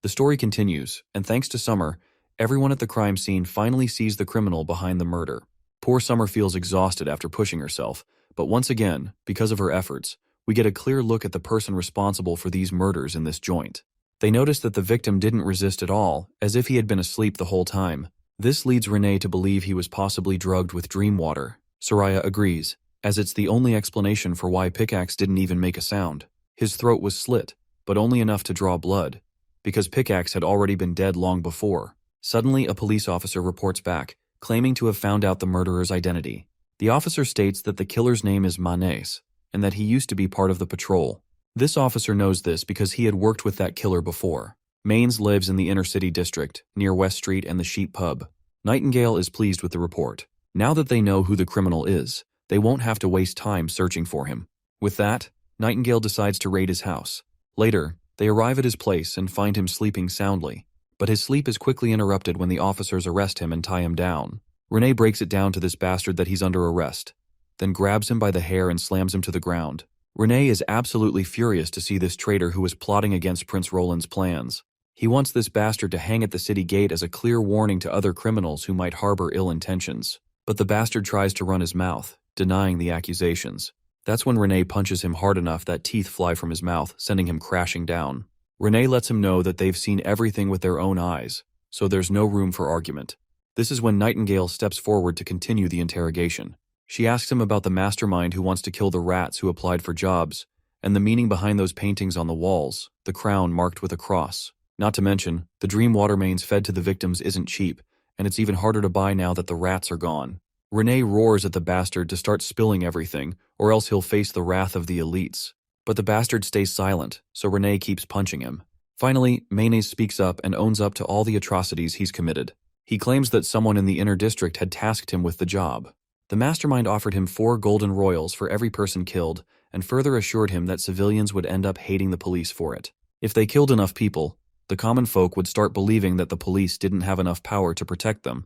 The story continues, and thanks to Summer, everyone at the crime scene finally sees the criminal behind the murder. Poor Summer feels exhausted after pushing herself, but once again, because of her efforts, we get a clear look at the person responsible for these murders in this joint. They notice that the victim didn't resist at all, as if he had been asleep the whole time. This leads Renee to believe he was possibly drugged with dream water. Soraya agrees, as it's the only explanation for why Pickaxe didn't even make a sound. His throat was slit, but only enough to draw blood, because Pickaxe had already been dead long before. Suddenly, a police officer reports back, claiming to have found out the murderer's identity. The officer states that the killer's name is Manise, and that he used to be part of the patrol. This officer knows this because he had worked with that killer before. Maines lives in the inner city district, near West Street and the Sheep Pub. Nightingale is pleased with the report. Now that they know who the criminal is, they won't have to waste time searching for him. With that, Nightingale decides to raid his house. Later, they arrive at his place and find him sleeping soundly. But his sleep is quickly interrupted when the officers arrest him and tie him down. Renee breaks it down to this bastard that he's under arrest, then grabs him by the hair and slams him to the ground. Renee is absolutely furious to see this traitor who was plotting against Prince Roland's plans. He wants this bastard to hang at the city gate as a clear warning to other criminals who might harbor ill intentions. But the bastard tries to run his mouth, denying the accusations. That's when Renee punches him hard enough that teeth fly from his mouth, sending him crashing down. Renee lets him know that they've seen everything with their own eyes, so there's no room for argument. This is when Nightingale steps forward to continue the interrogation. She asks him about the mastermind who wants to kill the rats who applied for jobs, and the meaning behind those paintings on the walls, the crown marked with a cross. Not to mention, the dream water mains fed to the victims isn't cheap, and it's even harder to buy now that the rats are gone. Renee roars at the bastard to start spilling everything, or else he'll face the wrath of the elites. But the bastard stays silent, so Renee keeps punching him. Finally, Mayonnaise speaks up and owns up to all the atrocities he's committed. He claims that someone in the inner district had tasked him with the job. The mastermind offered him 4 golden royals for every person killed, and further assured him that civilians would end up hating the police for it. If they killed enough people, the common folk would start believing that the police didn't have enough power to protect them,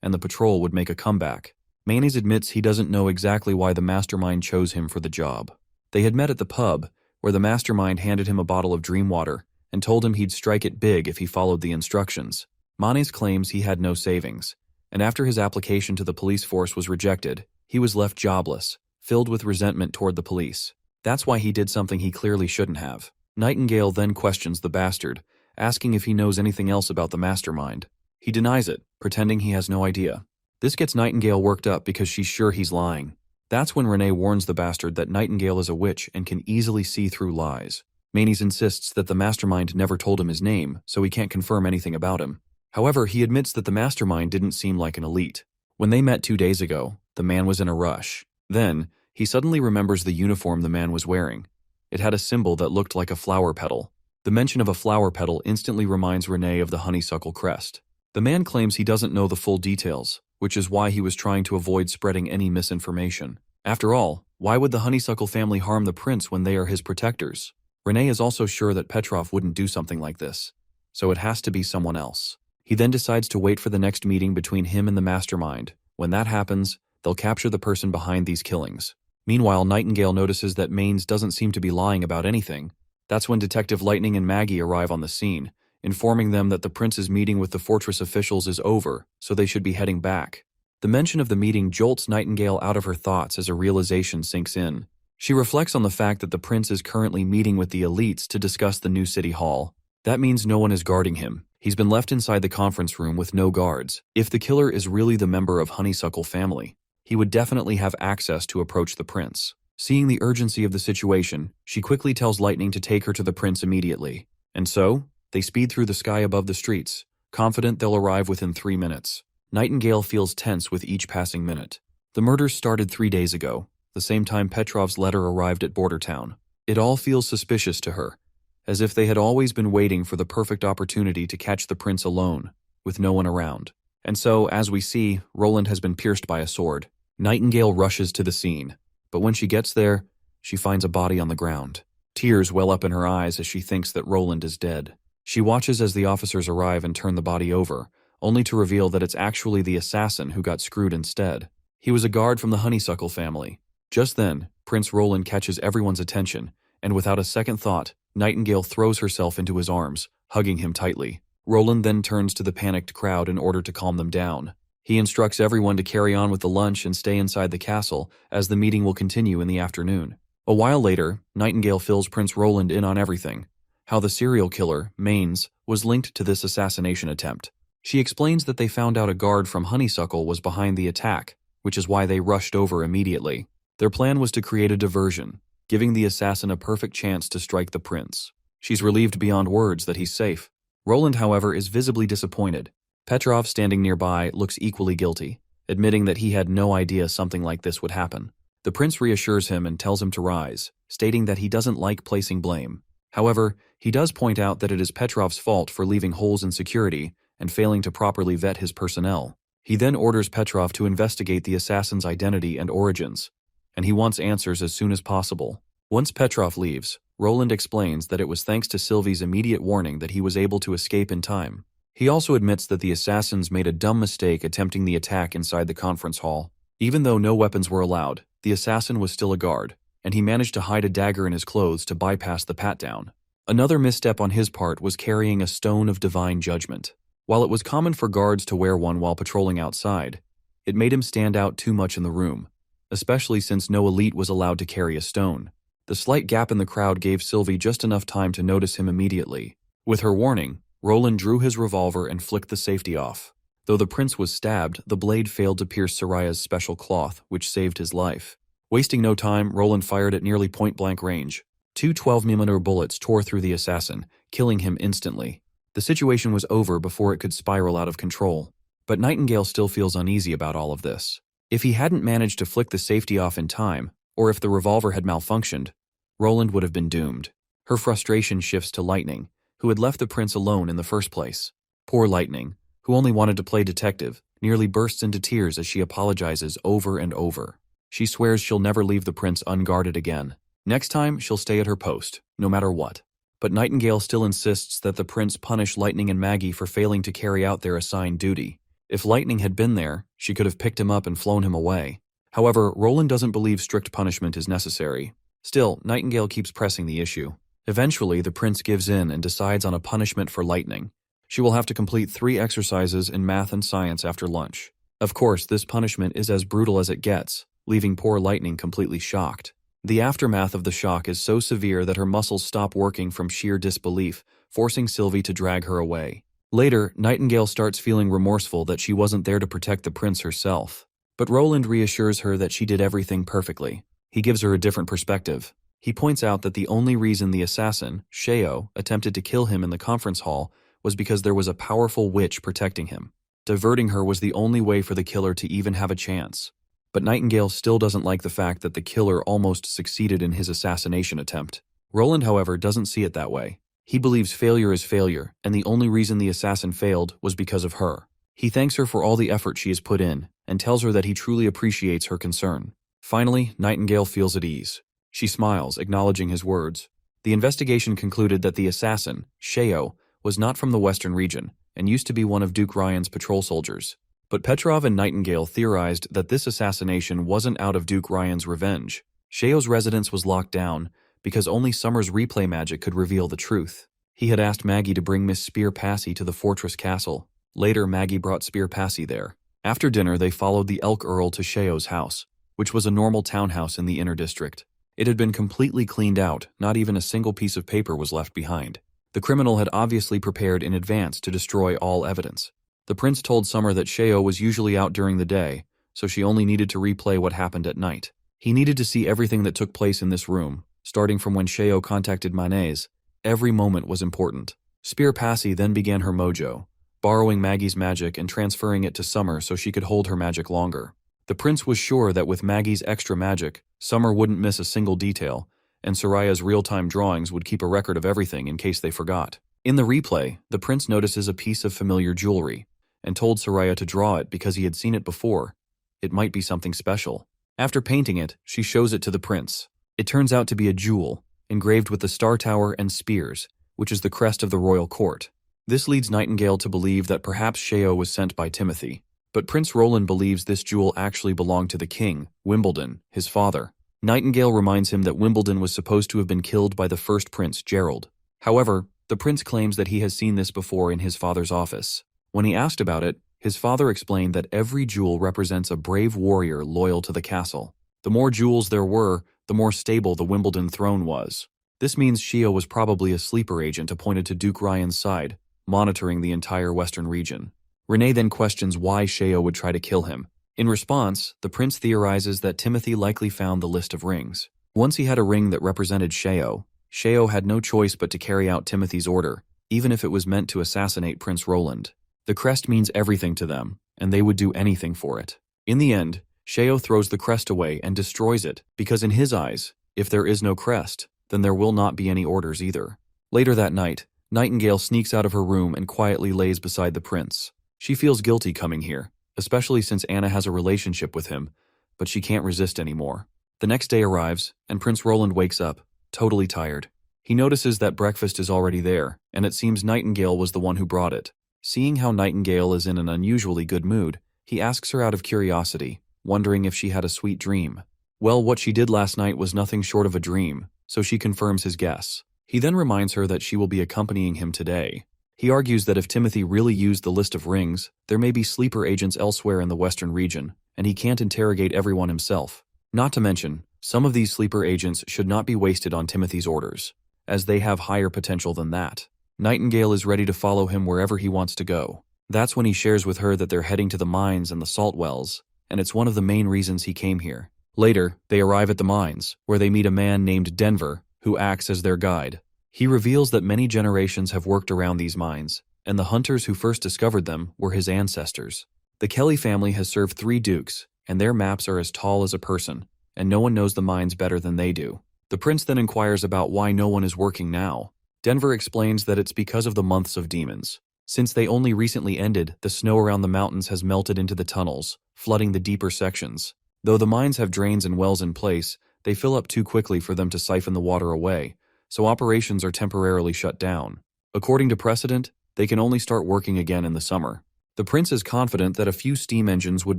and the patrol would make a comeback. Mayonnaise admits he doesn't know exactly why the mastermind chose him for the job. They had met at the pub, where the mastermind handed him a bottle of dream water and told him he'd strike it big if he followed the instructions. Mayonnaise claims he had no savings, and after his application to the police force was rejected, he was left jobless, filled with resentment toward the police. That's why he did something he clearly shouldn't have. Nightingale then questions the bastard, asking if he knows anything else about the mastermind. He denies it, pretending he has no idea. This gets Nightingale worked up because she's sure he's lying. That's when Renee warns the bastard that Nightingale is a witch and can easily see through lies. Mayonnaise insists that the mastermind never told him his name, so he can't confirm anything about him. However, he admits that the mastermind didn't seem like an elite. When they met 2 days ago, the man was in a rush. Then, he suddenly remembers the uniform the man was wearing. It had a symbol that looked like a flower petal. The mention of a flower petal instantly reminds Renee of the honeysuckle crest. The man claims he doesn't know the full details, which is why he was trying to avoid spreading any misinformation. After all, why would the honeysuckle family harm the prince when they are his protectors? Renee is also sure that Petrov wouldn't do something like this, so it has to be someone else. He then decides to wait for the next meeting between him and the mastermind. When that happens, they'll capture the person behind these killings. Meanwhile, Nightingale notices that Maines doesn't seem to be lying about anything. That's when Detective Lightning and Maggie arrive on the scene, informing them that the prince's meeting with the fortress officials is over, so they should be heading back. The mention of the meeting jolts Nightingale out of her thoughts as a realization sinks in. She reflects on the fact that the prince is currently meeting with the elites to discuss the new city hall. That means no one is guarding him. He's been left inside the conference room with no guards. If the killer is really the member of Honeysuckle family, he would definitely have access to approach the prince. Seeing the urgency of the situation, she quickly tells Lightning to take her to the prince immediately. And so, they speed through the sky above the streets, confident they'll arrive within 3 minutes. Nightingale feels tense with each passing minute. The murders started 3 days ago, the same time Petrov's letter arrived at Bordertown. It all feels suspicious to her, as if they had always been waiting for the perfect opportunity to catch the prince alone, with no one around. And so, as we see, Roland has been pierced by a sword. Nightingale rushes to the scene, but when she gets there, she finds a body on the ground. Tears well up in her eyes as she thinks that Roland is dead. She watches as the officers arrive and turn the body over, only to reveal that it's actually the assassin who got screwed instead. He was a guard from the Honeysuckle family. Just then, Prince Roland catches everyone's attention, and without a second thought, Nightingale throws herself into his arms, hugging him tightly. Roland then turns to the panicked crowd in order to calm them down. He instructs everyone to carry on with the lunch and stay inside the castle, as the meeting will continue in the afternoon. A while later, Nightingale fills Prince Roland in on everything. How the serial killer, Manes, was linked to this assassination attempt. She explains that they found out a guard from Honeysuckle was behind the attack, which is why they rushed over immediately. Their plan was to create a diversion, giving the assassin a perfect chance to strike the prince. She's relieved beyond words that he's safe. Roland, however, is visibly disappointed. Petrov, standing nearby, looks equally guilty, admitting that he had no idea something like this would happen. The prince reassures him and tells him to rise, stating that he doesn't like placing blame. However, he does point out that it is Petrov's fault for leaving holes in security and failing to properly vet his personnel. He then orders Petrov to investigate the assassin's identity and origins, and he wants answers as soon as possible. Once Petrov leaves, Roland explains that it was thanks to Sylvie's immediate warning that he was able to escape in time. He also admits that the assassins made a dumb mistake attempting the attack inside the conference hall. Even though no weapons were allowed, the assassin was still a guard, and he managed to hide a dagger in his clothes to bypass the pat-down. Another misstep on his part was carrying a stone of divine judgment. While it was common for guards to wear one while patrolling outside, it made him stand out too much in the room, especially since no elite was allowed to carry a stone. The slight gap in the crowd gave Sylvie just enough time to notice him immediately. With her warning, Roland drew his revolver and flicked the safety off. Though the prince was stabbed, the blade failed to pierce Soraya's special cloth, which saved his life. Wasting no time, Roland fired at nearly point-blank range. Two 12mm bullets tore through the assassin, killing him instantly. The situation was over before it could spiral out of control. But Nightingale still feels uneasy about all of this. If he hadn't managed to flick the safety off in time, or if the revolver had malfunctioned, Roland would have been doomed. Her frustration shifts to Lightning, who had left the prince alone in the first place. Poor Lightning, who only wanted to play detective, nearly bursts into tears as she apologizes over and over. She swears she'll never leave the prince unguarded again. Next time, she'll stay at her post, no matter what. But Nightingale still insists that the prince punish Lightning and Maggie for failing to carry out their assigned duty. If Lightning had been there, she could have picked him up and flown him away. However, Roland doesn't believe strict punishment is necessary. Still, Nightingale keeps pressing the issue. Eventually, the prince gives in and decides on a punishment for Lightning. She will have to complete 3 exercises in math and science after lunch. Of course, this punishment is as brutal as it gets, leaving poor Lightning completely shocked. The aftermath of the shock is so severe that her muscles stop working from sheer disbelief, forcing Sylvie to drag her away. Later, Nightingale starts feeling remorseful that she wasn't there to protect the prince herself. But Roland reassures her that she did everything perfectly. He gives her a different perspective. He points out that the only reason the assassin, Sheo, attempted to kill him in the conference hall was because there was a powerful witch protecting him. Diverting her was the only way for the killer to even have a chance. But Nightingale still doesn't like the fact that the killer almost succeeded in his assassination attempt. Roland, however, doesn't see it that way. He believes failure is failure, and the only reason the assassin failed was because of her. He thanks her for all the effort she has put in, and tells her that he truly appreciates her concern. Finally, Nightingale feels at ease. She smiles, acknowledging his words. The investigation concluded that the assassin, Sheo, was not from the Western region, and used to be one of Duke Ryan's patrol soldiers. But Petrov and Nightingale theorized that this assassination wasn't out of Duke Ryan's revenge. Sheo's residence was locked down because only Summer's replay magic could reveal the truth. He had asked Maggie to bring Miss Spear Passy to the fortress castle. Later, Maggie brought Spear Passy there. After dinner, they followed the Elk Earl to Sheo's house, which was a normal townhouse in the inner district. It had been completely cleaned out, not even a single piece of paper was left behind. The criminal had obviously prepared in advance to destroy all evidence. The prince told Summer that Sheo was usually out during the day, so she only needed to replay what happened at night. He needed to see everything that took place in this room, starting from when Sheo contacted Manise. Every moment was important. Spear Passy then began her mojo, borrowing Maggie's magic and transferring it to Summer so she could hold her magic longer. The prince was sure that with Maggie's extra magic, Summer wouldn't miss a single detail, and Soraya's real-time drawings would keep a record of everything in case they forgot. In the replay, the prince notices a piece of familiar jewelry, and told Soraya to draw it because he had seen it before. It might be something special. After painting it, she shows it to the prince. It turns out to be a jewel, engraved with the Star Tower and spears, which is the crest of the royal court. This leads Nightingale to believe that perhaps Sheo was sent by Timothy. But Prince Roland believes this jewel actually belonged to the king, Wimbledon, his father. Nightingale reminds him that Wimbledon was supposed to have been killed by the first prince, Gerald. However, The prince claims that he has seen this before in his father's office. When he asked about it, his father explained that every jewel represents a brave warrior loyal to the castle. The more jewels there were, the more stable the Wimbledon throne was. This means Shio was probably a sleeper agent appointed to Duke Ryan's side, monitoring the entire western region. Renee then questions why Shio would try to kill him. In response, the prince theorizes that Timothy likely found the list of rings. Once he had a ring that represented Shio, Shio had no choice but to carry out Timothy's order, even if it was meant to assassinate Prince Roland. The crest means everything to them, and they would do anything for it. In the end, Shio throws the crest away and destroys it, because in his eyes, if there is no crest, then there will not be any orders either. Later that night, Nightingale sneaks out of her room and quietly lays beside the prince. She feels guilty coming here, especially since Anna has a relationship with him, but she can't resist anymore. The next day arrives, and Prince Roland wakes up, totally tired. He notices that breakfast is already there, and it seems Nightingale was the one who brought it. Seeing how Nightingale is in an unusually good mood, he asks her out of curiosity, wondering if she had a sweet dream. Well, what she did last night was nothing short of a dream, so she confirms his guess. He then reminds her that she will be accompanying him today. He argues that if Timothy really used the list of rings, there may be sleeper agents elsewhere in the western region, and he can't interrogate everyone himself. Not to mention, some of these sleeper agents should not be wasted on Timothy's orders, as they have higher potential than that. Nightingale is ready to follow him wherever he wants to go. That's when he shares with her that they're heading to the mines and the salt wells, and it's one of the main reasons he came here. Later, they arrive at the mines, where they meet a man named Denver, who acts as their guide. He reveals that many generations have worked around these mines, and the hunters who first discovered them were his ancestors. The Kelly family has served 3 dukes, and their maps are as tall as a person, and no one knows the mines better than they do. The prince then inquires about why no one is working now. Denver explains that it's because of the months of demons. Since they only recently ended, the snow around the mountains has melted into the tunnels, flooding the deeper sections. Though the mines have drains and wells in place, they fill up too quickly for them to siphon the water away, so operations are temporarily shut down. According to precedent, they can only start working again in the summer. The prince is confident that a few steam engines would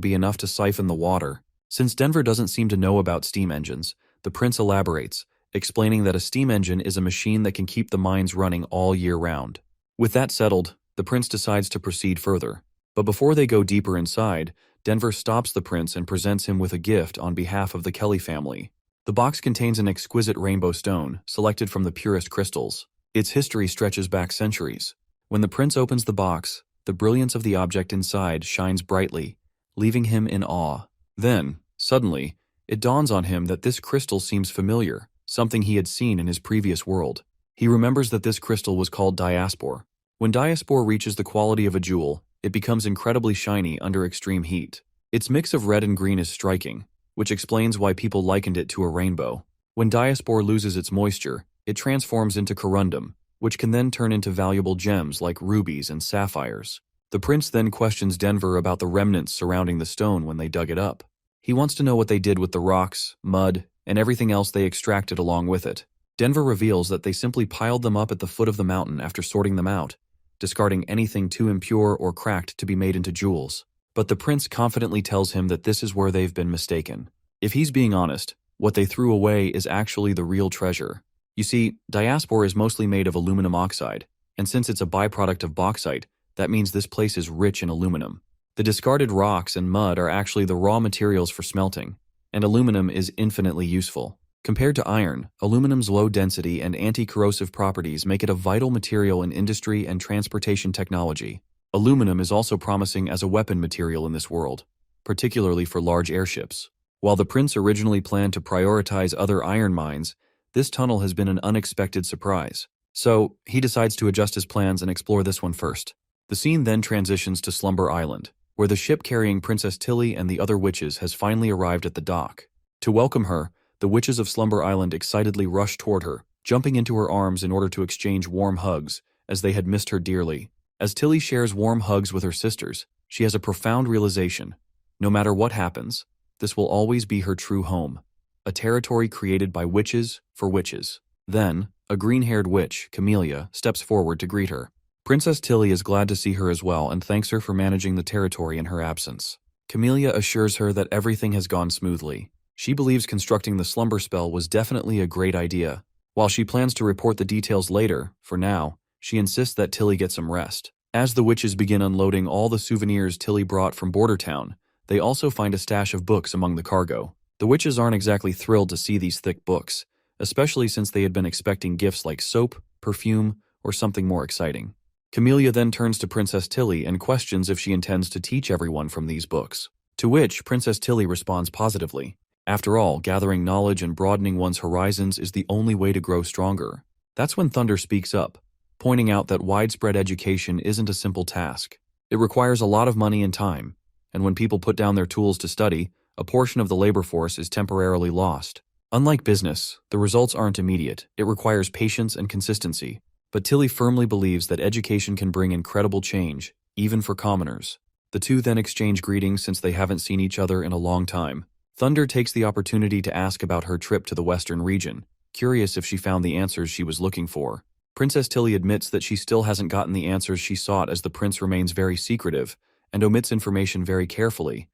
be enough to siphon the water. Since Denver doesn't seem to know about steam engines, the prince elaborates, explaining that a steam engine is a machine that can keep the mines running all year round. With that settled, the prince decides to proceed further. But before they go deeper inside, Denver stops the prince and presents him with a gift on behalf of the Kelly family. The box contains an exquisite rainbow stone, selected from the purest crystals. Its history stretches back centuries. When the prince opens the box, the brilliance of the object inside shines brightly, leaving him in awe. Then, suddenly, it dawns on him that this crystal seems familiar, something he had seen in his previous world. He remembers that this crystal was called diaspore. When diaspore reaches the quality of a jewel, it becomes incredibly shiny under extreme heat. Its mix of red and green is striking, which explains why people likened it to a rainbow. When diaspore loses its moisture, it transforms into corundum, which can then turn into valuable gems like rubies and sapphires. The prince then questions Denver about the remnants surrounding the stone when they dug it up. He wants to know what they did with the rocks, mud, and everything else they extracted along with it. Denver reveals that they simply piled them up at the foot of the mountain after sorting them out, discarding anything too impure or cracked to be made into jewels. But the prince confidently tells him that this is where they've been mistaken. If he's being honest, what they threw away is actually the real treasure. You see, diaspore is mostly made of aluminum oxide, and since it's a byproduct of bauxite, that means this place is rich in aluminum. The discarded rocks and mud are actually the raw materials for smelting, and aluminum is infinitely useful. Compared to iron, aluminum's low density and anti-corrosive properties make it a vital material in industry and transportation technology. Aluminum is also promising as a weapon material in this world, particularly for large airships. While the prince originally planned to prioritize other iron mines, this tunnel has been an unexpected surprise. So, he decides to adjust his plans and explore this one first. The scene then transitions to Slumber Island, where the ship carrying Princess Tilly and the other witches has finally arrived at the dock. To welcome her, the witches of Slumber Island excitedly rush toward her, jumping into her arms in order to exchange warm hugs, as they had missed her dearly. As Tilly shares warm hugs with her sisters, she has a profound realization. No matter what happens, this will always be her true home, a territory created by witches for witches. Then, a green-haired witch, Camellia, steps forward to greet her. Princess Tilly is glad to see her as well and thanks her for managing the territory in her absence. Camellia assures her that everything has gone smoothly. She believes constructing the slumber spell was definitely a great idea. While she plans to report the details later, for now, she insists that Tilly get some rest. As the witches begin unloading all the souvenirs Tilly brought from Bordertown, they also find a stash of books among the cargo. The witches aren't exactly thrilled to see these thick books, especially since they had been expecting gifts like soap, perfume, or something more exciting. Camellia then turns to Princess Tilly and questions if she intends to teach everyone from these books. To which Princess Tilly responds positively. After all, gathering knowledge and broadening one's horizons is the only way to grow stronger. That's when Thunder speaks up, pointing out that widespread education isn't a simple task. It requires a lot of money and time, and when people put down their tools to study, a portion of the labor force is temporarily lost. Unlike business, the results aren't immediate. It requires patience and consistency. But Tilly firmly believes that education can bring incredible change, even for commoners. The two then exchange greetings since they haven't seen each other in a long time. Thunder takes the opportunity to ask about her trip to the western region, curious if she found the answers she was looking for. Princess Tilly admits that she still hasn't gotten the answers she sought as the prince remains very secretive and omits information very carefully,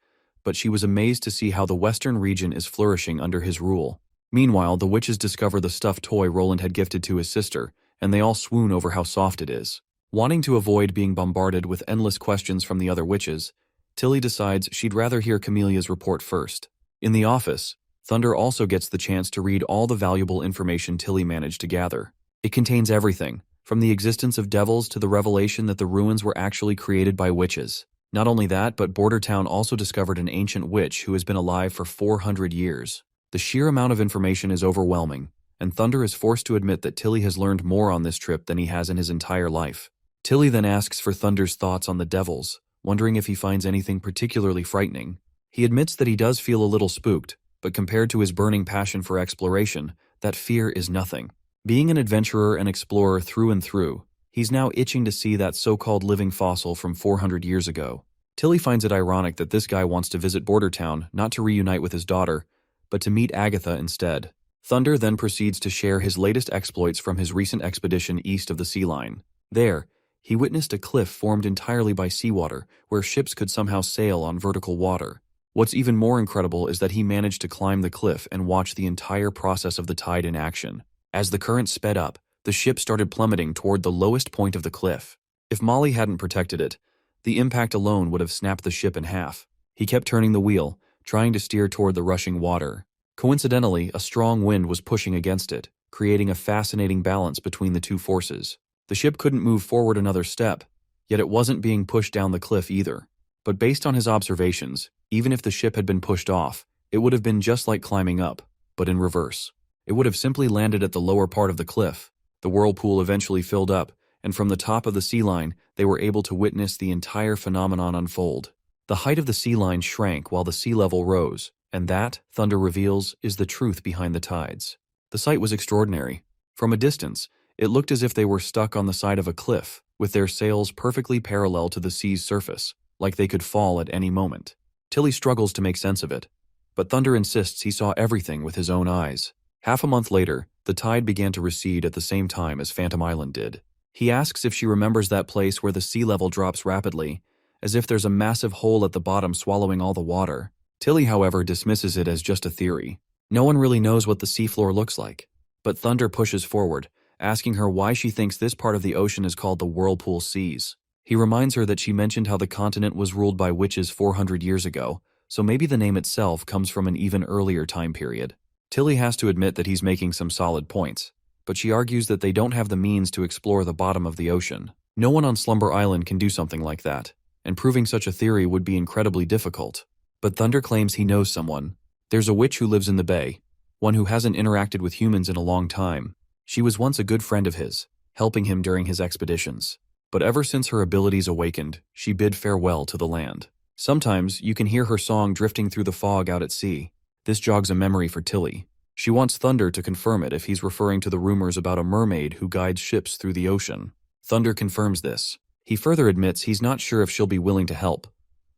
but she was amazed to see how the western region is flourishing under his rule. Meanwhile, the witches discover the stuffed toy Roland had gifted to his sister, and they all swoon over how soft it is. Wanting to avoid being bombarded with endless questions from the other witches, Tilly decides she'd rather hear Camellia's report first. In the office, Thunder also gets the chance to read all the valuable information Tilly managed to gather. It contains everything, from the existence of devils to the revelation that the ruins were actually created by witches. Not only that, but Bordertown also discovered an ancient witch who has been alive for 400 years. The sheer amount of information is overwhelming, and Thunder is forced to admit that Tilly has learned more on this trip than he has in his entire life. Tilly then asks for Thunder's thoughts on the devils, wondering if he finds anything particularly frightening. He admits that he does feel a little spooked, but compared to his burning passion for exploration, that fear is nothing. Being an adventurer and explorer through and through, he's now itching to see that so-called living fossil from 400 years ago. Tilly finds it ironic that this guy wants to visit Bordertown not to reunite with his daughter, but to meet Agatha instead. Thunder then proceeds to share his latest exploits from his recent expedition east of the sea line. There, he witnessed a cliff formed entirely by seawater, where ships could somehow sail on vertical water. What's even more incredible is that he managed to climb the cliff and watch the entire process of the tide in action. As the current sped up, the ship started plummeting toward the lowest point of the cliff. If Molly hadn't protected it, the impact alone would have snapped the ship in half. He kept turning the wheel, trying to steer toward the rushing water. Coincidentally, a strong wind was pushing against it, creating a fascinating balance between the two forces. The ship couldn't move forward another step, yet it wasn't being pushed down the cliff either. But based on his observations, even if the ship had been pushed off, it would have been just like climbing up, but in reverse. It would have simply landed at the lower part of the cliff. The whirlpool eventually filled up, and from the top of the sea line, they were able to witness the entire phenomenon unfold. The height of the sea line shrank while the sea level rose, and that, Thunder reveals, is the truth behind the tides. The sight was extraordinary. From a distance, it looked as if they were stuck on the side of a cliff, with their sails perfectly parallel to the sea's surface, like they could fall at any moment. Tilly struggles to make sense of it, but Thunder insists he saw everything with his own eyes. Half a month later, the tide began to recede at the same time as Phantom Island did. He asks if she remembers that place where the sea level drops rapidly, as if there's a massive hole at the bottom swallowing all the water. Tilly, however, dismisses it as just a theory. No one really knows what the seafloor looks like. But Thunder pushes forward, asking her why she thinks this part of the ocean is called the Whirlpool Seas. He reminds her that she mentioned how the continent was ruled by witches 400 years ago, so maybe the name itself comes from an even earlier time period. Tilly has to admit that he's making some solid points, but she argues that they don't have the means to explore the bottom of the ocean. No one on Slumber Island can do something like that, and proving such a theory would be incredibly difficult. But Thunder claims he knows someone. There's a witch who lives in the bay, one who hasn't interacted with humans in a long time. She was once a good friend of his, helping him during his expeditions. But ever since her abilities awakened, she bid farewell to the land. Sometimes you can hear her song drifting through the fog out at sea. This jogs a memory for Tilly. She wants Thunder to confirm it if he's referring to the rumors about a mermaid who guides ships through the ocean. Thunder confirms this. He further admits he's not sure if she'll be willing to help,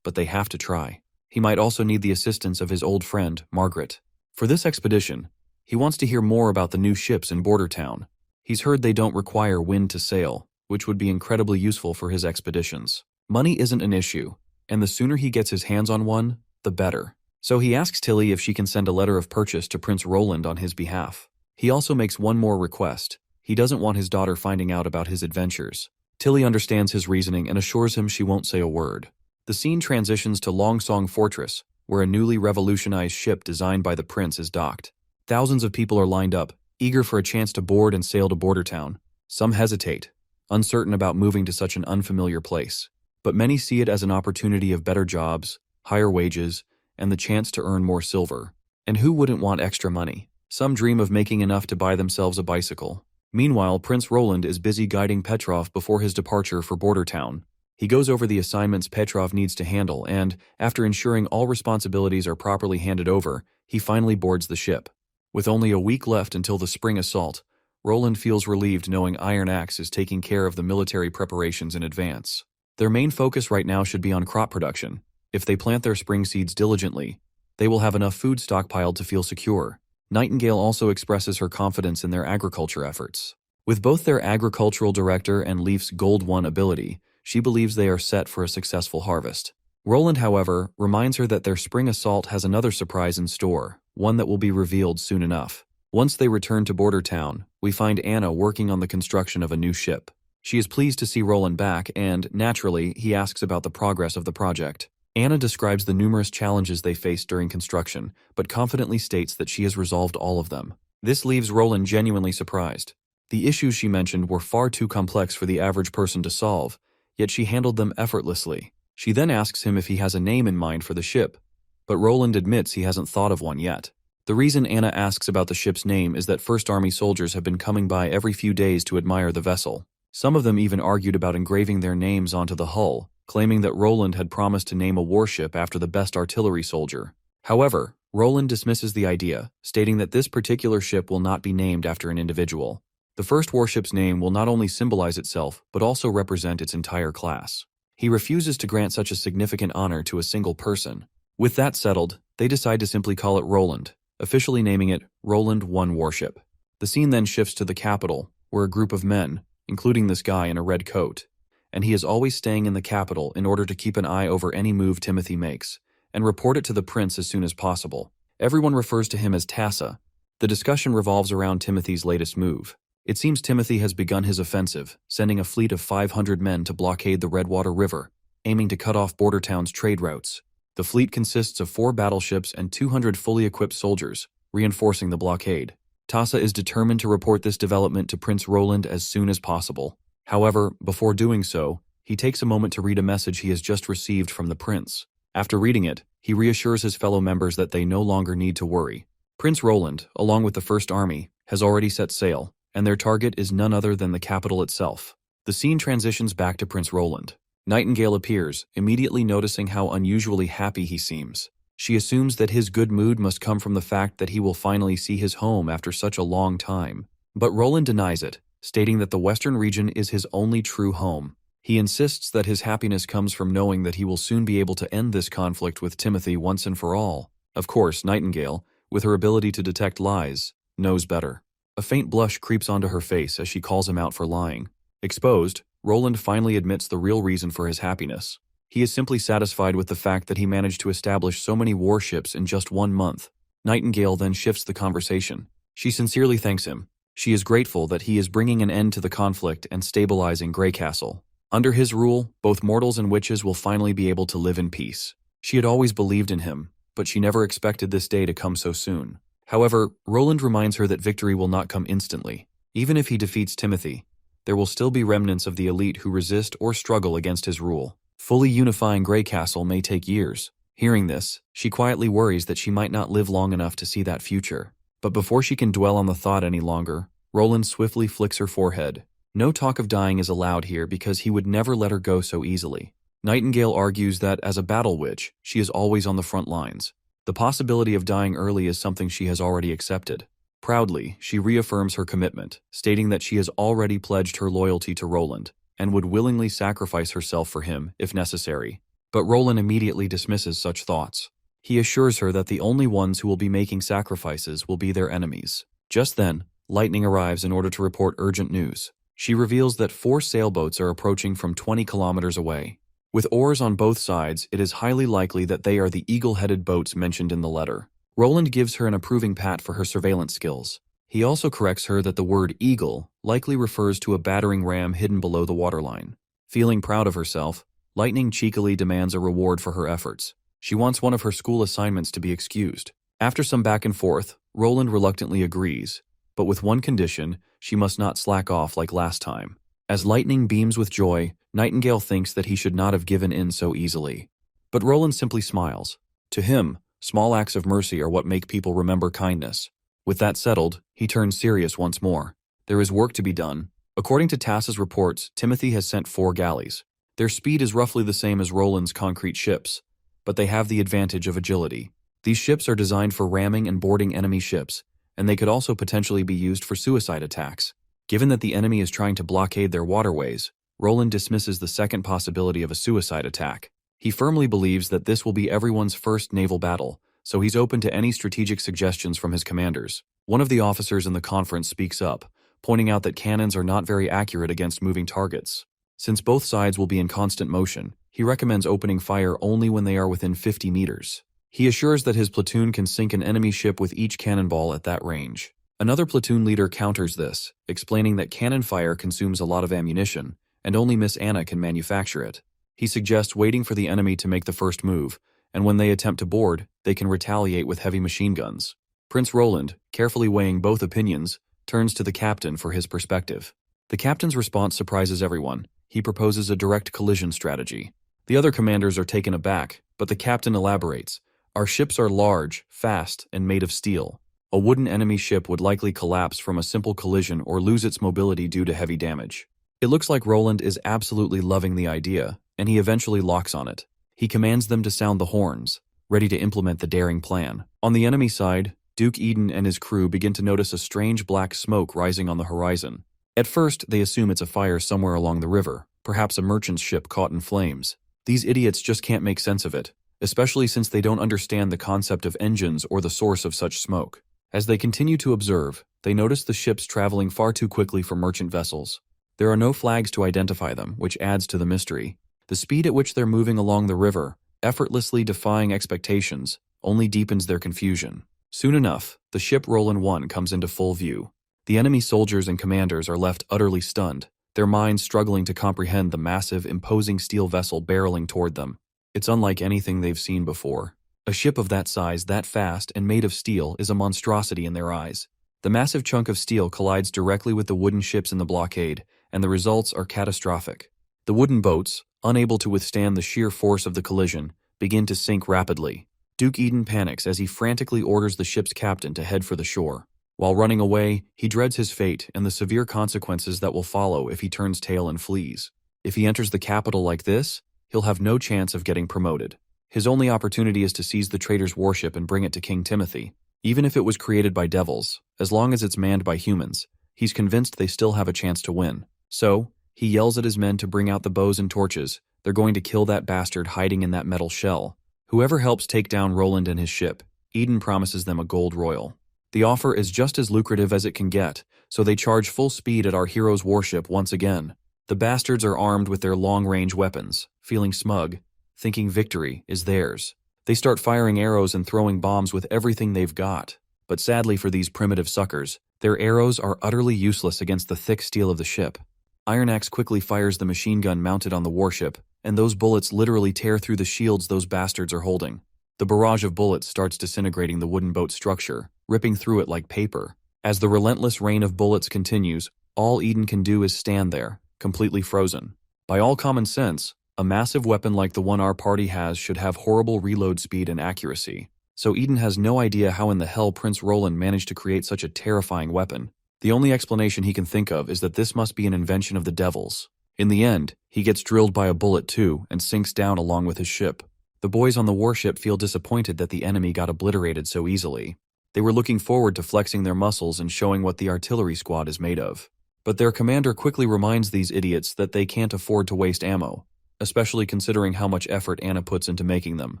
but they have to try. He might also need the assistance of his old friend, Margaret. For this expedition, he wants to hear more about the new ships in Bordertown. He's heard they don't require wind to sail, which would be incredibly useful for his expeditions. Money isn't an issue, and the sooner he gets his hands on one, the better. So he asks Tilly if she can send a letter of purchase to Prince Roland on his behalf. He also makes one more request. He doesn't want his daughter finding out about his adventures. Tilly understands his reasoning and assures him she won't say a word. The scene transitions to Longsong Fortress, where a newly revolutionized ship designed by the prince is docked. Thousands of people are lined up, eager for a chance to board and sail to Border Town. Some hesitate, uncertain about moving to such an unfamiliar place. But many see it as an opportunity of better jobs, higher wages, and the chance to earn more silver. And who wouldn't want extra money? Some dream of making enough to buy themselves a bicycle. Meanwhile, Prince Roland is busy guiding Petrov before his departure for Border Town. He goes over the assignments Petrov needs to handle and, after ensuring all responsibilities are properly handed over, he finally boards the ship. With only a week left until the spring assault, Roland feels relieved knowing Iron Axe is taking care of the military preparations in advance. Their main focus right now should be on crop production. If they plant their spring seeds diligently, they will have enough food stockpiled to feel secure. Nightingale also expresses her confidence in their agriculture efforts. With both their agricultural director and Leaf's Gold 1 ability, she believes they are set for a successful harvest. Roland, however, reminds her that their spring assault has another surprise in store, one that will be revealed soon enough. Once they return to Border Town, we find Anna working on the construction of a new ship. She is pleased to see Roland back and, naturally, he asks about the progress of the project. Anna describes the numerous challenges they faced during construction, but confidently states that she has resolved all of them. This leaves Roland genuinely surprised. The issues she mentioned were far too complex for the average person to solve, yet she handled them effortlessly. She then asks him if he has a name in mind for the ship, but Roland admits he hasn't thought of one yet. The reason Anna asks about the ship's name is that First Army soldiers have been coming by every few days to admire the vessel. Some of them even argued about engraving their names onto the hull, claiming that Roland had promised to name a warship after the best artillery soldier. However, Roland dismisses the idea, stating that this particular ship will not be named after an individual. The first warship's name will not only symbolize itself, but also represent its entire class. He refuses to grant such a significant honor to a single person. With that settled, they decide to simply call it Roland, officially naming it Roland 1 Warship. The scene then shifts to the capital, where a group of men, including this guy in a red coat, and he is always staying in the capital in order to keep an eye over any move Timothy makes, and report it to the prince as soon as possible. Everyone refers to him as Tassa. The discussion revolves around Timothy's latest move. It seems Timothy has begun his offensive, sending a fleet of 500 men to blockade the Redwater River, aiming to cut off Border Town's trade routes. The fleet consists of 4 battleships and 200 fully equipped soldiers, reinforcing the blockade. Tassa is determined to report this development to Prince Roland as soon as possible. However, before doing so, he takes a moment to read a message he has just received from the prince. After reading it, he reassures his fellow members that they no longer need to worry. Prince Roland, along with the First Army, has already set sail, and their target is none other than the capital itself. The scene transitions back to Prince Roland. Nightingale appears, immediately noticing how unusually happy he seems. She assumes that his good mood must come from the fact that he will finally see his home after such a long time. But Roland denies it, stating that the Western region is his only true home. He insists that his happiness comes from knowing that he will soon be able to end this conflict with Timothy once and for all. Of course, Nightingale, with her ability to detect lies, knows better. A faint blush creeps onto her face as she calls him out for lying. Exposed, Roland finally admits the real reason for his happiness. He is simply satisfied with the fact that he managed to establish so many warships in just 1 month. Nightingale then shifts the conversation. She sincerely thanks him. She is grateful that he is bringing an end to the conflict and stabilizing Grey Castle. Under his rule, both mortals and witches will finally be able to live in peace. She had always believed in him, but she never expected this day to come so soon. However, Roland reminds her that victory will not come instantly. Even if he defeats Timothy, there will still be remnants of the elite who resist or struggle against his rule. Fully unifying Grey Castle may take years. Hearing this, she quietly worries that she might not live long enough to see that future. But before she can dwell on the thought any longer, Roland swiftly flicks her forehead. No talk of dying is allowed here because he would never let her go so easily. Nightingale argues that as a battle witch, she is always on the front lines. The possibility of dying early is something she has already accepted. Proudly, she reaffirms her commitment, stating that she has already pledged her loyalty to Roland and would willingly sacrifice herself for him if necessary. But Roland immediately dismisses such thoughts. He assures her that the only ones who will be making sacrifices will be their enemies. Just then, Lightning arrives in order to report urgent news. She reveals that 4 sailboats are approaching from 20 kilometers away. With oars on both sides, it is highly likely that they are the eagle-headed boats mentioned in the letter. Roland gives her an approving pat for her surveillance skills. He also corrects her that the word eagle likely refers to a battering ram hidden below the waterline. Feeling proud of herself, Lightning cheekily demands a reward for her efforts. She wants one of her school assignments to be excused. After some back and forth, Roland reluctantly agrees, but with one condition: she must not slack off like last time. As Lightning beams with joy, Nightingale thinks that he should not have given in so easily. But Roland simply smiles. To him, small acts of mercy are what make people remember kindness. With that settled, he turns serious once more. There is work to be done. According to TASS's reports, Timothy has sent 4 galleys. Their speed is roughly the same as Roland's concrete ships, but they have the advantage of agility. These ships are designed for ramming and boarding enemy ships, and they could also potentially be used for suicide attacks. Given that the enemy is trying to blockade their waterways, Roland dismisses the second possibility of a suicide attack. He firmly believes that this will be everyone's first naval battle, so he's open to any strategic suggestions from his commanders. One of the officers in the conference speaks up, pointing out that cannons are not very accurate against moving targets. Since both sides will be in constant motion, he recommends opening fire only when they are within 50 meters. He assures that his platoon can sink an enemy ship with each cannonball at that range. Another platoon leader counters this, explaining that cannon fire consumes a lot of ammunition, and only Miss Anna can manufacture it. He suggests waiting for the enemy to make the first move, and when they attempt to board, they can retaliate with heavy machine guns. Prince Roland, carefully weighing both opinions, turns to the captain for his perspective. The captain's response surprises everyone. He proposes a direct collision strategy. The other commanders are taken aback, but the captain elaborates. Our ships are large, fast, and made of steel. A wooden enemy ship would likely collapse from a simple collision or lose its mobility due to heavy damage. It looks like Roland is absolutely loving the idea, and he eventually locks on it. He commands them to sound the horns, ready to implement the daring plan. On the enemy side, Duke Eden and his crew begin to notice a strange black smoke rising on the horizon. At first, they assume it's a fire somewhere along the river, perhaps a merchant ship caught in flames. These idiots just can't make sense of it, especially since they don't understand the concept of engines or the source of such smoke. As they continue to observe, they notice the ships traveling far too quickly for merchant vessels. There are no flags to identify them, which adds to the mystery. The speed at which they're moving along the river, effortlessly defying expectations, only deepens their confusion. Soon enough, the ship Roland 1 comes into full view. The enemy soldiers and commanders are left utterly stunned, their minds struggling to comprehend the massive, imposing steel vessel barreling toward them. It's unlike anything they've seen before. A ship of that size, that fast, and made of steel is a monstrosity in their eyes. The massive chunk of steel collides directly with the wooden ships in the blockade, and the results are catastrophic. The wooden boats, unable to withstand the sheer force of the collision, begin to sink rapidly. Duke Eden panics as he frantically orders the ship's captain to head for the shore. While running away, he dreads his fate and the severe consequences that will follow if he turns tail and flees. If he enters the capital like this, he'll have no chance of getting promoted. His only opportunity is to seize the traitor's warship and bring it to King Timothy. Even if it was created by devils, as long as it's manned by humans, he's convinced they still have a chance to win. So, he yells at his men to bring out the bows and torches. They're going to kill that bastard hiding in that metal shell. Whoever helps take down Roland and his ship, Eden promises them a gold royal. The offer is just as lucrative as it can get, so they charge full speed at our hero's warship once again. The bastards are armed with their long-range weapons, feeling smug, thinking victory is theirs. They start firing arrows and throwing bombs with everything they've got. But sadly for these primitive suckers, their arrows are utterly useless against the thick steel of the ship. Iron Axe quickly fires the machine gun mounted on the warship, and those bullets literally tear through the shields those bastards are holding. The barrage of bullets starts disintegrating the wooden boat structure, ripping through it like paper. As the relentless rain of bullets continues, all Eden can do is stand there, completely frozen. By all common sense, a massive weapon like the one our party has should have horrible reload speed and accuracy. So Eden has no idea how in the hell Prince Roland managed to create such a terrifying weapon. The only explanation he can think of is that this must be an invention of the devils. In the end, he gets drilled by a bullet too and sinks down along with his ship. The boys on the warship feel disappointed that the enemy got obliterated so easily. They were looking forward to flexing their muscles and showing what the artillery squad is made of. But their commander quickly reminds these idiots that they can't afford to waste ammo, especially considering how much effort Anna puts into making them.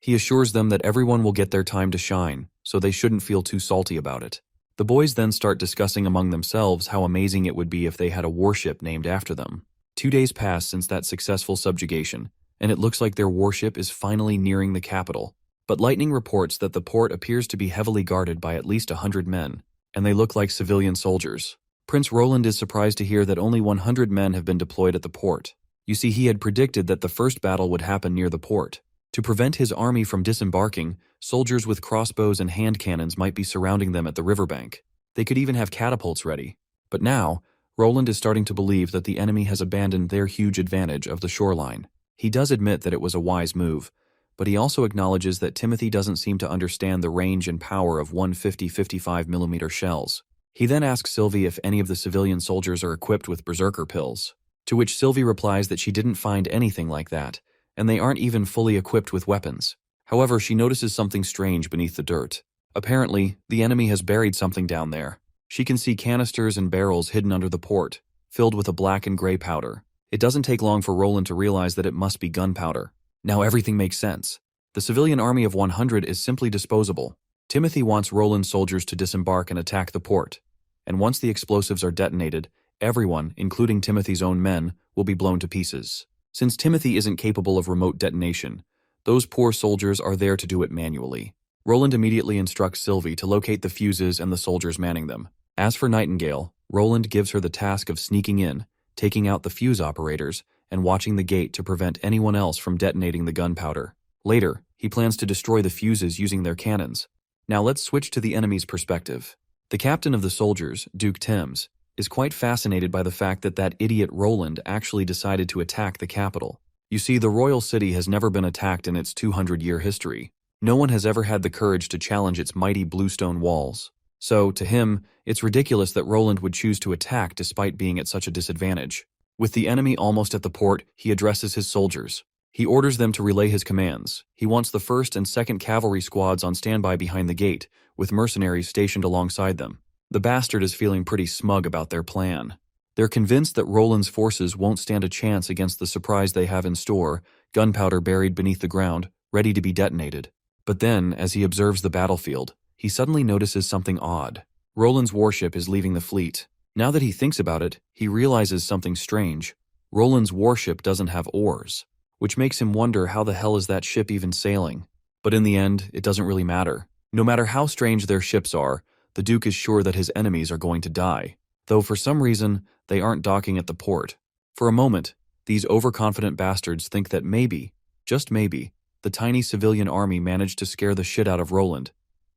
He assures them that everyone will get their time to shine, so they shouldn't feel too salty about it. The boys then start discussing among themselves how amazing it would be if they had a warship named after them. 2 days pass since that successful subjugation, and it looks like their warship is finally nearing the capital. But Lightning reports that the port appears to be heavily guarded by at least 100 men. and they look like civilian soldiers. Prince Roland is surprised to hear that only 100 men have been deployed at the port. You see, he had predicted that the first battle would happen near the port. To prevent his army from disembarking, soldiers with crossbows and hand cannons might be surrounding them at the riverbank. They could even have catapults ready. But now, Roland is starting to believe that the enemy has abandoned their huge advantage of the shoreline. He does admit that it was a wise move, but he also acknowledges that Timothy doesn't seem to understand the range and power of 150-55mm shells. He then asks Sylvie if any of the civilian soldiers are equipped with berserker pills, to which Sylvie replies that she didn't find anything like that, and they aren't even fully equipped with weapons. However, she notices something strange beneath the dirt. Apparently, the enemy has buried something down there. She can see canisters and barrels hidden under the port, filled with a black and gray powder. It doesn't take long for Roland to realize that it must be gunpowder. Now everything makes sense. The civilian army of 100 is simply disposable. Timothy wants Roland's soldiers to disembark and attack the port. And once the explosives are detonated, everyone, including Timothy's own men, will be blown to pieces. Since Timothy isn't capable of remote detonation, those poor soldiers are there to do it manually. Roland immediately instructs Sylvie to locate the fuses and the soldiers manning them. As for Nightingale, Roland gives her the task of sneaking in, taking out the fuse operators, and watching the gate to prevent anyone else from detonating the gunpowder. Later, he plans to destroy the fuses using their cannons. Now let's switch to the enemy's perspective. The captain of the soldiers, Duke Thames, is quite fascinated by the fact that that idiot Roland actually decided to attack the capital. You see, the royal city has never been attacked in its 200-year history. No one has ever had the courage to challenge its mighty bluestone walls. So, to him, it's ridiculous that Roland would choose to attack despite being at such a disadvantage. With the enemy almost at the port, he addresses his soldiers. He orders them to relay his commands. He wants the 1st and 2nd Cavalry squads on standby behind the gate, with mercenaries stationed alongside them. The bastard is feeling pretty smug about their plan. They're convinced that Roland's forces won't stand a chance against the surprise they have in store, gunpowder buried beneath the ground, ready to be detonated. But then, as he observes the battlefield, he suddenly notices something odd. Roland's warship is leaving the fleet. Now that he thinks about it, he realizes something strange. Roland's warship doesn't have oars, which makes him wonder how the hell is that ship even sailing. But in the end, it doesn't really matter. No matter how strange their ships are, the Duke is sure that his enemies are going to die, though for some reason, they aren't docking at the port. For a moment, these overconfident bastards think that maybe, just maybe, the tiny civilian army managed to scare the shit out of Roland,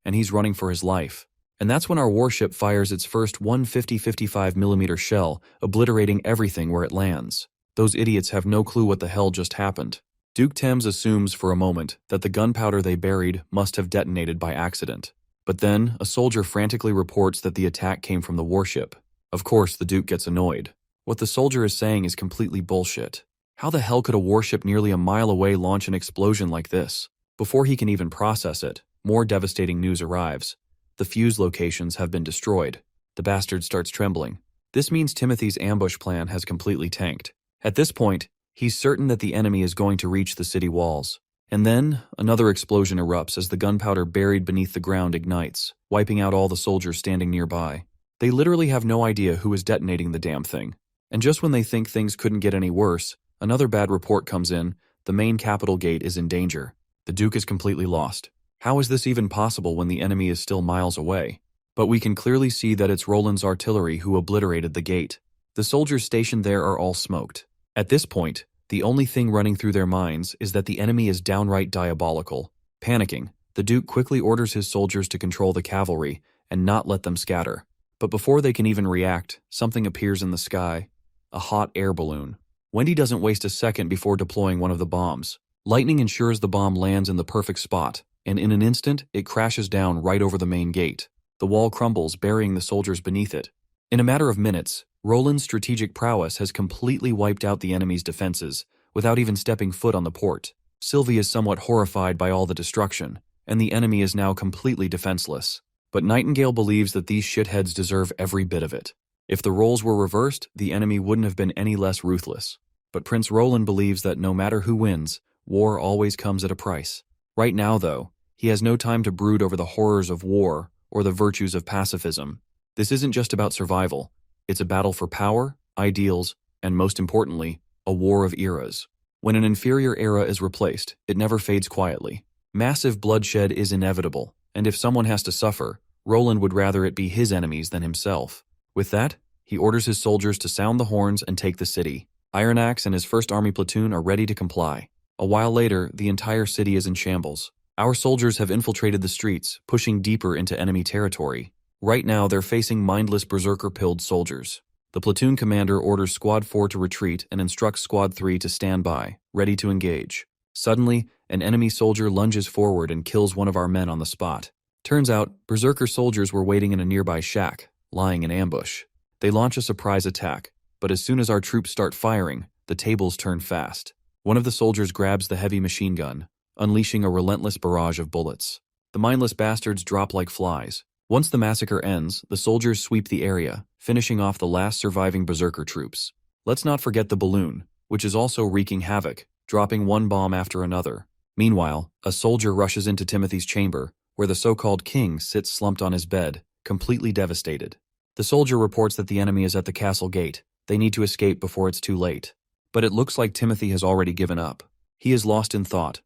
and he's running for his life. And that's when our warship fires its first 150-55mm shell, obliterating everything where it lands. Those idiots have no clue what the hell just happened. Duke Thames assumes for a moment that the gunpowder they buried must have detonated by accident. But then, a soldier frantically reports that the attack came from the warship. Of course, the Duke gets annoyed. What the soldier is saying is completely bullshit. How the hell could a warship nearly a mile away launch an explosion like this? Before he can even process it, more devastating news arrives. The fuse locations have been destroyed. The bastard starts trembling. This means Timothy's ambush plan has completely tanked. At this point, he's certain that the enemy is going to reach the city walls. And then, another explosion erupts as the gunpowder buried beneath the ground ignites, wiping out all the soldiers standing nearby. They literally have no idea who is detonating the damn thing. And just when they think things couldn't get any worse, another bad report comes in. The main capital gate is in danger. The Duke is completely lost. How is this even possible when the enemy is still miles away? But we can clearly see that it's Roland's artillery who obliterated the gate. The soldiers stationed there are all smoked. At this point, the only thing running through their minds is that the enemy is downright diabolical. Panicking, the Duke quickly orders his soldiers to control the cavalry and not let them scatter. But before they can even react, something appears in the sky. A hot air balloon. Wendy doesn't waste a second before deploying one of the bombs. Lightning ensures the bomb lands in the perfect spot, and in an instant, it crashes down right over the main gate. The wall crumbles, burying the soldiers beneath it. In a matter of minutes, Roland's strategic prowess has completely wiped out the enemy's defenses, without even stepping foot on the port. Sylvie is somewhat horrified by all the destruction, and the enemy is now completely defenseless. But Nightingale believes that these shitheads deserve every bit of it. If the roles were reversed, the enemy wouldn't have been any less ruthless. But Prince Roland believes that no matter who wins, war always comes at a price. Right now, though, he has no time to brood over the horrors of war or the virtues of pacifism. This isn't just about survival. It's a battle for power, ideals, and most importantly, a war of eras. When an inferior era is replaced, it never fades quietly. Massive bloodshed is inevitable, and if someone has to suffer, Roland would rather it be his enemies than himself. With that, he orders his soldiers to sound the horns and take the city. Iron Axe and his first army platoon are ready to comply. A while later, the entire city is in shambles. Our soldiers have infiltrated the streets, pushing deeper into enemy territory. Right now, they're facing mindless berserker-pilled soldiers. The platoon commander orders Squad 4 to retreat and instructs Squad 3 to stand by, ready to engage. Suddenly, an enemy soldier lunges forward and kills one of our men on the spot. Turns out, berserker soldiers were waiting in a nearby shack, lying in ambush. They launch a surprise attack, but as soon as our troops start firing, the tables turn fast. One of the soldiers grabs the heavy machine gun, unleashing a relentless barrage of bullets. The mindless bastards drop like flies. Once the massacre ends, the soldiers sweep the area, finishing off the last surviving berserker troops. Let's not forget the balloon, which is also wreaking havoc, dropping one bomb after another. Meanwhile, a soldier rushes into Timothy's chamber, where the so-called king sits slumped on his bed, completely devastated. The soldier reports that the enemy is at the castle gate. They need to escape before it's too late. But it looks like Timothy has already given up. He is lost in thought,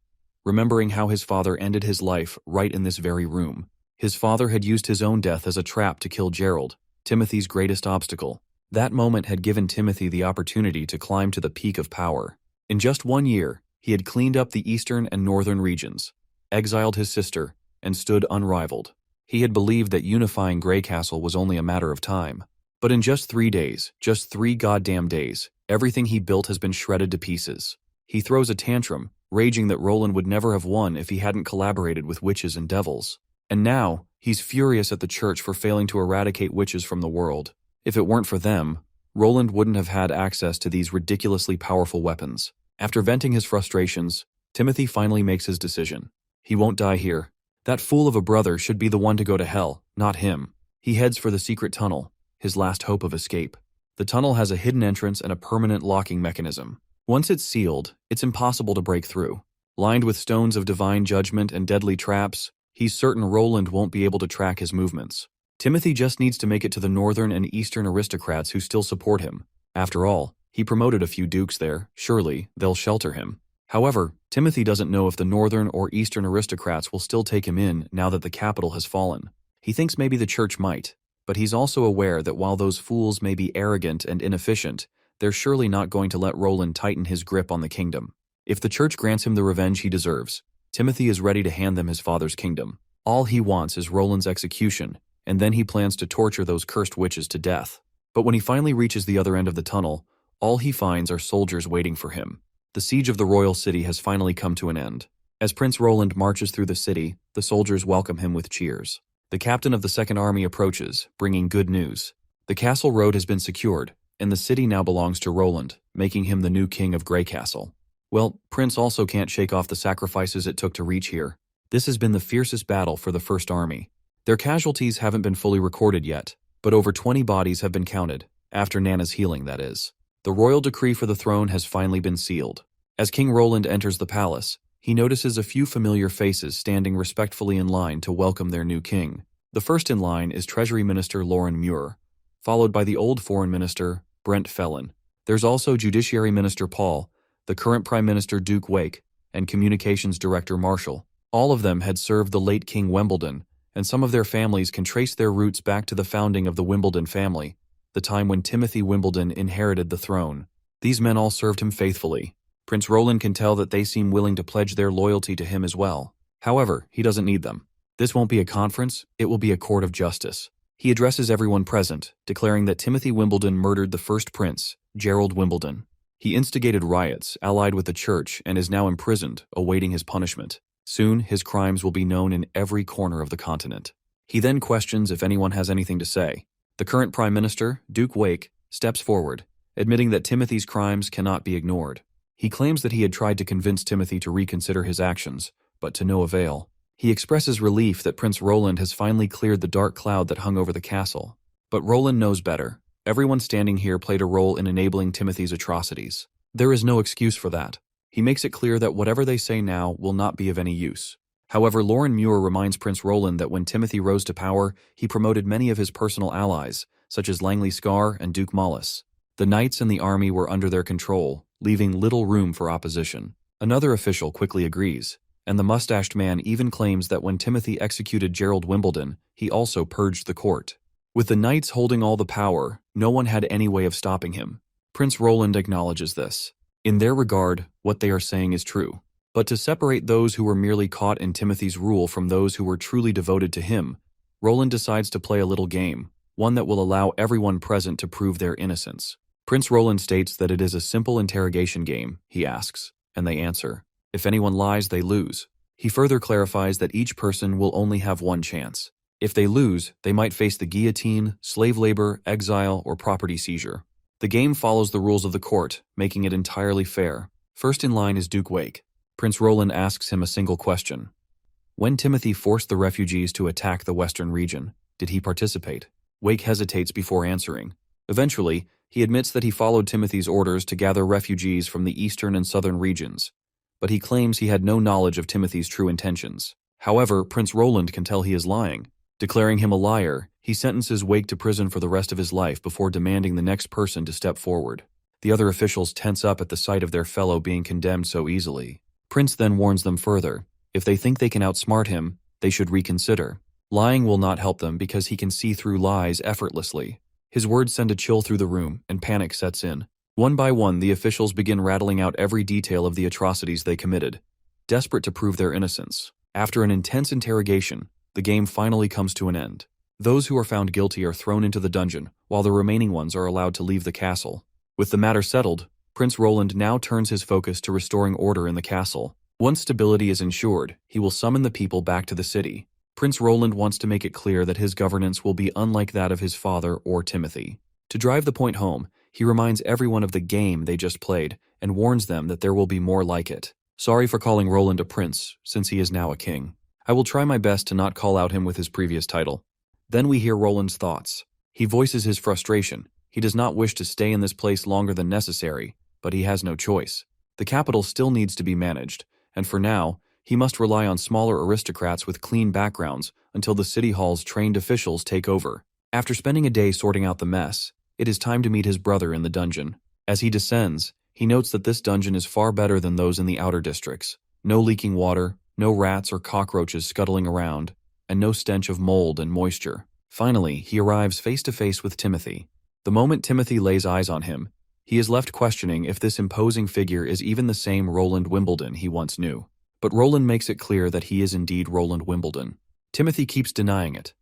remembering how his father ended his life right in this very room. His father had used his own death as a trap to kill Gerald, Timothy's greatest obstacle. That moment had given Timothy the opportunity to climb to the peak of power. In just 1 year, he had cleaned up the eastern and northern regions, exiled his sister, and stood unrivaled. He had believed that unifying Grey Castle was only a matter of time. But in just 3 days, just 3 goddamn days, everything he built has been shredded to pieces. He throws a tantrum, raging that Roland would never have won if he hadn't collaborated with witches and devils. And now, he's furious at the church for failing to eradicate witches from the world. If it weren't for them, Roland wouldn't have had access to these ridiculously powerful weapons. After venting his frustrations, Timothy finally makes his decision. He won't die here. That fool of a brother should be the one to go to hell, not him. He heads for the secret tunnel, his last hope of escape. The tunnel has a hidden entrance and a permanent locking mechanism. Once it's sealed, it's impossible to break through. Lined with stones of divine judgment and deadly traps, he's certain Roland won't be able to track his movements. Timothy just needs to make it to the northern and eastern aristocrats who still support him. After all, he promoted a few dukes there. Surely, they'll shelter him. However, Timothy doesn't know if the northern or eastern aristocrats will still take him in now that the capital has fallen. He thinks maybe the church might, but he's also aware that while those fools may be arrogant and inefficient, they're surely not going to let Roland tighten his grip on the kingdom. If the church grants him the revenge he deserves, Timothy is ready to hand them his father's kingdom. All he wants is Roland's execution, and then he plans to torture those cursed witches to death. But when he finally reaches the other end of the tunnel, all he finds are soldiers waiting for him. The siege of the royal city has finally come to an end. As Prince Roland marches through the city, the soldiers welcome him with cheers. The captain of the Second Army approaches, bringing good news. The castle road has been secured, and the city now belongs to Roland, making him the new king of Grey Castle. Well, Prince also can't shake off the sacrifices it took to reach here. This has been the fiercest battle for the First Army. Their casualties haven't been fully recorded yet, but over 20 bodies have been counted, after Nana's healing, that is. The royal decree for the throne has finally been sealed. As King Roland enters the palace, he notices a few familiar faces standing respectfully in line to welcome their new king. The first in line is Treasury Minister Lauren Muir, followed by the old Foreign Minister, Brent Fellon. There's also Judiciary Minister Paul, the current Prime Minister Duke Wake, and Communications Director Marshall. All of them had served the late King Wimbledon, and some of their families can trace their roots back to the founding of the Wimbledon family, the time when Timothy Wimbledon inherited the throne. These men all served him faithfully. Prince Roland can tell that they seem willing to pledge their loyalty to him as well. However, he doesn't need them. This won't be a conference, it will be a court of justice. He addresses everyone present, declaring that Timothy Wimbledon murdered the first prince, Gerald Wimbledon. He instigated riots, allied with the church, and is now imprisoned, awaiting his punishment. Soon, his crimes will be known in every corner of the continent. He then questions if anyone has anything to say. The current Prime Minister, Duke Wake, steps forward, admitting that Timothy's crimes cannot be ignored. He claims that he had tried to convince Timothy to reconsider his actions, but to no avail. He expresses relief that Prince Roland has finally cleared the dark cloud that hung over the castle. But Roland knows better. Everyone standing here played a role in enabling Timothy's atrocities. There is no excuse for that. He makes it clear that whatever they say now will not be of any use. However, Lauren Muir reminds Prince Roland that when Timothy rose to power, he promoted many of his personal allies, such as Langley Scar and Duke Mollis. The knights and the army were under their control, leaving little room for opposition. Another official quickly agrees. and the mustached man even claims that when Timothy executed Gerald Wimbledon, he also purged the court. With the knights holding all the power, no one had any way of stopping him. Prince Roland acknowledges this. In their regard, what they are saying is true. But to separate those who were merely caught in Timothy's rule from those who were truly devoted to him, Roland decides to play a little game, one that will allow everyone present to prove their innocence. Prince Roland states that it is a simple interrogation game, he asks, and they answer. If anyone lies, they lose. He further clarifies that each person will only have one chance. If they lose, they might face the guillotine, slave labor, exile, or property seizure. The game follows the rules of the court, making it entirely fair. First in line is Duke Wake. Prince Roland asks him a single question. When Timothy forced the refugees to attack the western region, did he participate? Wake hesitates before answering. Eventually, he admits that he followed Timothy's orders to gather refugees from the eastern and southern regions, but he claims he had no knowledge of Timothy's true intentions. However, Prince Roland can tell he is lying. Declaring him a liar, he sentences Wake to prison for the rest of his life before demanding the next person to step forward. The other officials tense up at the sight of their fellow being condemned so easily. Prince then warns them further. If they think they can outsmart him, they should reconsider. Lying will not help them because he can see through lies effortlessly. His words send a chill through the room, and panic sets in. One by one, the officials begin rattling out every detail of the atrocities they committed, desperate to prove their innocence. After an intense interrogation, the game finally comes to an end. Those who are found guilty are thrown into the dungeon, while the remaining ones are allowed to leave the castle. With the matter settled, Prince Roland now turns his focus to restoring order in the castle. Once stability is ensured, he will summon the people back to the city. Prince Roland wants to make it clear that his governance will be unlike that of his father or Timothy. To drive the point home, he reminds everyone of the game they just played and warns them that there will be more like it. Sorry for calling Roland a prince, since he is now a king. I will try my best to not call out him with his previous title. Then we hear Roland's thoughts. He voices his frustration. He does not wish to stay in this place longer than necessary, but he has no choice. The capital still needs to be managed, and for now, he must rely on smaller aristocrats with clean backgrounds until the city hall's trained officials take over. After spending a day sorting out the mess, it is time to meet his brother in the dungeon. As he descends, he notes that this dungeon is far better than those in the outer districts. No leaking water, no rats or cockroaches scuttling around, and no stench of mold and moisture. Finally, he arrives face to face with Timothy. The moment Timothy lays eyes on him, he is left questioning if this imposing figure is even the same Roland Wimbledon he once knew. But Roland makes it clear that he is indeed Roland Wimbledon. Timothy keeps denying it,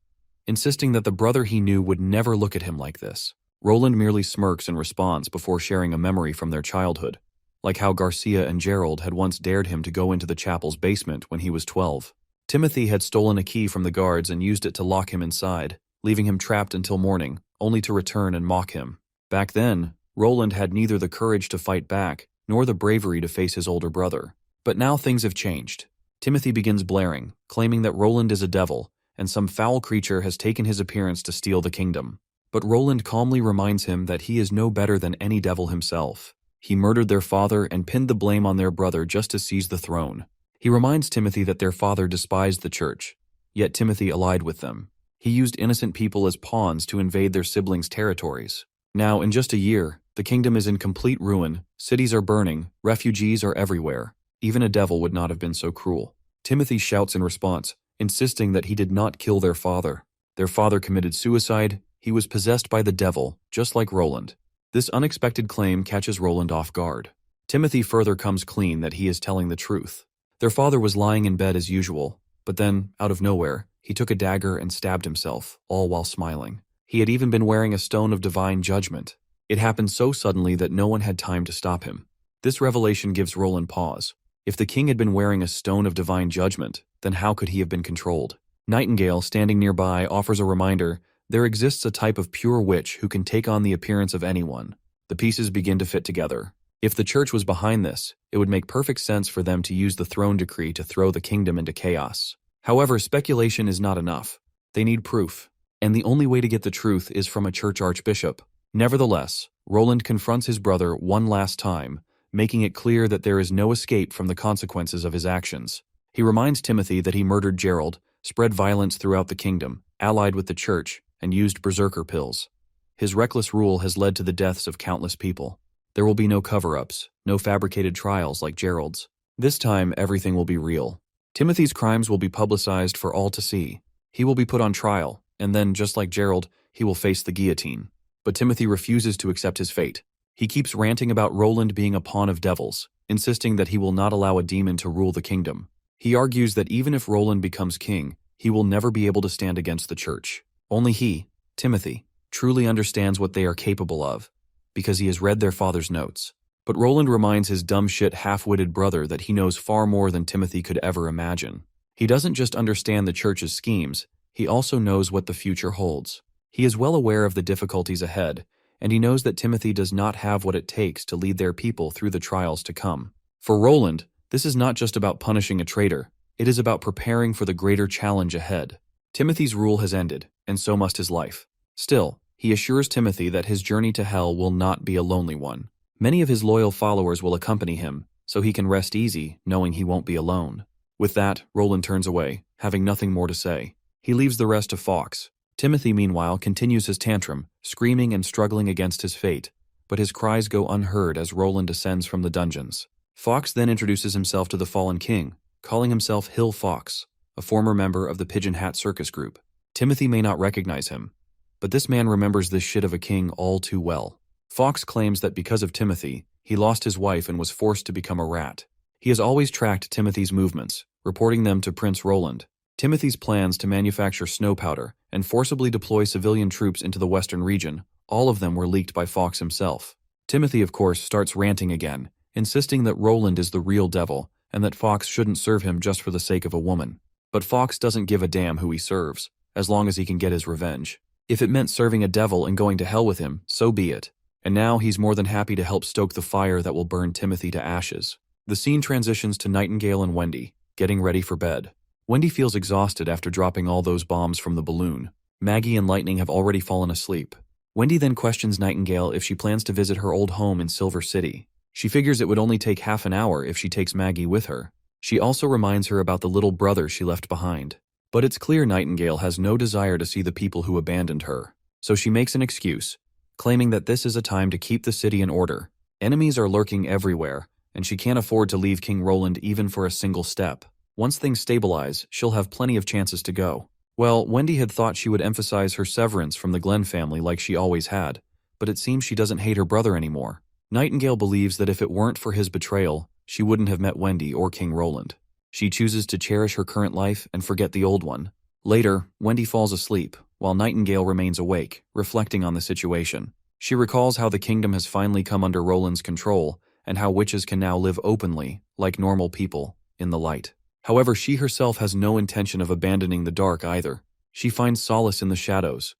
insisting that the brother he knew would never look at him like this. Roland merely smirks in response before sharing a memory from their childhood, like how Garcia and Gerald had once dared him to go into the chapel's basement when he was 12. Timothy had stolen a key from the guards and used it to lock him inside, leaving him trapped until morning, only to return and mock him. Back then, Roland had neither the courage to fight back, nor the bravery to face his older brother. But now things have changed. Timothy begins blaring, claiming that Roland is a devil, and some foul creature has taken his appearance to steal the kingdom. But Roland calmly reminds him that he is no better than any devil himself. He murdered their father and pinned the blame on their brother just to seize the throne. He reminds Timothy that their father despised the church, yet Timothy allied with them. He used innocent people as pawns to invade their siblings' territories. Now, in just a year, the kingdom is in complete ruin, cities are burning, refugees are everywhere. Even a devil would not have been so cruel. Timothy shouts in response, insisting that he did not kill their father. Their father committed suicide, he was possessed by the devil, just like Roland. This unexpected claim catches Roland off guard. Timothy further comes clean that he is telling the truth. Their father was lying in bed as usual, but then, out of nowhere, he took a dagger and stabbed himself, all while smiling. He had even been wearing a stone of divine judgment. It happened so suddenly that no one had time to stop him. This revelation gives Roland pause. If the king had been wearing a stone of divine judgment, then how could he have been controlled? Nightingale, standing nearby, offers a reminder. There exists a type of pure witch who can take on the appearance of anyone. The pieces begin to fit together. If the church was behind this, it would make perfect sense for them to use the throne decree to throw the kingdom into chaos. However, speculation is not enough. They need proof. And the only way to get the truth is from a church archbishop. Nevertheless, Roland confronts his brother one last time, making it clear that there is no escape from the consequences of his actions. He reminds Timothy that he murdered Gerald, spread violence throughout the kingdom, allied with the church, and used berserker pills. His reckless rule has led to the deaths of countless people. There will be no cover-ups, no fabricated trials like Gerald's. This time, everything will be real. Timothy's crimes will be publicized for all to see. He will be put on trial, and then, just like Gerald, he will face the guillotine. But Timothy refuses to accept his fate. He keeps ranting about Roland being a pawn of devils, insisting that he will not allow a demon to rule the kingdom. He argues that even if Roland becomes king, he will never be able to stand against the church. Only he, Timothy, truly understands what they are capable of, because he has read their father's notes. But Roland reminds his dumb shit half-witted brother that he knows far more than Timothy could ever imagine. He doesn't just understand the church's schemes, he also knows what the future holds. He is well aware of the difficulties ahead, and he knows that Timothy does not have what it takes to lead their people through the trials to come. For Roland, this is not just about punishing a traitor, it is about preparing for the greater challenge ahead. Timothy's rule has ended, and so must his life. Still, he assures Timothy that his journey to hell will not be a lonely one. Many of his loyal followers will accompany him, so he can rest easy, knowing he won't be alone. With that, Roland turns away, having nothing more to say. He leaves the rest to Fawkes. Timothy, meanwhile, continues his tantrum, screaming and struggling against his fate, but his cries go unheard as Roland descends from the dungeons. Fawkes then introduces himself to the fallen king, calling himself Hill Fawkes, a former member of the Pigeon Hat Circus group. Timothy may not recognize him, but this man remembers this shit of a king all too well. Fawkes claims that because of Timothy, he lost his wife and was forced to become a rat. He has always tracked Timothy's movements, reporting them to Prince Roland. Timothy's plans to manufacture snow powder and forcibly deploy civilian troops into the western region, all of them were leaked by Fawkes himself. Timothy, of course, starts ranting again, insisting that Roland is the real devil and that Fawkes shouldn't serve him just for the sake of a woman. But Fawkes doesn't give a damn who he serves, as long as he can get his revenge. If it meant serving a devil and going to hell with him, so be it. And now he's more than happy to help stoke the fire that will burn Timothy to ashes. The scene transitions to Nightingale and Wendy, getting ready for bed. Wendy feels exhausted after dropping all those bombs from the balloon. Maggie and Lightning have already fallen asleep. Wendy then questions Nightingale if she plans to visit her old home in Silver City. She figures it would only take half an hour if she takes Maggie with her. She also reminds her about the little brother she left behind. But it's clear Nightingale has no desire to see the people who abandoned her. So she makes an excuse, claiming that this is a time to keep the city in order. Enemies are lurking everywhere, and she can't afford to leave King Roland even for a single step. Once things stabilize, she'll have plenty of chances to go. Well, Wendy had thought she would emphasize her severance from the Glenn family like she always had, but it seems she doesn't hate her brother anymore. Nightingale believes that if it weren't for his betrayal, she wouldn't have met Wendy or King Roland. She chooses to cherish her current life and forget the old one. Later, Wendy falls asleep, while Nightingale remains awake, reflecting on the situation. She recalls how the kingdom has finally come under Roland's control, and how witches can now live openly, like normal people, in the light. However, she herself has no intention of abandoning the dark either. She finds solace in the shadows,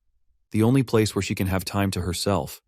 the only place where she can have time to herself.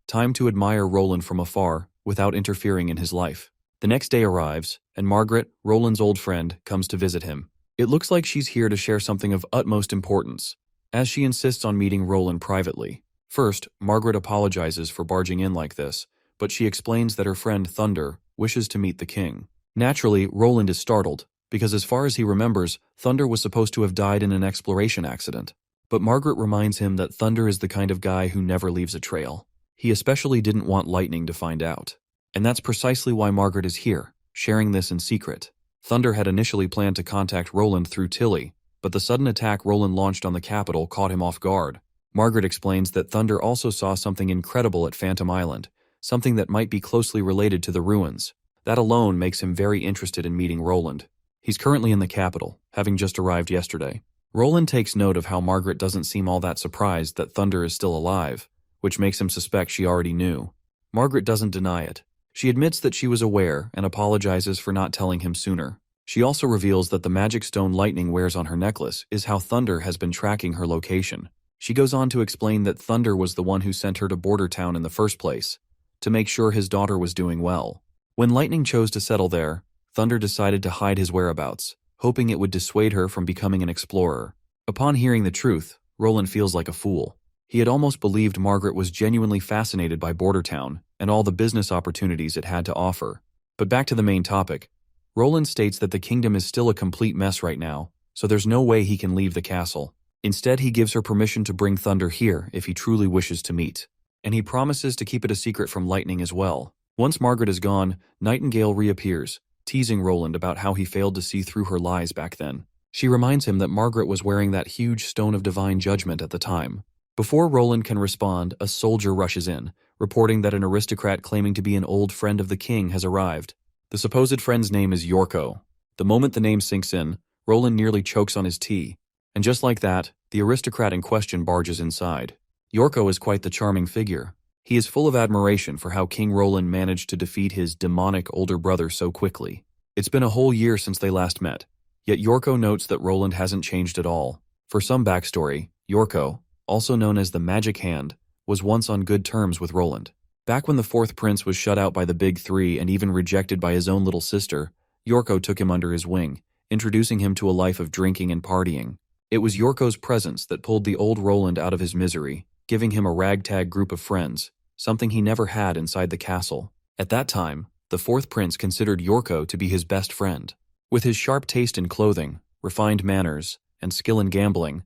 Time to admire Roland from afar, without interfering in his life. The next day arrives, and Margaret, Roland's old friend, comes to visit him. It looks like she's here to share something of utmost importance, as she insists on meeting Roland privately. First, Margaret apologizes for barging in like this, but she explains that her friend Thunder wishes to meet the king. Naturally, Roland is startled, because as far as he remembers, Thunder was supposed to have died in an exploration accident. But Margaret reminds him that Thunder is the kind of guy who never leaves a trail. He especially didn't want Lightning to find out. And that's precisely why Margaret is here, sharing this in secret. Thunder had initially planned to contact Roland through Tilly, but the sudden attack Roland launched on the capital caught him off guard. Margaret explains that Thunder also saw something incredible at Phantom Island, something that might be closely related to the ruins. That alone makes him very interested in meeting Roland. He's currently in the capital, having just arrived yesterday. Roland takes note of how Margaret doesn't seem all that surprised that Thunder is still alive, which makes him suspect she already knew. Margaret doesn't deny it. She admits that she was aware and apologizes for not telling him sooner. She also reveals that the magic stone Lightning wears on her necklace is how Thunder has been tracking her location. She goes on to explain that Thunder was the one who sent her to Border Town in the first place, to make sure his daughter was doing well. When Lightning chose to settle there, Thunder decided to hide his whereabouts, hoping it would dissuade her from becoming an explorer. Upon hearing the truth, Roland feels like a fool. He had almost believed Margaret was genuinely fascinated by Border Town and all the business opportunities it had to offer. But back to the main topic. Roland states that the kingdom is still a complete mess right now, so there's no way he can leave the castle. Instead, he gives her permission to bring Thunder here if he truly wishes to meet. And he promises to keep it a secret from Lightning as well. Once Margaret is gone, Nightingale reappears, teasing Roland about how he failed to see through her lies back then. She reminds him that Margaret was wearing that huge stone of divine judgment at the time. Before Roland can respond, a soldier rushes in, reporting that an aristocrat claiming to be an old friend of the king has arrived. The supposed friend's name is Yorko. The moment the name sinks in, Roland nearly chokes on his tea. And just like that, the aristocrat in question barges inside. Yorko is quite the charming figure. He is full of admiration for how King Roland managed to defeat his demonic older brother so quickly. It's been a whole year since they last met, yet Yorko notes that Roland hasn't changed at all. For some backstory, Yorko, also known as the Magic Hand, was once on good terms with Roland. Back when the fourth prince was shut out by the Big Three and even rejected by his own little sister, Yorko took him under his wing, introducing him to a life of drinking and partying. It was Yorko's presence that pulled the old Roland out of his misery, giving him a ragtag group of friends, something he never had inside the castle. At that time, the fourth prince considered Yorko to be his best friend. With his sharp taste in clothing, refined manners, and skill in gambling,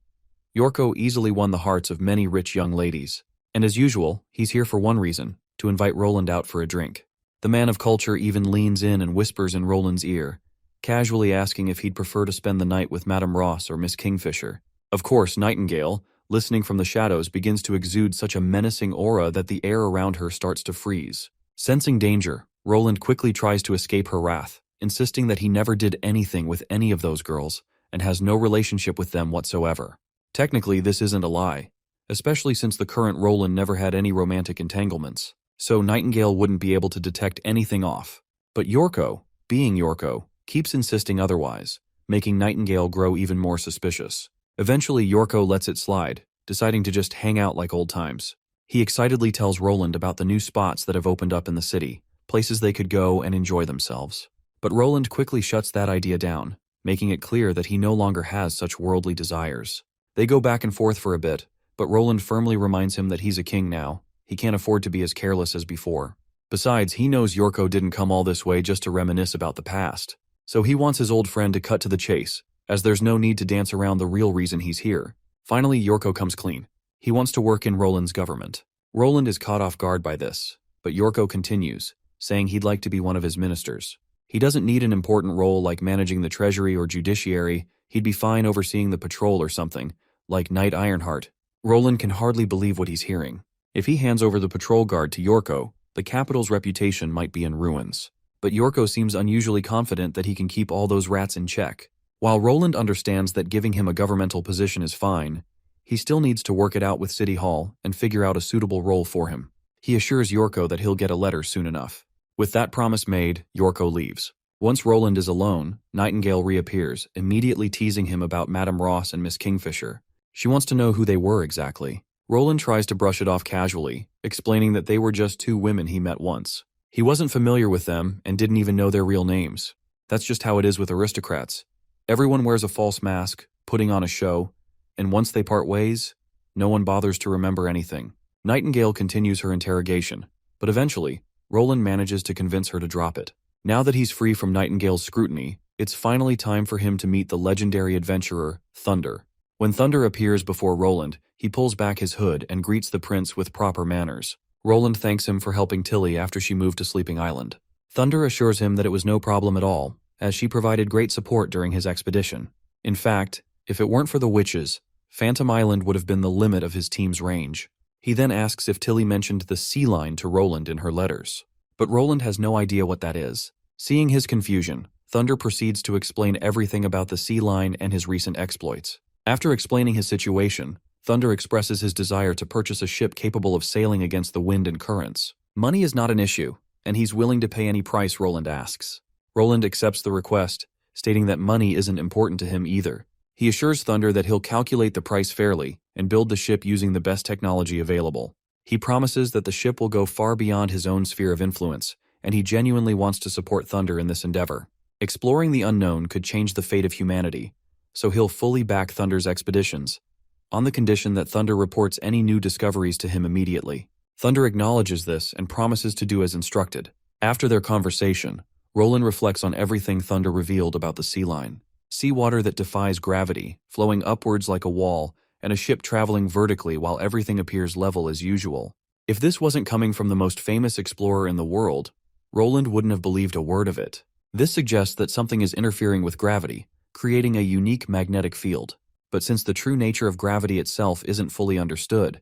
Yorko easily won the hearts of many rich young ladies. And as usual, he's here for one reason, to invite Roland out for a drink. The man of culture even leans in and whispers in Roland's ear, casually asking if he'd prefer to spend the night with Madame Ross or Miss Kingfisher. Of course, Nightingale, listening from the shadows, begins to exude such a menacing aura that the air around her starts to freeze. Sensing danger, Roland quickly tries to escape her wrath, insisting that he never did anything with any of those girls and has no relationship with them whatsoever. Technically, this isn't a lie, especially since the current Roland never had any romantic entanglements, so Nightingale wouldn't be able to detect anything off. But Yorko, being Yorko, keeps insisting otherwise, making Nightingale grow even more suspicious. Eventually, Yorko lets it slide, deciding to just hang out like old times. He excitedly tells Roland about the new spots that have opened up in the city, places they could go and enjoy themselves. But Roland quickly shuts that idea down, making it clear that he no longer has such worldly desires. They go back and forth for a bit, but Roland firmly reminds him that he's a king now. He can't afford to be as careless as before. Besides, he knows Yorko didn't come all this way just to reminisce about the past. So he wants his old friend to cut to the chase, as there's no need to dance around the real reason he's here. Finally, Yorko comes clean. He wants to work in Roland's government. Roland is caught off guard by this, but Yorko continues, saying he'd like to be one of his ministers. He doesn't need an important role like managing the treasury or judiciary. He'd be fine overseeing the patrol or something, like Knight Ironheart. Roland can hardly believe what he's hearing. If he hands over the patrol guard to Yorko, the capital's reputation might be in ruins. But Yorko seems unusually confident that he can keep all those rats in check. While Roland understands that giving him a governmental position is fine, he still needs to work it out with City Hall and figure out a suitable role for him. He assures Yorko that he'll get a letter soon enough. With that promise made, Yorko leaves. Once Roland is alone, Nightingale reappears, immediately teasing him about Madame Ross and Miss Kingfisher. She wants to know who they were exactly. Roland tries to brush it off casually, explaining that they were just two women he met once. He wasn't familiar with them and didn't even know their real names. That's just how it is with aristocrats. Everyone wears a false mask, putting on a show, and once they part ways, no one bothers to remember anything. Nightingale continues her interrogation, but eventually, Roland manages to convince her to drop it. Now that he's free from Nightingale's scrutiny, it's finally time for him to meet the legendary adventurer, Thunder. When Thunder appears before Roland, he pulls back his hood and greets the prince with proper manners. Roland thanks him for helping Tilly after she moved to Sleeping Island. Thunder assures him that it was no problem at all, as she provided great support during his expedition. In fact, if it weren't for the witches, Phantom Island would have been the limit of his team's range. He then asks if Tilly mentioned the sea line to Roland in her letters. But Roland has no idea what that is. Seeing his confusion, Thunder proceeds to explain everything about the sea line and his recent exploits. After explaining his situation, Thunder expresses his desire to purchase a ship capable of sailing against the wind and currents. Money is not an issue, and he's willing to pay any price Roland asks. Roland accepts the request, stating that money isn't important to him either. He assures Thunder that he'll calculate the price fairly and build the ship using the best technology available. He promises that the ship will go far beyond his own sphere of influence, and he genuinely wants to support Thunder in this endeavor. Exploring the unknown could change the fate of humanity, so he'll fully back Thunder's expeditions, on the condition that Thunder reports any new discoveries to him immediately. Thunder acknowledges this and promises to do as instructed. After their conversation, Roland reflects on everything Thunder revealed about the sea line. Seawater that defies gravity, flowing upwards like a wall, and a ship traveling vertically while everything appears level as usual. If this wasn't coming from the most famous explorer in the world, Roland wouldn't have believed a word of it. This suggests that something is interfering with gravity, creating a unique magnetic field. But since the true nature of gravity itself isn't fully understood,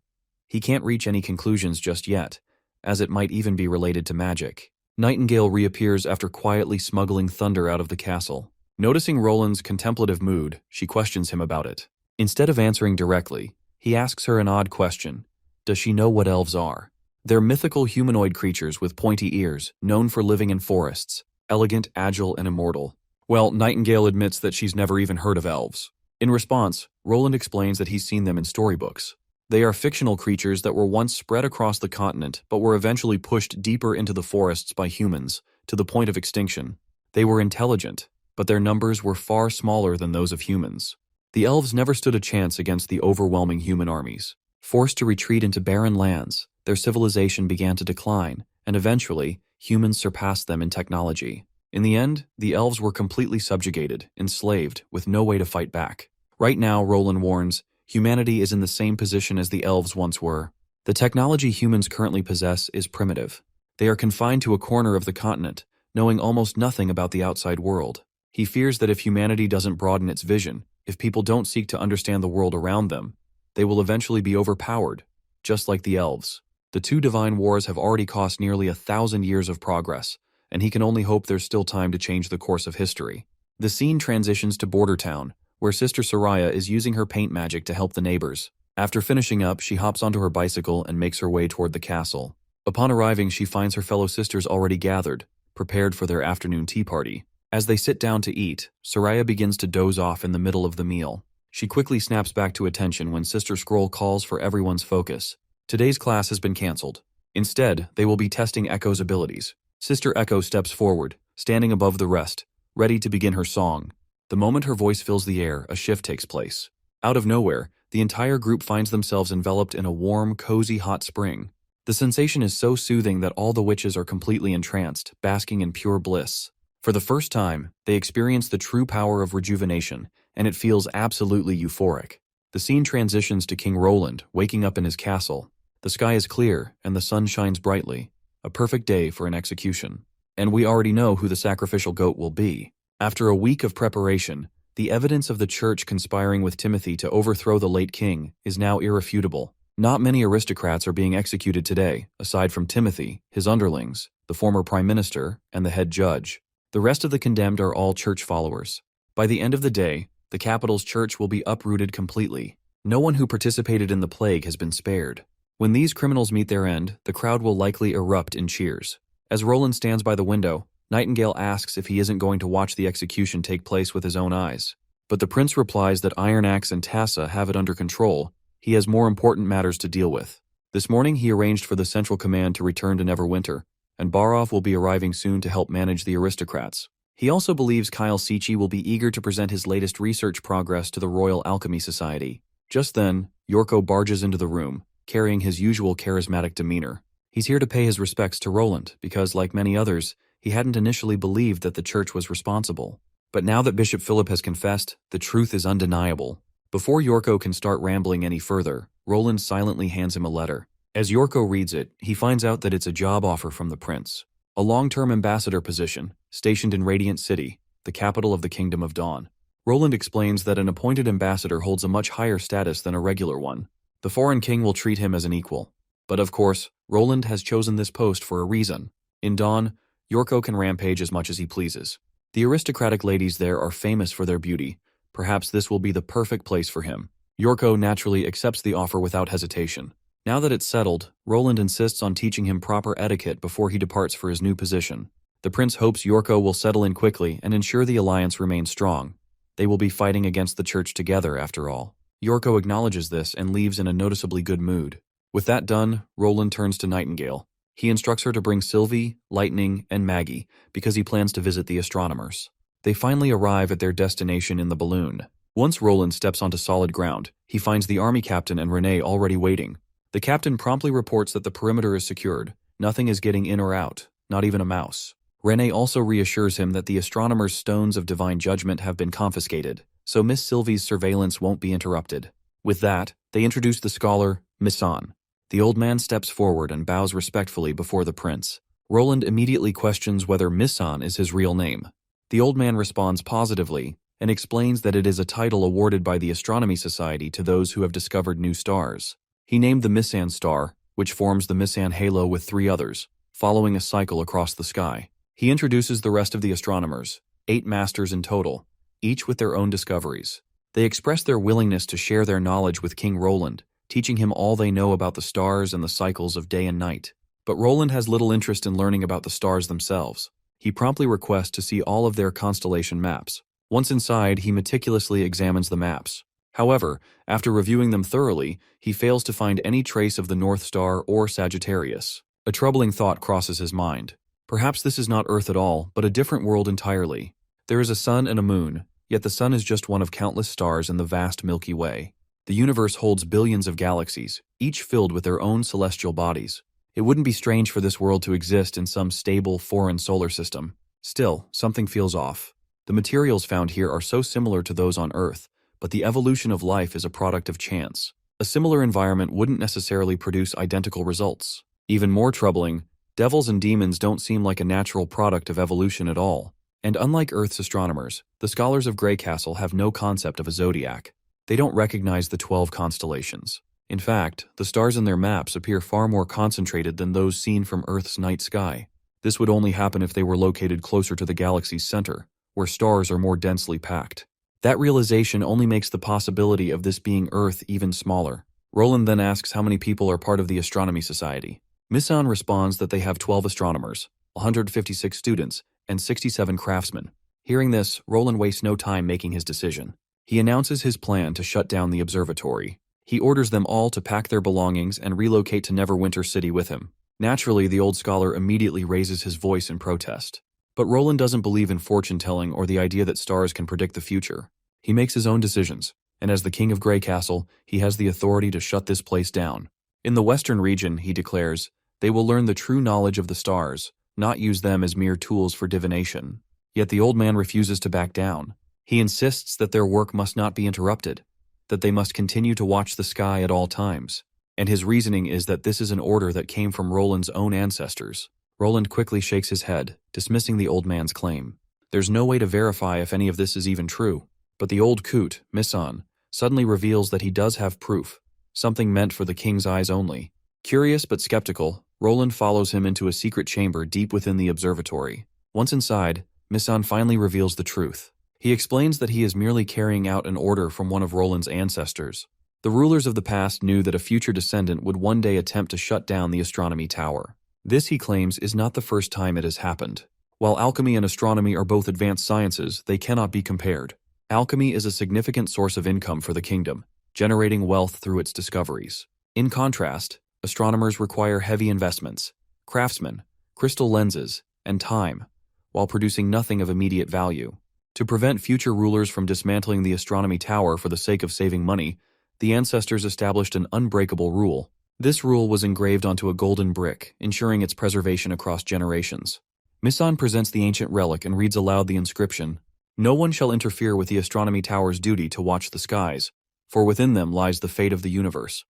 he can't reach any conclusions just yet, as it might even be related to magic. Nightingale reappears after quietly smuggling thunder out of the castle. Noticing Roland's contemplative mood, she questions him about it. Instead of answering directly, he asks her an odd question. Does she know what elves are? They're mythical humanoid creatures with pointy ears, known for living in forests, elegant, agile, and immortal. Well, Nightingale admits that she's never even heard of elves. In response, Roland explains that he's seen them in storybooks. They are fictional creatures that were once spread across the continent but were eventually pushed deeper into the forests by humans, to the point of extinction. They were intelligent, but their numbers were far smaller than those of humans. The elves never stood a chance against the overwhelming human armies. Forced to retreat into barren lands, their civilization began to decline, and eventually, humans surpassed them in technology. In the end, the elves were completely subjugated, enslaved, with no way to fight back. Right now, Roland warns, humanity is in the same position as the elves once were. The technology humans currently possess is primitive. They are confined to a corner of the continent, knowing almost nothing about the outside world. He fears that if humanity doesn't broaden its vision, if people don't seek to understand the world around them, they will eventually be overpowered, just like the elves. The two divine wars have already cost nearly 1,000 years of progress, and he can only hope there's still time to change the course of history. The scene transitions to Border Town, where Sister Soraya is using her paint magic to help the neighbors. After finishing up, she hops onto her bicycle and makes her way toward the castle. Upon arriving, she finds her fellow sisters already gathered, prepared for their afternoon tea party. As they sit down to eat, Soraya begins to doze off in the middle of the meal. She quickly snaps back to attention when Sister Scroll calls for everyone's focus. Today's class has been cancelled. Instead, they will be testing Echo's abilities. Sister Echo steps forward, standing above the rest, ready to begin her song. The moment her voice fills the air, a shift takes place. Out of nowhere, the entire group finds themselves enveloped in a warm, cozy hot spring. The sensation is so soothing that all the witches are completely entranced, basking in pure bliss. For the first time, they experience the true power of rejuvenation, and it feels absolutely euphoric. The scene transitions to King Roland, waking up in his castle. The sky is clear, and the sun shines brightly. A perfect day for an execution. And we already know who the sacrificial goat will be. After a week of preparation, the evidence of the church conspiring with Timothy to overthrow the late king is now irrefutable. Not many aristocrats are being executed today, aside from Timothy, his underlings, the former prime minister, and the head judge. The rest of the condemned are all church followers. By the end of the day, the capital's church will be uprooted completely. No one who participated in the plague has been spared. When these criminals meet their end, the crowd will likely erupt in cheers. As Roland stands by the window, Nightingale asks if he isn't going to watch the execution take place with his own eyes. But the prince replies that Iron Axe and Tassa have it under control. He has more important matters to deal with. This morning he arranged for the Central Command to return to Neverwinter, and Barov will be arriving soon to help manage the aristocrats. He also believes Kyle Sichi will be eager to present his latest research progress to the Royal Alchemy Society. Just then, Yorko barges into the room, carrying his usual charismatic demeanor. He's here to pay his respects to Roland because, like many others, he hadn't initially believed that the church was responsible. But now that Bishop Philip has confessed, the truth is undeniable. Before Yorko can start rambling any further, Roland silently hands him a letter. As Yorko reads it, he finds out that it's a job offer from the prince. A long-term ambassador position, stationed in Radiant City, the capital of the Kingdom of Dawn. Roland explains that an appointed ambassador holds a much higher status than a regular one. The foreign king will treat him as an equal. But of course, Roland has chosen this post for a reason. In Dawn, Yorko can rampage as much as he pleases. The aristocratic ladies there are famous for their beauty. Perhaps this will be the perfect place for him. Yorko naturally accepts the offer without hesitation. Now that it's settled, Roland insists on teaching him proper etiquette before he departs for his new position. The prince hopes Yorko will settle in quickly and ensure the alliance remains strong. They will be fighting against the church together, after all. Yorko acknowledges this and leaves in a noticeably good mood. With that done, Roland turns to Nightingale. He instructs her to bring Sylvie, Lightning, and Maggie because he plans to visit the astronomers. They finally arrive at their destination in the balloon. Once Roland steps onto solid ground, he finds the army captain and Renee already waiting. The captain promptly reports that the perimeter is secured. Nothing is getting in or out, not even a mouse. Renee also reassures him that the astronomers' stones of divine judgment have been confiscated, so Miss Sylvie's surveillance won't be interrupted. With that, they introduce the scholar, Misan. The old man steps forward and bows respectfully before the prince. Roland immediately questions whether Misan is his real name. The old man responds positively and explains that it is a title awarded by the Astronomy Society to those who have discovered new stars. He named the Misan star, which forms the Misan halo with 3 others, following a cycle across the sky. He introduces the rest of the astronomers, 8 masters in total, each with their own discoveries. They express their willingness to share their knowledge with King Roland, teaching him all they know about the stars and the cycles of day and night. But Roland has little interest in learning about the stars themselves. He promptly requests to see all of their constellation maps. Once inside, he meticulously examines the maps. However, after reviewing them thoroughly, he fails to find any trace of the North Star or Sagittarius. A troubling thought crosses his mind. Perhaps this is not Earth at all, but a different world entirely. There is a sun and a moon, yet the sun is just one of countless stars in the vast Milky Way. The universe holds billions of galaxies, each filled with their own celestial bodies. It wouldn't be strange for this world to exist in some stable, foreign solar system. Still, something feels off. The materials found here are so similar to those on Earth, but the evolution of life is a product of chance. A similar environment wouldn't necessarily produce identical results. Even more troubling, devils and demons don't seem like a natural product of evolution at all. And unlike Earth's astronomers, the scholars of Grey Castle have no concept of a zodiac. They don't recognize the 12 constellations. In fact, the stars in their maps appear far more concentrated than those seen from Earth's night sky. This would only happen if they were located closer to the galaxy's center, where stars are more densely packed. That realization only makes the possibility of this being Earth even smaller. Roland then asks how many people are part of the Astronomy Society. Misan responds that they have 12 astronomers, 156 students, and 67 craftsmen. Hearing this, Roland wastes no time making his decision. He announces his plan to shut down the observatory. He orders them all to pack their belongings and relocate to Neverwinter City with him. Naturally, the old scholar immediately raises his voice in protest. But Roland doesn't believe in fortune-telling or the idea that stars can predict the future. He makes his own decisions, and as the king of Grey Castle, he has the authority to shut this place down. In the western region, he declares, they will learn the true knowledge of the stars, not use them as mere tools for divination. Yet the old man refuses to back down. He insists that their work must not be interrupted, that they must continue to watch the sky at all times. And his reasoning is that this is an order that came from Roland's own ancestors. Roland quickly shakes his head, dismissing the old man's claim. There's no way to verify if any of this is even true. But the old coot, Misan, suddenly reveals that he does have proof, something meant for the king's eyes only. Curious but skeptical, Roland follows him into a secret chamber deep within the observatory. Once inside, Misan finally reveals the truth. He explains that he is merely carrying out an order from one of Roland's ancestors. The rulers of the past knew that a future descendant would one day attempt to shut down the astronomy tower. This, he claims, is not the first time it has happened. While alchemy and astronomy are both advanced sciences, they cannot be compared. Alchemy is a significant source of income for the kingdom, generating wealth through its discoveries. In contrast, astronomers require heavy investments, craftsmen, crystal lenses, and time, while producing nothing of immediate value. To prevent future rulers from dismantling the astronomy tower for the sake of saving money, the ancestors established an unbreakable rule. This rule was engraved onto a golden brick, ensuring its preservation across generations. Misan presents the ancient relic and reads aloud the inscription, "No one shall interfere with the astronomy tower's duty to watch the skies, for within them lies the fate of the universe."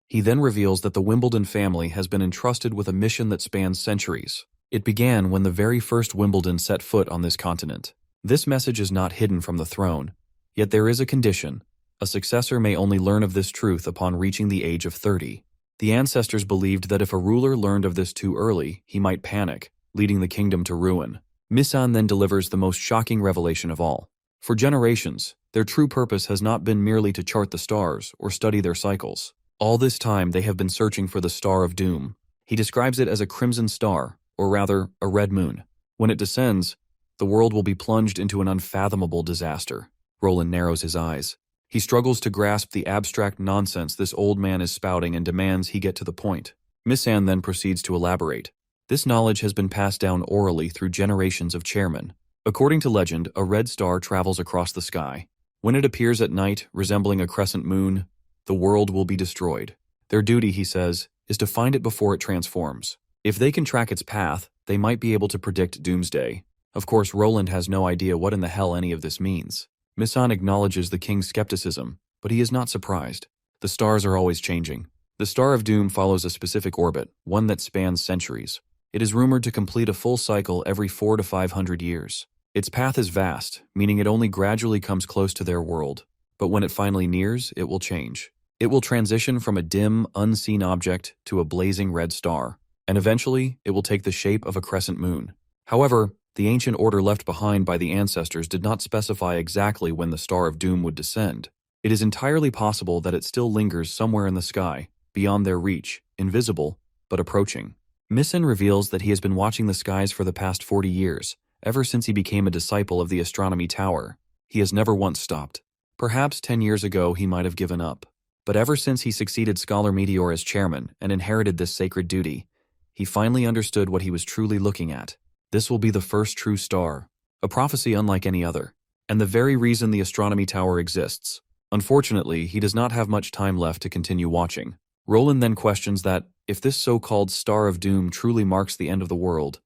He then reveals that the Wimbledon family has been entrusted with a mission that spans centuries. It began when the very first Wimbledon set foot on this continent. This message is not hidden from the throne, yet there is a condition. A successor may only learn of this truth upon reaching the age of 30. The ancestors believed that if a ruler learned of this too early, he might panic, leading the kingdom to ruin. Misan then delivers the most shocking revelation of all. For generations, their true purpose has not been merely to chart the stars or study their cycles. All this time, they have been searching for the Star of Doom. He describes it as a crimson star, or rather, a red moon. When it descends, the world will be plunged into an unfathomable disaster. Roland narrows his eyes. He struggles to grasp the abstract nonsense this old man is spouting and demands he get to the point. Misan then proceeds to elaborate. This knowledge has been passed down orally through generations of chairmen. According to legend, a red star travels across the sky. When it appears at night, resembling a crescent moon, the world will be destroyed. Their duty, he says, is to find it before it transforms. If they can track its path, they might be able to predict doomsday. Of course, Roland has no idea what in the hell any of this means. Misan acknowledges the king's skepticism, but he is not surprised. The stars are always changing. The Star of Doom follows a specific orbit, one that spans centuries. It is rumored to complete a full cycle every 400 to 500 years. Its path is vast, meaning it only gradually comes close to their world. But when it finally nears, it will change. It will transition from a dim, unseen object to a blazing red star, and eventually it will take the shape of a crescent moon. However, the ancient order left behind by the ancestors did not specify exactly when the Star of Doom would descend. It is entirely possible that it still lingers somewhere in the sky, beyond their reach, invisible, but approaching. Misen reveals that he has been watching the skies for the past 40 years, ever since he became a disciple of the astronomy tower. He has never once stopped. Perhaps 10 years ago he might have given up. But ever since he succeeded Scholar Meteor as chairman and inherited this sacred duty, he finally understood what he was truly looking at. This will be the first true star, a prophecy unlike any other, and the very reason the astronomy tower exists. Unfortunately, he does not have much time left to continue watching. Roland then questions that, if this so-called Star of Doom truly marks the end of the world,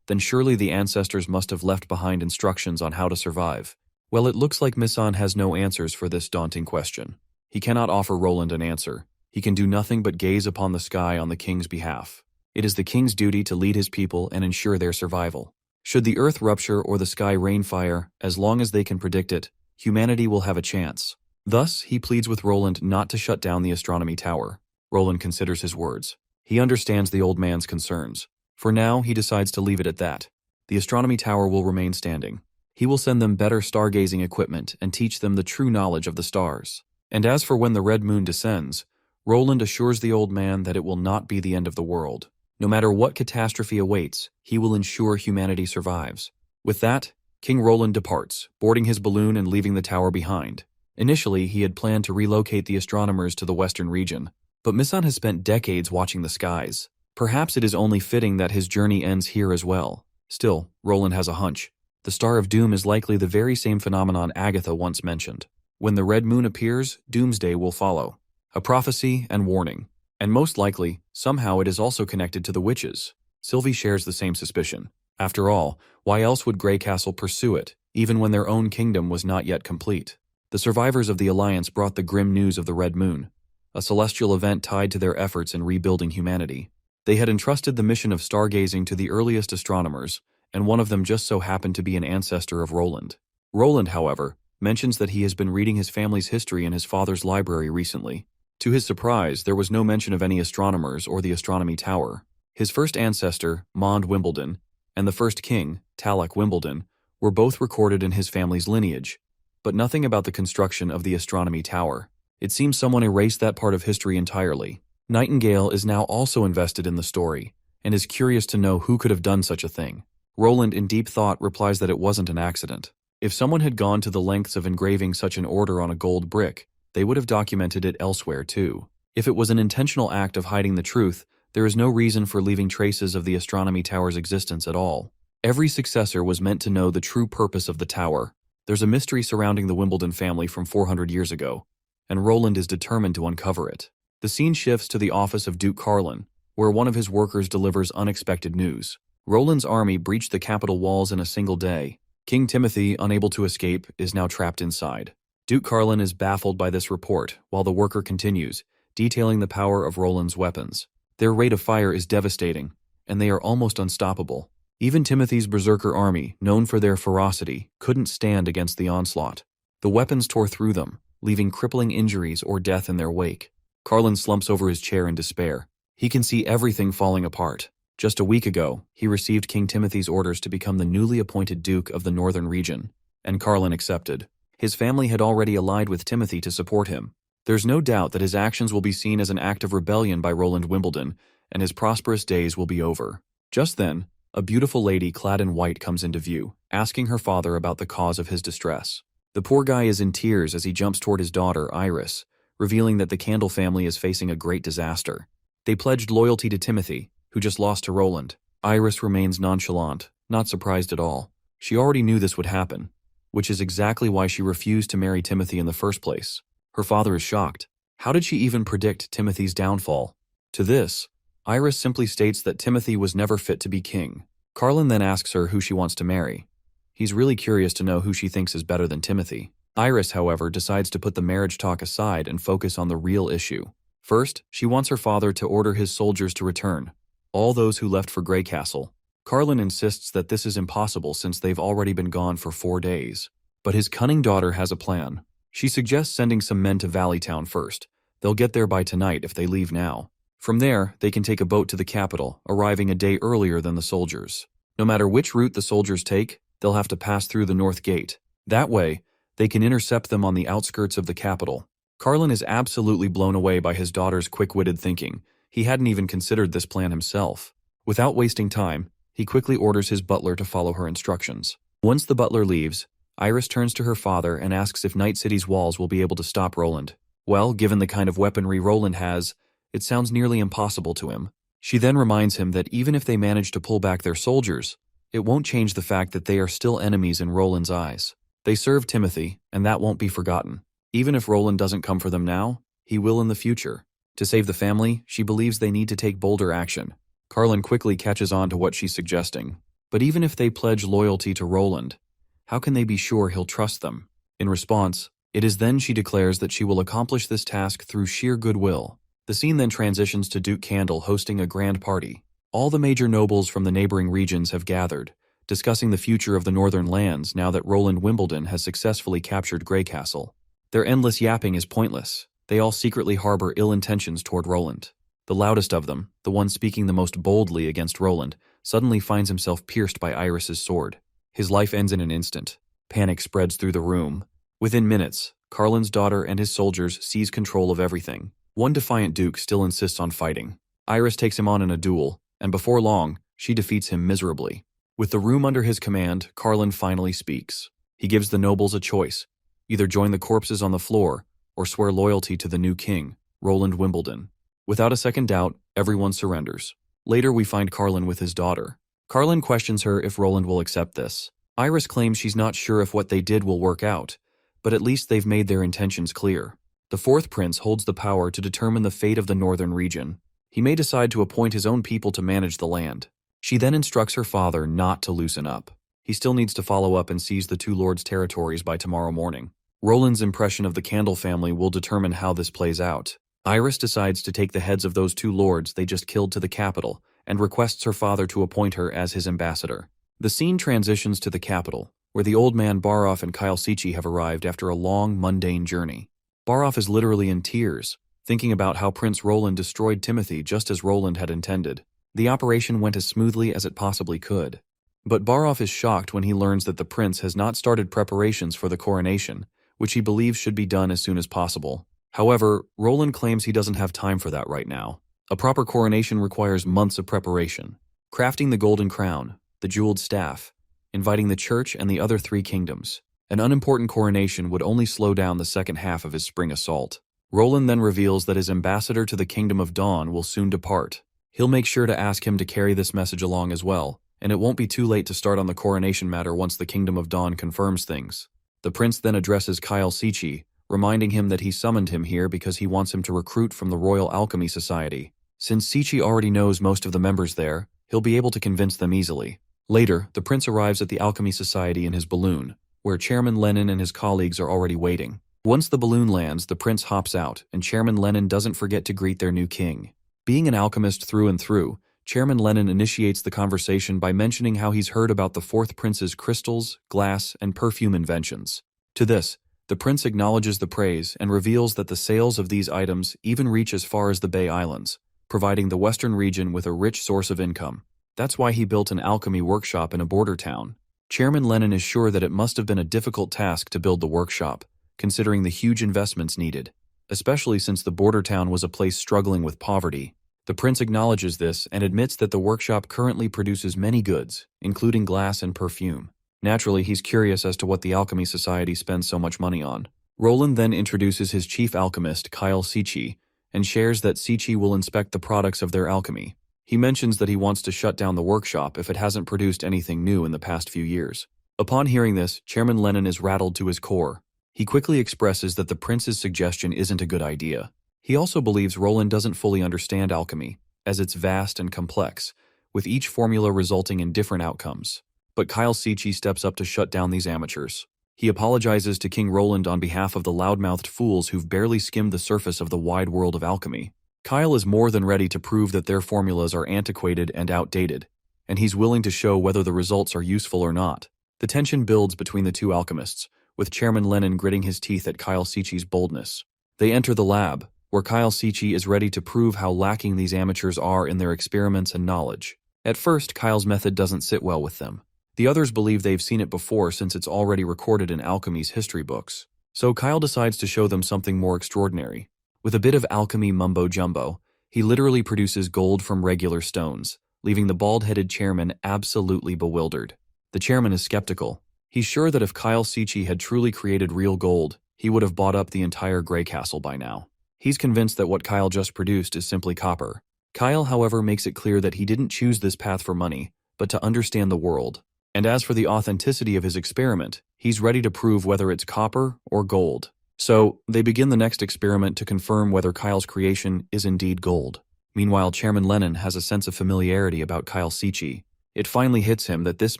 then surely the ancestors must have left behind instructions on how to survive. Well, it looks like Misen has no answers for this daunting question. He cannot offer Roland an answer. He can do nothing but gaze upon the sky on the king's behalf. It is the king's duty to lead his people and ensure their survival. Should the earth rupture or the sky rain fire, as long as they can predict it, humanity will have a chance. Thus, he pleads with Roland not to shut down the astronomy tower. Roland considers his words. He understands the old man's concerns. For now, he decides to leave it at that. The astronomy tower will remain standing. He will send them better stargazing equipment and teach them the true knowledge of the stars. And as for when the red moon descends, Roland assures the old man that it will not be the end of the world. No matter what catastrophe awaits, he will ensure humanity survives. With that, King Roland departs, boarding his balloon and leaving the tower behind. Initially, he had planned to relocate the astronomers to the western region, but Misen has spent decades watching the skies. Perhaps it is only fitting that his journey ends here as well. Still, Roland has a hunch. The Star of Doom is likely the very same phenomenon Agatha once mentioned. When the red moon appears, doomsday will follow. A prophecy and warning. And most likely, somehow it is also connected to the witches. Sylvie shares the same suspicion. After all, why else would Grey Castle pursue it, even when their own kingdom was not yet complete? The survivors of the Alliance brought the grim news of the red moon, a celestial event tied to their efforts in rebuilding humanity. They had entrusted the mission of stargazing to the earliest astronomers, and one of them just so happened to be an ancestor of Roland. Roland, however, mentions that he has been reading his family's history in his father's library recently. To his surprise, there was no mention of any astronomers or the astronomy tower. His first ancestor, Mond Wimbledon, and the first king, Talak Wimbledon, were both recorded in his family's lineage, but nothing about the construction of the astronomy tower. It seems someone erased that part of history entirely. Nightingale is now also invested in the story, and is curious to know who could have done such a thing. Roland, in deep thought, replies that it wasn't an accident. If someone had gone to the lengths of engraving such an order on a gold brick, they would have documented it elsewhere too. If it was an intentional act of hiding the truth, there is no reason for leaving traces of the astronomy tower's existence at all. Every successor was meant to know the true purpose of the tower. There's a mystery surrounding the Wimbledon family from 400 years ago, and Roland is determined to uncover it. The scene shifts to the office of Duke Carlin, where one of his workers delivers unexpected news. Roland's army breached the capital walls in a single day. King Timothy, unable to escape, is now trapped inside. Duke Carlin is baffled by this report, while the worker continues, detailing the power of Roland's weapons. Their rate of fire is devastating, and they are almost unstoppable. Even Timothy's berserker army, known for their ferocity, couldn't stand against the onslaught. The weapons tore through them, leaving crippling injuries or death in their wake. Carlin slumps over his chair in despair. He can see everything falling apart. Just a week ago, he received King Timothy's orders to become the newly appointed Duke of the Northern Region, and Carlin accepted. His family had already allied with Timothy to support him. There's no doubt that his actions will be seen as an act of rebellion by Roland Wimbledon, and his prosperous days will be over. Just then, a beautiful lady clad in white comes into view, asking her father about the cause of his distress. The poor guy is in tears as he jumps toward his daughter, Iris, revealing that the Candle family is facing a great disaster. They pledged loyalty to Timothy, who just lost to Roland. Iris remains nonchalant, not surprised at all. She already knew this would happen, which is exactly why she refused to marry Timothy in the first place. Her father is shocked. How did she even predict Timothy's downfall? To this, Iris simply states that Timothy was never fit to be king. Carlin then asks her who she wants to marry. He's really curious to know who she thinks is better than Timothy. Iris, however, decides to put the marriage talk aside and focus on the real issue. First, she wants her father to order his soldiers to return, all those who left for Grey Castle. Carlin insists that this is impossible since they've already been gone for 4 days. But his cunning daughter has a plan. She suggests sending some men to Valleytown first. They'll get there by tonight if they leave now. From there, they can take a boat to the capital, arriving a day earlier than the soldiers. No matter which route the soldiers take, they'll have to pass through the North Gate. That way, they can intercept them on the outskirts of the capital. Carlin is absolutely blown away by his daughter's quick-witted thinking. He hadn't even considered this plan himself. Without wasting time, he quickly orders his butler to follow her instructions. Once the butler leaves, Iris turns to her father and asks if Night City's walls will be able to stop Roland. Well, given the kind of weaponry Roland has, it sounds nearly impossible to him. She then reminds him that even if they manage to pull back their soldiers, it won't change the fact that they are still enemies in Roland's eyes. They serve Timothy, and that won't be forgotten. Even if Roland doesn't come for them now, he will in the future. To save the family, she believes they need to take bolder action. Carlin quickly catches on to what she's suggesting. But even if they pledge loyalty to Roland, how can they be sure he'll trust them? In response, it is then she declares that she will accomplish this task through sheer goodwill. The scene then transitions to Duke Candle hosting a grand party. All the major nobles from the neighboring regions have gathered, discussing the future of the northern lands now that Roland Wimbledon has successfully captured Greycastle. Their endless yapping is pointless. They all secretly harbor ill intentions toward Roland. The loudest of them, the one speaking the most boldly against Roland, suddenly finds himself pierced by Iris's sword. His life ends in an instant. Panic spreads through the room. Within minutes, Carlin's daughter and his soldiers seize control of everything. One defiant duke still insists on fighting. Iris takes him on in a duel, and before long, she defeats him miserably. With the room under his command, Carlin finally speaks. He gives the nobles a choice: either join the corpses on the floor, or swear loyalty to the new king, Roland Wimbledon. Without a second doubt, everyone surrenders. Later we find Carlin with his daughter. Carlin questions her if Roland will accept this. Iris claims she's not sure if what they did will work out, but at least they've made their intentions clear. The fourth prince holds the power to determine the fate of the northern region. He may decide to appoint his own people to manage the land. She then instructs her father not to loosen up. He still needs to follow up and seize the two lords' territories by tomorrow morning. Roland's impression of the Candle family will determine how this plays out. Iris decides to take the heads of those two lords they just killed to the capital and requests her father to appoint her as his ambassador. The scene transitions to the capital, where the old man Baroff and Kyle Sichi have arrived after a long, mundane journey. Baroff is literally in tears, thinking about how Prince Roland destroyed Timothy just as Roland had intended. The operation went as smoothly as it possibly could. But Baroff is shocked when he learns that the prince has not started preparations for the coronation, which he believes should be done as soon as possible. However, Roland claims he doesn't have time for that right now. A proper coronation requires months of preparation. Crafting the golden crown, the jeweled staff, inviting the church and the other three kingdoms. An unimportant coronation would only slow down the second half of his spring assault. Roland then reveals that his ambassador to the Kingdom of Dawn will soon depart. He'll make sure to ask him to carry this message along as well, and it won't be too late to start on the coronation matter once the Kingdom of Dawn confirms things. The prince then addresses Kyle Sichi, reminding him that he summoned him here because he wants him to recruit from the Royal Alchemy Society. Since Sichi already knows most of the members there, he'll be able to convince them easily. Later, the prince arrives at the Alchemy Society in his balloon, where Chairman Lenin and his colleagues are already waiting. Once the balloon lands, the prince hops out, and Chairman Lenin doesn't forget to greet their new king. Being an alchemist through and through, Chairman Lenin initiates the conversation by mentioning how he's heard about the fourth prince's crystals, glass, and perfume inventions. To this, the prince acknowledges the praise and reveals that the sales of these items even reach as far as the Bay Islands, providing the western region with a rich source of income. That's why he built an alchemy workshop in a border town. Chairman Lenin is sure that it must have been a difficult task to build the workshop, considering the huge investments needed, especially since the border town was a place struggling with poverty. The prince acknowledges this and admits that the workshop currently produces many goods, including glass and perfume. Naturally, he's curious as to what the Alchemy Society spends so much money on. Roland then introduces his chief alchemist, Kyle Sichi, and shares that Sichi will inspect the products of their alchemy. He mentions that he wants to shut down the workshop if it hasn't produced anything new in the past few years. Upon hearing this, Chairman Lenin is rattled to his core. He quickly expresses that the prince's suggestion isn't a good idea. He also believes Roland doesn't fully understand alchemy, as it's vast and complex, with each formula resulting in different outcomes. But Kyle Sichi steps up to shut down these amateurs. He apologizes to King Roland on behalf of the loudmouthed fools who've barely skimmed the surface of the wide world of alchemy. Kyle is more than ready to prove that their formulas are antiquated and outdated. and he's willing to show whether the results are useful or not. The tension builds between the two alchemists, with Chairman Lennon gritting his teeth at Kyle Siechi's boldness. They enter the lab, where Kyle Siechi is ready to prove how lacking these amateurs are in their experiments and knowledge. At first, Kyle's method doesn't sit well with them. The others believe they've seen it before since it's already recorded in alchemy's history books. So Kyle decides to show them something more extraordinary. With a bit of alchemy mumbo-jumbo, he literally produces gold from regular stones, leaving the bald-headed chairman absolutely bewildered. The chairman is skeptical. He's sure that if Kyle Siechi had truly created real gold, he would have bought up the entire Grey Castle by now. He's convinced that what Kyle just produced is simply copper. Kyle, however, makes it clear that he didn't choose this path for money, but to understand the world. And as for the authenticity of his experiment, he's ready to prove whether it's copper or gold. So, they begin the next experiment to confirm whether Kyle's creation is indeed gold. Meanwhile, Chairman Lennon has a sense of familiarity about Kyle Siechi. It finally hits him that this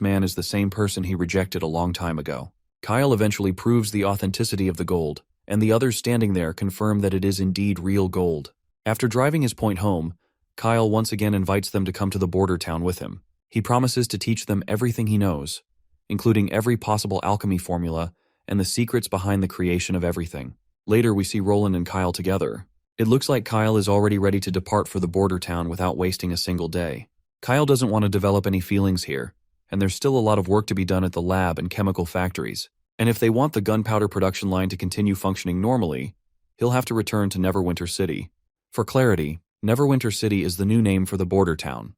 man is the same person he rejected a long time ago. Kyle eventually proves the authenticity of the gold, and the others standing there confirm that it is indeed real gold. After driving his point home, Kyle once again invites them to come to the border town with him. He promises to teach them everything he knows, including every possible alchemy formula and the secrets behind the creation of everything. Later, we see Roland and Kyle together. It looks like Kyle is already ready to depart for the border town without wasting a single day. Kyle doesn't want to develop any feelings here, and there's still a lot of work to be done at the lab and chemical factories. And if they want the gunpowder production line to continue functioning normally, he'll have to return to Neverwinter City. For clarity, Neverwinter City is the new name for the border town.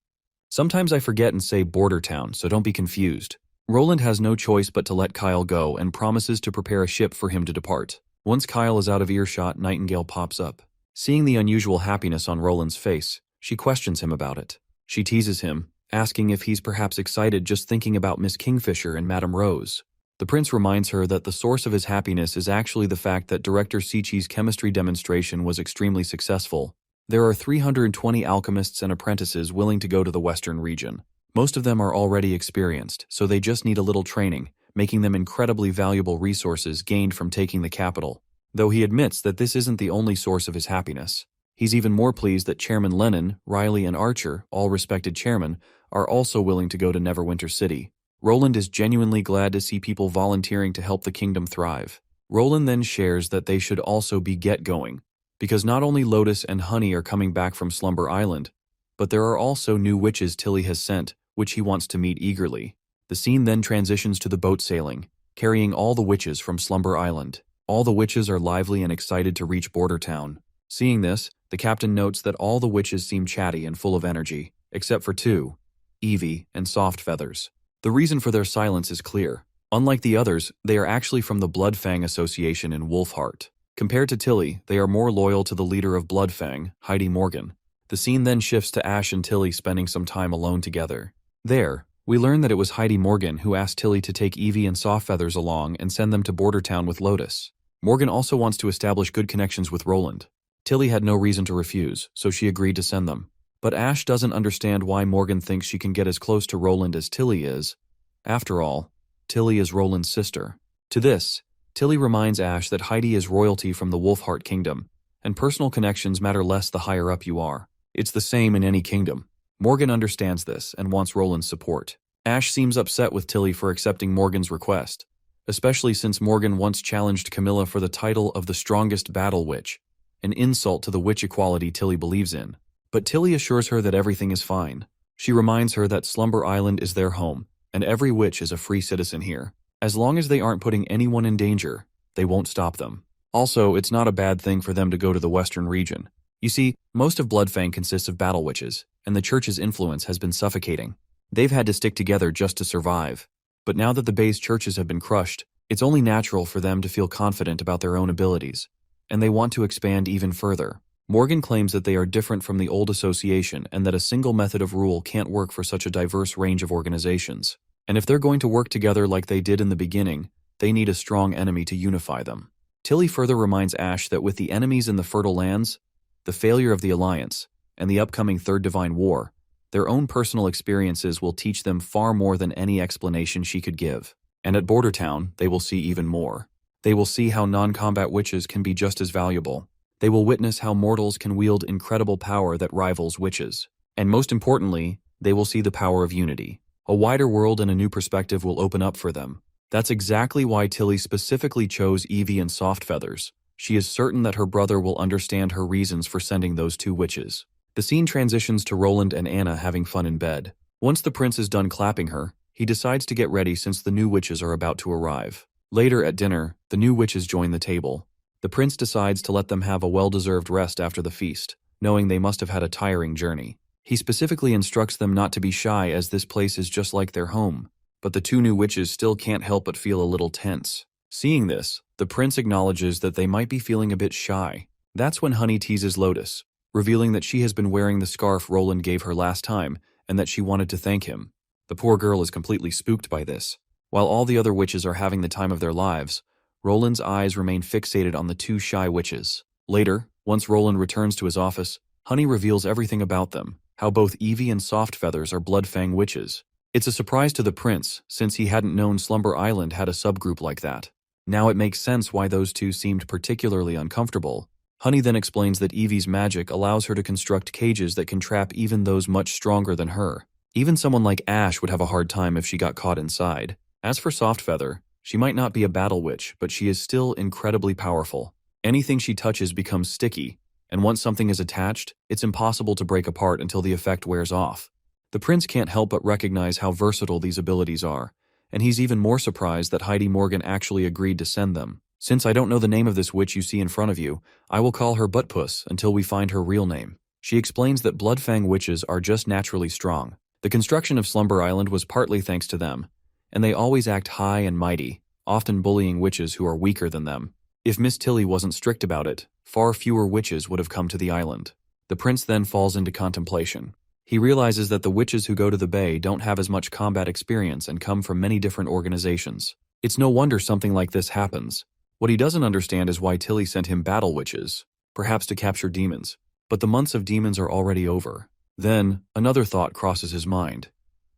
Sometimes I forget and say border town, so don't be confused. Roland has no choice but to let Kyle go and promises to prepare a ship for him to depart. Once Kyle is out of earshot, Nightingale pops up. Seeing the unusual happiness on Roland's face, she questions him about it. She teases him, asking if he's perhaps excited just thinking about Miss Kingfisher and Madame Rose. The prince reminds her that the source of his happiness is actually the fact that Director Siechi's chemistry demonstration was extremely successful. There are 320 alchemists and apprentices willing to go to the western region. Most of them are already experienced, so they just need a little training, making them incredibly valuable resources gained from taking the capital. Though he admits that this isn't the only source of his happiness. He's even more pleased that Chairman Lennon, Riley, and Archer, all respected chairmen, are also willing to go to Neverwinter City. Roland is genuinely glad to see people volunteering to help the kingdom thrive. Roland then shares that they should also be get-going, because not only Lotus and Honey are coming back from Slumber Island, but there are also new witches Tilly has sent, which he wants to meet eagerly. The scene then transitions to the boat sailing, carrying all the witches from Slumber Island. All the witches are lively and excited to reach Border Town. Seeing this, the captain notes that all the witches seem chatty and full of energy, except for two, Eevee and Soft Feathers. The reason for their silence is clear. Unlike the others, they are actually from the Bloodfang Association in Wolfheart. Compared to Tilly, they are more loyal to the leader of Bloodfang, Heidi Morgan. The scene then shifts to Ash and Tilly spending some time alone together. There, we learn that it was Heidi Morgan who asked Tilly to take Eevee and Soft Feathers along and send them to Border Town with Lotus. Morgan also wants to establish good connections with Roland. Tilly had no reason to refuse, so she agreed to send them. But Ash doesn't understand why Morgan thinks she can get as close to Roland as Tilly is. After all, Tilly is Roland's sister. To this, Tilly reminds Ash that Heidi is royalty from the Wolfheart Kingdom, and personal connections matter less the higher up you are. It's the same in any kingdom. Morgan understands this and wants Roland's support. Ash seems upset with Tilly for accepting Morgan's request, especially since Morgan once challenged Camilla for the title of the strongest battle witch, an insult to the witch equality Tilly believes in. But Tilly assures her that everything is fine. She reminds her that Slumber Island is their home, and every witch is a free citizen here. As long as they aren't putting anyone in danger, they won't stop them. Also, it's not a bad thing for them to go to the western region. You see, most of Bloodfang consists of battle witches, and the church's influence has been suffocating. They've had to stick together just to survive. But now that the Bay's churches have been crushed, it's only natural for them to feel confident about their own abilities, and they want to expand even further. Morgan claims that they are different from the old association and that a single method of rule can't work for such a diverse range of organizations. And if they're going to work together like they did in the beginning, they need a strong enemy to unify them. Tilly further reminds Ash that with the enemies in the Fertile Lands, the failure of the Alliance, and the upcoming Third Divine War, their own personal experiences will teach them far more than any explanation she could give. And at Border Town, they will see even more. They will see how non-combat witches can be just as valuable. They will witness how mortals can wield incredible power that rivals witches. And most importantly, they will see the power of unity. A wider world and a new perspective will open up for them. That's exactly why Tilly specifically chose Eevee and Soft Feathers. She is certain that her brother will understand her reasons for sending those two witches. The scene transitions to Roland and Anna having fun in bed. Once the prince is done clapping her, he decides to get ready since the new witches are about to arrive. Later at dinner, the new witches join the table. The prince decides to let them have a well-deserved rest after the feast, knowing they must have had a tiring journey. He specifically instructs them not to be shy as this place is just like their home. But the two new witches still can't help but feel a little tense. Seeing this, the prince acknowledges that they might be feeling a bit shy. That's when Honey teases Lotus, revealing that she has been wearing the scarf Roland gave her last time and that she wanted to thank him. The poor girl is completely spooked by this. While all the other witches are having the time of their lives, Roland's eyes remain fixated on the two shy witches. Later, once Roland returns to his office, Honey reveals everything about them, how both Eevee and Soft Feathers are Bloodfang witches. It's a surprise to the prince, since he hadn't known Slumber Island had a subgroup like that. Now it makes sense why those two seemed particularly uncomfortable. Honey then explains that Eevee's magic allows her to construct cages that can trap even those much stronger than her. Even someone like Ash would have a hard time if she got caught inside. As for Soft Feather, she might not be a battle witch, but she is still incredibly powerful. Anything she touches becomes sticky, and once something is attached, it's impossible to break apart until the effect wears off. The prince can't help but recognize how versatile these abilities are, and he's even more surprised that Heidi Morgan actually agreed to send them. Since I don't know the name of this witch you see in front of you, I will call her Buttpuss until we find her real name. She explains that Bloodfang witches are just naturally strong. The construction of Slumber Island was partly thanks to them, and they always act high and mighty, often bullying witches who are weaker than them. If Miss Tilly wasn't strict about it, far fewer witches would have come to the island. The prince then falls into contemplation. He realizes that the witches who go to the bay don't have as much combat experience and come from many different organizations. It's no wonder something like this happens. What he doesn't understand is why Tilly sent him battle witches, perhaps to capture demons. But the months of demons are already over. Then, another thought crosses his mind.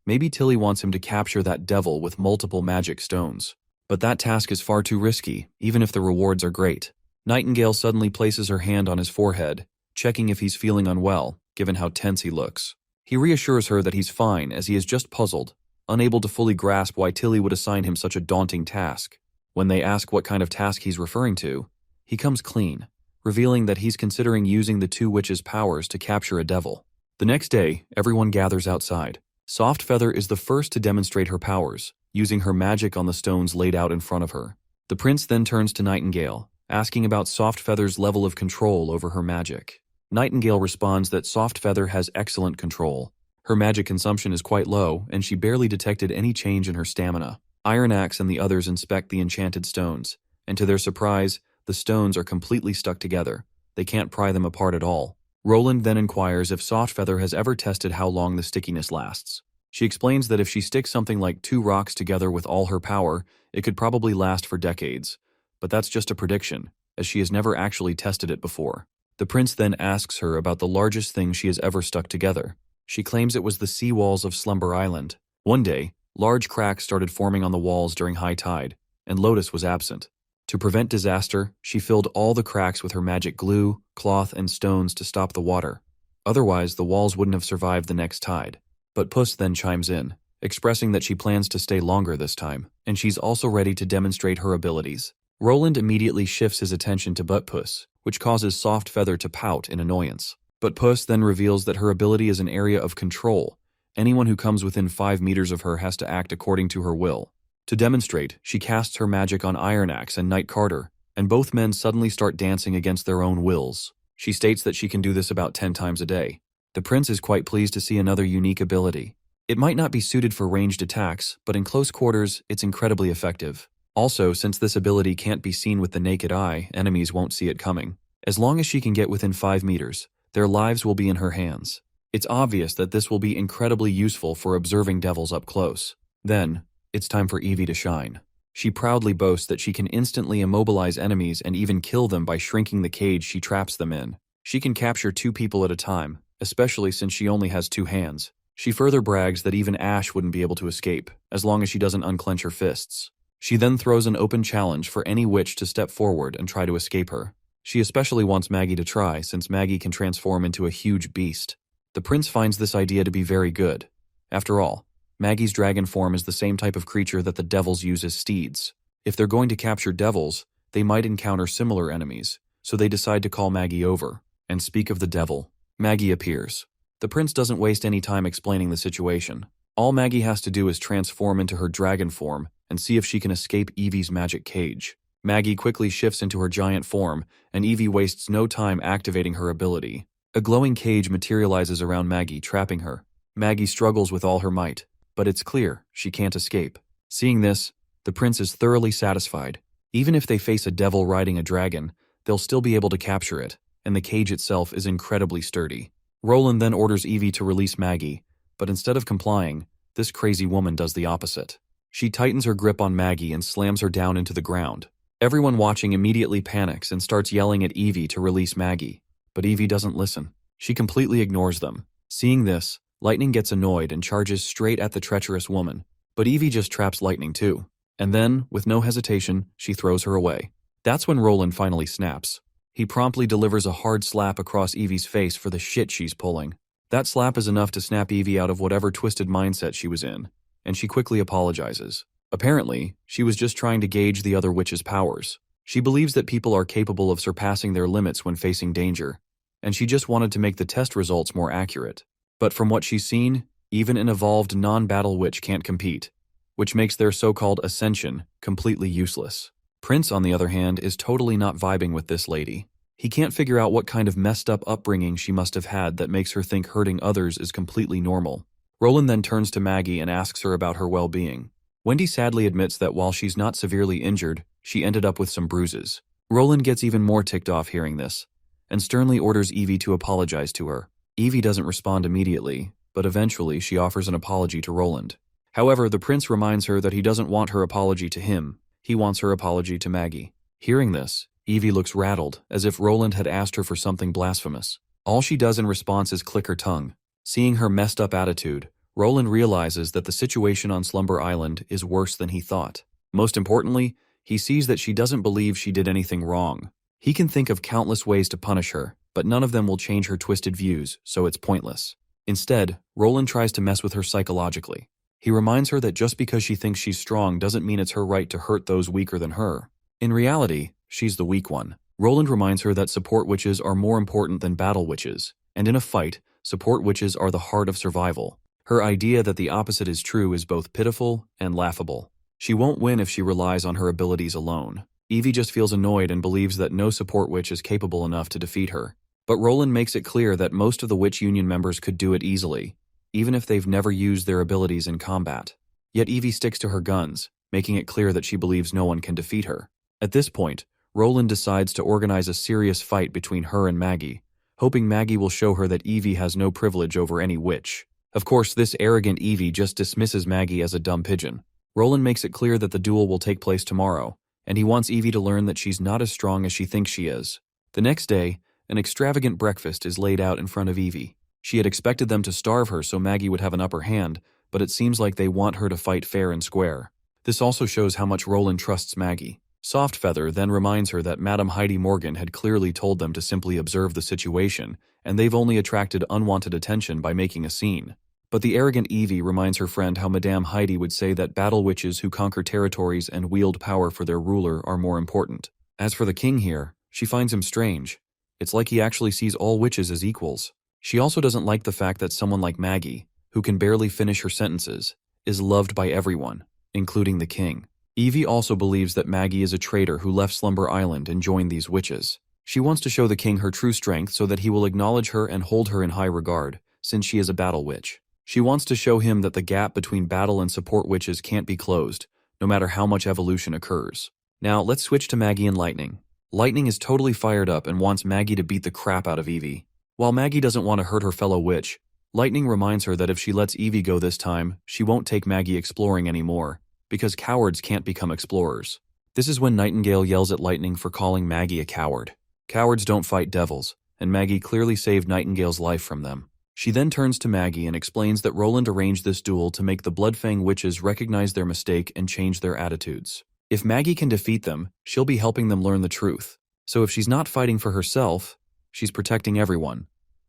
Maybe Tilly wants him to capture that devil with multiple magic stones. But that task is far too risky, even if the rewards are great. Nightingale suddenly places her hand on his forehead, checking if he's feeling unwell, given how tense he looks. He reassures her that he's fine as he is just puzzled, unable to fully grasp why Tilly would assign him such a daunting task. When they ask what kind of task he's referring to, he comes clean, revealing that he's considering using the two witches' powers to capture a devil. The next day, everyone gathers outside. Soft Feather is the first to demonstrate her powers, using her magic on the stones laid out in front of her. The prince then turns to Nightingale, asking about Soft Feather's level of control over her magic. Nightingale responds that Soft Feather has excellent control. Her magic consumption is quite low, and she barely detected any change in her stamina. Iron Axe and the others inspect the enchanted stones, and to their surprise, the stones are completely stuck together. They can't pry them apart at all. Roland then inquires if Soft Feather has ever tested how long the stickiness lasts. She explains that if she sticks something like 2 rocks together with all her power, it could probably last for decades. But that's just a prediction, as she has never actually tested it before. The prince then asks her about the largest thing she has ever stuck together. She claims it was the sea walls of Slumber Island. One day, large cracks started forming on the walls during high tide, and Lotus was absent. To prevent disaster, she filled all the cracks with her magic glue, cloth, and stones to stop the water. Otherwise, the walls wouldn't have survived the next tide. But Puss then chimes in, expressing that she plans to stay longer this time, and she's also ready to demonstrate her abilities. Roland immediately shifts his attention to Buttpuss, which causes Soft Feather to pout in annoyance. Buttpuss then reveals that her ability is an area of control. Anyone who comes within 5 meters of her has to act according to her will. To demonstrate, she casts her magic on Iron Axe and Knight Carter, and both men suddenly start dancing against their own wills. She states that she can do this about 10 times a day. The prince is quite pleased to see another unique ability. It might not be suited for ranged attacks, but in close quarters, it's incredibly effective. Also, since this ability can't be seen with the naked eye, enemies won't see it coming. As long as she can get within 5 meters, their lives will be in her hands. It's obvious that this will be incredibly useful for observing devils up close. Then, it's time for Eevee to shine. She proudly boasts that she can instantly immobilize enemies and even kill them by shrinking the cage she traps them in. She can capture 2 people at a time, especially since she only has 2 hands. She further brags that even Ash wouldn't be able to escape, as long as she doesn't unclench her fists. She then throws an open challenge for any witch to step forward and try to escape her. She especially wants Maggie to try, since Maggie can transform into a huge beast. The prince finds this idea to be very good, After all, Maggie's dragon form is the same type of creature that the devils use as steeds. If they're going to capture devils, they might encounter similar enemies, so they decide to call Maggie over and speak of the devil. Maggie appears. The prince doesn't waste any time explaining the situation. All Maggie has to do is transform into her dragon form and see if she can escape Eevee's magic cage. Maggie quickly shifts into her giant form, and Eevee wastes no time activating her ability. A glowing cage materializes around Maggie, trapping her. Maggie struggles with all her might, but it's clear she can't escape. Seeing this, the prince is thoroughly satisfied. Even if they face a devil riding a dragon, they'll still be able to capture it, and the cage itself is incredibly sturdy. Roland then orders Eevee to release Maggie, but instead of complying, this crazy woman does the opposite. She tightens her grip on Maggie and slams her down into the ground. Everyone watching immediately panics and starts yelling at Eevee to release Maggie, but Eevee doesn't listen. She completely ignores them. Seeing this, Lightning gets annoyed and charges straight at the treacherous woman, but Eevee just traps Lightning too. And then, with no hesitation, she throws her away. That's when Roland finally snaps. He promptly delivers a hard slap across Eevee's face for the shit she's pulling. That slap is enough to snap Eevee out of whatever twisted mindset she was in, and she quickly apologizes. Apparently, she was just trying to gauge the other witch's powers. She believes that people are capable of surpassing their limits when facing danger, and she just wanted to make the test results more accurate. But from what she's seen, even an evolved non-battle witch can't compete, which makes their so-called ascension completely useless. Prince, on the other hand, is totally not vibing with this lady. He can't figure out what kind of messed up upbringing she must have had that makes her think hurting others is completely normal. Roland then turns to Maggie and asks her about her well-being. Wendy sadly admits that while she's not severely injured, she ended up with some bruises. Roland gets even more ticked off hearing this, and sternly orders Eevee to apologize to her. Eevee doesn't respond immediately, but eventually she offers an apology to Roland. However, the prince reminds her that he doesn't want her apology to him. He wants her apology to Maggie. Hearing this, Eevee looks rattled, as if Roland had asked her for something blasphemous. All she does in response is click her tongue. Seeing her messed up attitude, Roland realizes that the situation on Slumber Island is worse than he thought. Most importantly, he sees that she doesn't believe she did anything wrong. He can think of countless ways to punish her, but none of them will change her twisted views, so it's pointless. Instead, Roland tries to mess with her psychologically. He reminds her that just because she thinks she's strong doesn't mean it's her right to hurt those weaker than her. In reality, she's the weak one. Roland reminds her that support witches are more important than battle witches, and in a fight, support witches are the heart of survival. Her idea that the opposite is true is both pitiful and laughable. She won't win if she relies on her abilities alone. Eevee just feels annoyed and believes that no support witch is capable enough to defeat her. But Roland makes it clear that most of the Witch Union members could do it easily, even if they've never used their abilities in combat. Yet Eevee sticks to her guns, making it clear that she believes no one can defeat her. At this point, Roland decides to organize a serious fight between her and Maggie, hoping Maggie will show her that Eevee has no privilege over any witch. Of course, this arrogant Eevee just dismisses Maggie as a dumb pigeon. Roland makes it clear that the duel will take place tomorrow, and he wants Eevee to learn that she's not as strong as she thinks she is. The next day, an extravagant breakfast is laid out in front of Eevee. She had expected them to starve her so Maggie would have an upper hand, but it seems like they want her to fight fair and square. This also shows how much Roland trusts Maggie. Softfeather then reminds her that Madame Heidi Morgan had clearly told them to simply observe the situation, and they've only attracted unwanted attention by making a scene. But the arrogant Eevee reminds her friend how Madame Heidi would say that battle witches who conquer territories and wield power for their ruler are more important. As for the king here, she finds him strange. It's like he actually sees all witches as equals. She also doesn't like the fact that someone like Maggie, who can barely finish her sentences, is loved by everyone, including the king. Eevee also believes that Maggie is a traitor who left Slumber Island and joined these witches. She wants to show the king her true strength so that he will acknowledge her and hold her in high regard, since she is a battle witch. She wants to show him that the gap between battle and support witches can't be closed, no matter how much evolution occurs. Now, let's switch to Maggie and Lightning. Lightning is totally fired up and wants Maggie to beat the crap out of Eevee. While Maggie doesn't want to hurt her fellow witch, Lightning reminds her that if she lets Eevee go this time, she won't take Maggie exploring anymore, because cowards can't become explorers. This is when Nightingale yells at Lightning for calling Maggie a coward. Cowards don't fight devils, and Maggie clearly saved Nightingale's life from them. She then turns to Maggie and explains that Roland arranged this duel to make the Bloodfang witches recognize their mistake and change their attitudes. If Maggie can defeat them, she'll be helping them learn the truth. So if she's not fighting for herself, she's protecting everyone,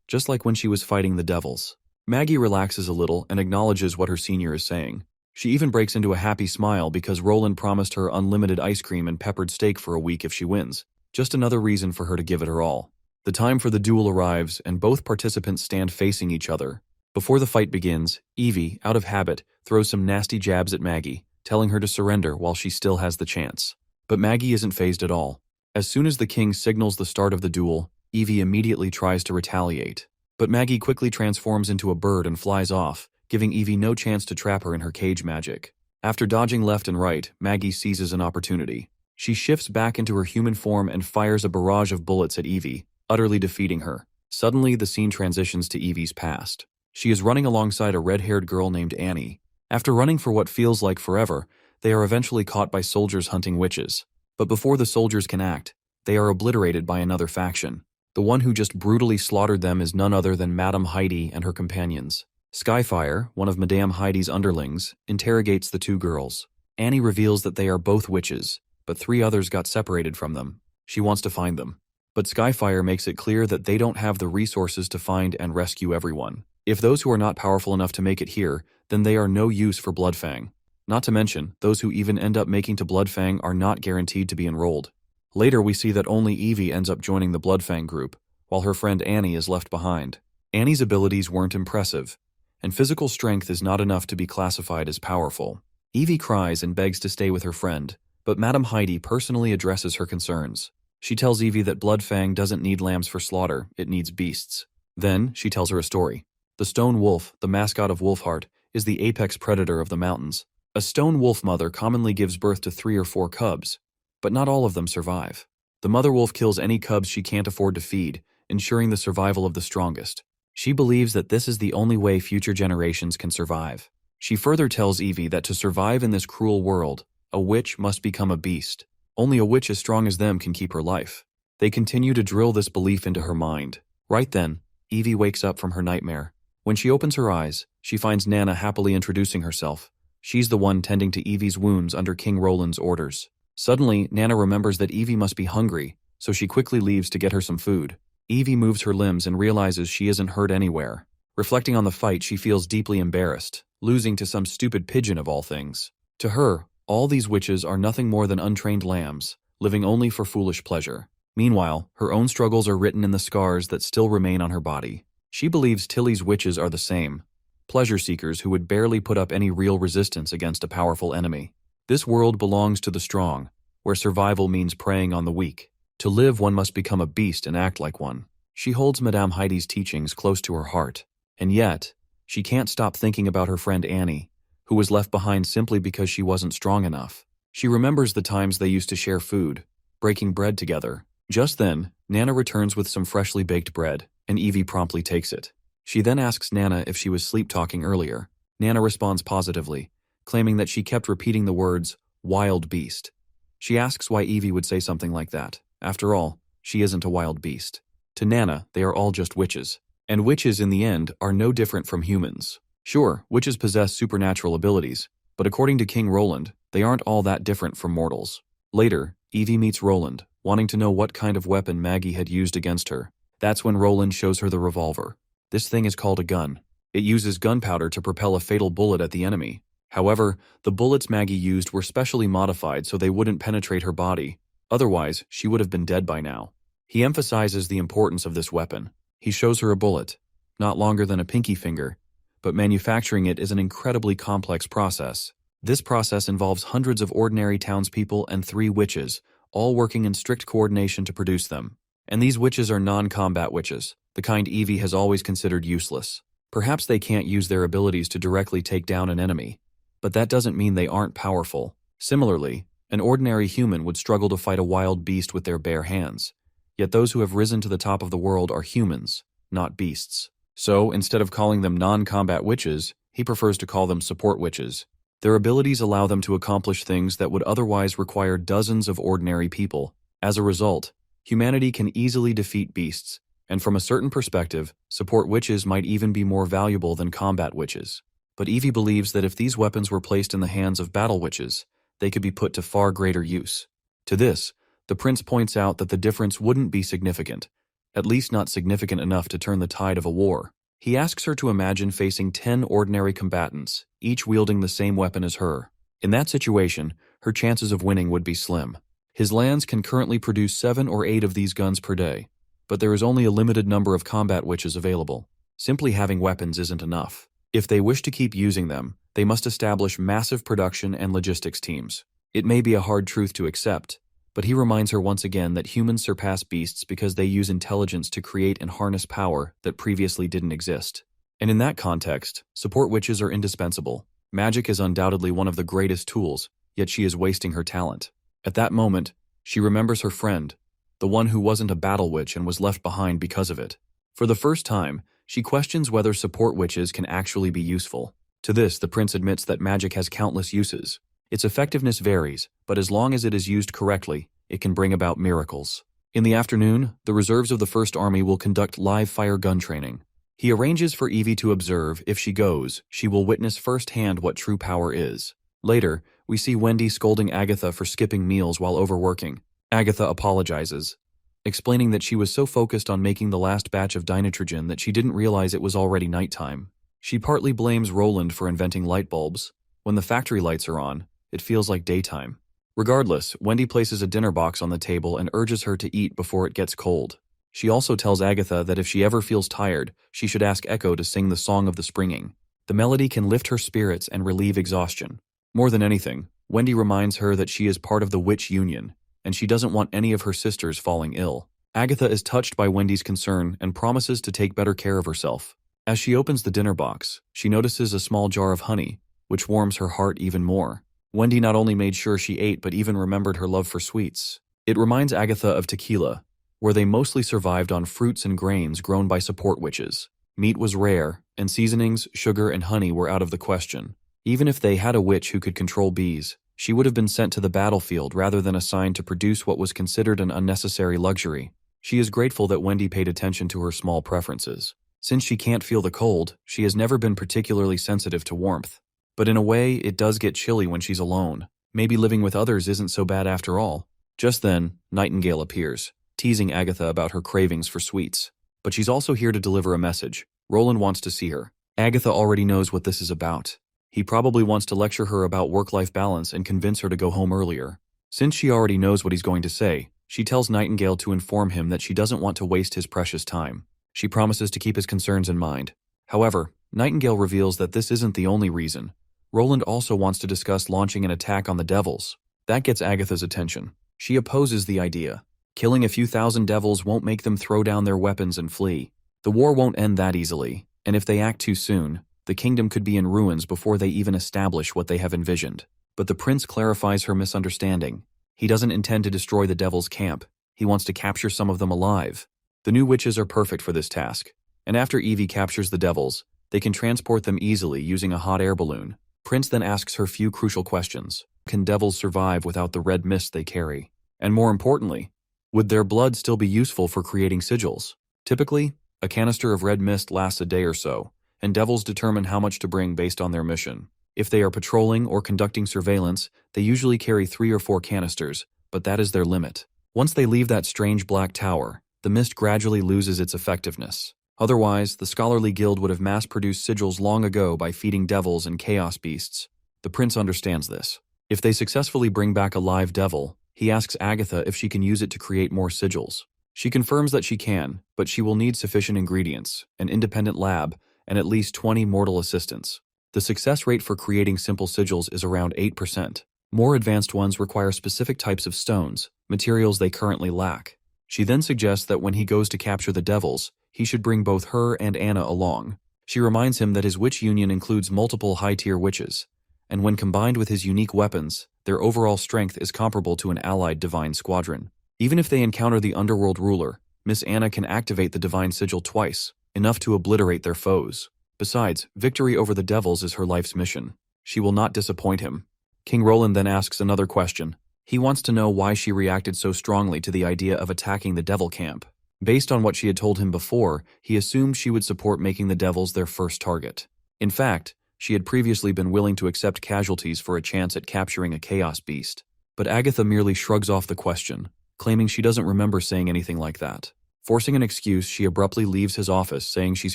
just like when she was fighting the devils. Maggie relaxes a little and acknowledges what her senior is saying. She even breaks into a happy smile because Roland promised her unlimited ice cream and peppered steak for a week if she wins. Just another reason for her to give it her all. The time for the duel arrives and both participants stand facing each other. Before the fight begins, Eevee, out of habit, throws some nasty jabs at Maggie, telling her to surrender while she still has the chance. But Maggie isn't fazed at all. As soon as the king signals the start of the duel, Eevee immediately tries to retaliate. But Maggie quickly transforms into a bird and flies off, giving Eevee no chance to trap her in her cage magic. After dodging left and right, Maggie seizes an opportunity. She shifts back into her human form and fires a barrage of bullets at Eevee, utterly defeating her. Suddenly, the scene transitions to Eevee's past. She is running alongside a red-haired girl named Annie. After running for what feels like forever, they are eventually caught by soldiers hunting witches. But before the soldiers can act, they are obliterated by another faction. The one who just brutally slaughtered them is none other than Madame Heidi and her companions. Skyfire, one of Madame Heidi's underlings, interrogates the two girls. Annie reveals that they are both witches, but 3 others got separated from them. She wants to find them. But Skyfire makes it clear that they don't have the resources to find and rescue everyone. If those who are not powerful enough to make it here, then they are no use for Bloodfang. Not to mention, those who even end up making to Bloodfang are not guaranteed to be enrolled. Later we see that only Eevee ends up joining the Bloodfang group, while her friend Annie is left behind. Annie's abilities weren't impressive, and physical strength is not enough to be classified as powerful. Eevee cries and begs to stay with her friend, but Madame Heidi personally addresses her concerns. She tells Eevee that Bloodfang doesn't need lambs for slaughter, it needs beasts. Then, she tells her a story. The stone wolf, the mascot of Wolfheart, is the apex predator of the mountains. A stone wolf mother commonly gives birth to 3 or 4 cubs, but not all of them survive. The mother wolf kills any cubs she can't afford to feed, ensuring the survival of the strongest. She believes that this is the only way future generations can survive. She further tells Eevee that to survive in this cruel world, a witch must become a beast. Only a witch as strong as them can keep her life. They continue to drill this belief into her mind. Right then, Eevee wakes up from her nightmare. When she opens her eyes, she finds Nana happily introducing herself. She's the one tending to Eevee's wounds under King Roland's orders. Suddenly, Nana remembers that Eevee must be hungry, so she quickly leaves to get her some food. Eevee moves her limbs and realizes she isn't hurt anywhere. Reflecting on the fight, she feels deeply embarrassed, losing to some stupid pigeon of all things. To her, all these witches are nothing more than untrained lambs, living only for foolish pleasure. Meanwhile, her own struggles are written in the scars that still remain on her body. She believes Tilly's witches are the same, pleasure seekers who would barely put up any real resistance against a powerful enemy. This world belongs to the strong, where survival means preying on the weak. To live, one must become a beast and act like one. She holds Madame Heidi's teachings close to her heart, and yet, she can't stop thinking about her friend Annie, who was left behind simply because she wasn't strong enough. She remembers the times they used to share food, breaking bread together. Just then, Nana returns with some freshly baked bread, and Eevee promptly takes it. She then asks Nana if she was sleep-talking earlier. Nana responds positively, claiming that she kept repeating the words, wild beast. She asks why Eevee would say something like that. After all, she isn't a wild beast. To Nana, they are all just witches. And witches, in the end, are no different from humans. Sure, witches possess supernatural abilities, but according to King Roland, they aren't all that different from mortals. Later, Eevee meets Roland, wanting to know what kind of weapon Maggie had used against her. That's when Roland shows her the revolver. This thing is called a gun. It uses gunpowder to propel a fatal bullet at the enemy. However, the bullets Maggie used were specially modified so they wouldn't penetrate her body. Otherwise, she would have been dead by now. He emphasizes the importance of this weapon. He shows her a bullet, not longer than a pinky finger, but manufacturing it is an incredibly complex process. This process involves hundreds of ordinary townspeople and 3 witches, all working in strict coordination to produce them. And these witches are non-combat witches, the kind Eevee has always considered useless. Perhaps they can't use their abilities to directly take down an enemy, but that doesn't mean they aren't powerful. Similarly, an ordinary human would struggle to fight a wild beast with their bare hands. Yet those who have risen to the top of the world are humans, not beasts. So, instead of calling them non-combat witches, he prefers to call them support witches. Their abilities allow them to accomplish things that would otherwise require dozens of ordinary people. As a result, humanity can easily defeat beasts, and from a certain perspective, support witches might even be more valuable than combat witches. But Eevee believes that if these weapons were placed in the hands of battle witches, they could be put to far greater use. To this, the prince points out that the difference wouldn't be significant, at least not significant enough to turn the tide of a war. He asks her to imagine facing 10 ordinary combatants, each wielding the same weapon as her. In that situation, her chances of winning would be slim. His lands can currently produce 7 or 8 of these guns per day, but there is only a limited number of combat witches available. Simply having weapons isn't enough. If they wish to keep using them, they must establish massive production and logistics teams. It may be a hard truth to accept, but he reminds her once again that humans surpass beasts because they use intelligence to create and harness power that previously didn't exist. And in that context, support witches are indispensable. Magic is undoubtedly one of the greatest tools, yet she is wasting her talent. At that moment, she remembers her friend, the one who wasn't a battle witch and was left behind because of it. For the first time, she questions whether support witches can actually be useful. To this, the prince admits that magic has countless uses. Its effectiveness varies, but as long as it is used correctly, it can bring about miracles. In the afternoon, the reserves of the First Army will conduct live fire gun training. He arranges for Eevee to observe. If she goes, she will witness firsthand what true power is. Later, we see Wendy scolding Agatha for skipping meals while overworking. Agatha apologizes, explaining that she was so focused on making the last batch of dinitrogen that she didn't realize it was already nighttime. She partly blames Roland for inventing light bulbs. When the factory lights are on, it feels like daytime. Regardless, Wendy places a dinner box on the table and urges her to eat before it gets cold. She also tells Agatha that if she ever feels tired, she should ask Echo to sing the Song of the Springing. The melody can lift her spirits and relieve exhaustion. More than anything, Wendy reminds her that she is part of the Witch Union, and she doesn't want any of her sisters falling ill. Agatha is touched by Wendy's concern and promises to take better care of herself. As she opens the dinner box, she notices a small jar of honey, which warms her heart even more. Wendy not only made sure she ate but even remembered her love for sweets. It reminds Agatha of tequila, where they mostly survived on fruits and grains grown by support witches. Meat was rare, and seasonings, sugar, and honey were out of the question. Even if they had a witch who could control bees, she would have been sent to the battlefield rather than assigned to produce what was considered an unnecessary luxury. She is grateful that Wendy paid attention to her small preferences. Since she can't feel the cold, she has never been particularly sensitive to warmth. But in a way, it does get chilly when she's alone. Maybe living with others isn't so bad after all. Just then, Nightingale appears, teasing Agatha about her cravings for sweets. But she's also here to deliver a message. Roland wants to see her. Agatha already knows what this is about. He probably wants to lecture her about work-life balance and convince her to go home earlier. Since she already knows what he's going to say, she tells Nightingale to inform him that she doesn't want to waste his precious time. She promises to keep his concerns in mind. However, Nightingale reveals that this isn't the only reason. Roland also wants to discuss launching an attack on the devils. That gets Agatha's attention. She opposes the idea. Killing a few thousand devils won't make them throw down their weapons and flee. The war won't end that easily, and if they act too soon, the kingdom could be in ruins before they even establish what they have envisioned. But the prince clarifies her misunderstanding. He doesn't intend to destroy the devil's camp. He wants to capture some of them alive. The new witches are perfect for this task, and after Eevee captures the devils, they can transport them easily using a hot air balloon. Prince then asks her few crucial questions. Can devils survive without the red mist they carry? And more importantly, would their blood still be useful for creating sigils? Typically, a canister of red mist lasts a day or so, and devils determine how much to bring based on their mission. If they are patrolling or conducting surveillance, they usually carry 3 or 4 canisters, but that is their limit. Once they leave that strange black tower, the mist gradually loses its effectiveness. Otherwise, the scholarly guild would have mass-produced sigils long ago by feeding devils and chaos beasts. The prince understands this. If they successfully bring back a live devil, he asks Agatha if she can use it to create more sigils. She confirms that she can, but she will need sufficient ingredients, an independent lab, and at least 20 mortal assistants. The success rate for creating simple sigils is around 8%. More advanced ones require specific types of stones, materials they currently lack. She then suggests that when he goes to capture the devils, he should bring both her and Anna along. She reminds him that his witch union includes multiple high-tier witches, and when combined with his unique weapons, their overall strength is comparable to an allied divine squadron. Even if they encounter the underworld ruler, Miss Anna can activate the divine sigil twice, enough to obliterate their foes. Besides, victory over the devils is her life's mission. She will not disappoint him. King Roland then asks another question. He wants to know why she reacted so strongly to the idea of attacking the devil camp. Based on what she had told him before, he assumed she would support making the devils their first target. In fact, she had previously been willing to accept casualties for a chance at capturing a chaos beast. But Agatha merely shrugs off the question, claiming she doesn't remember saying anything like that. Forcing an excuse, she abruptly leaves his office, saying she's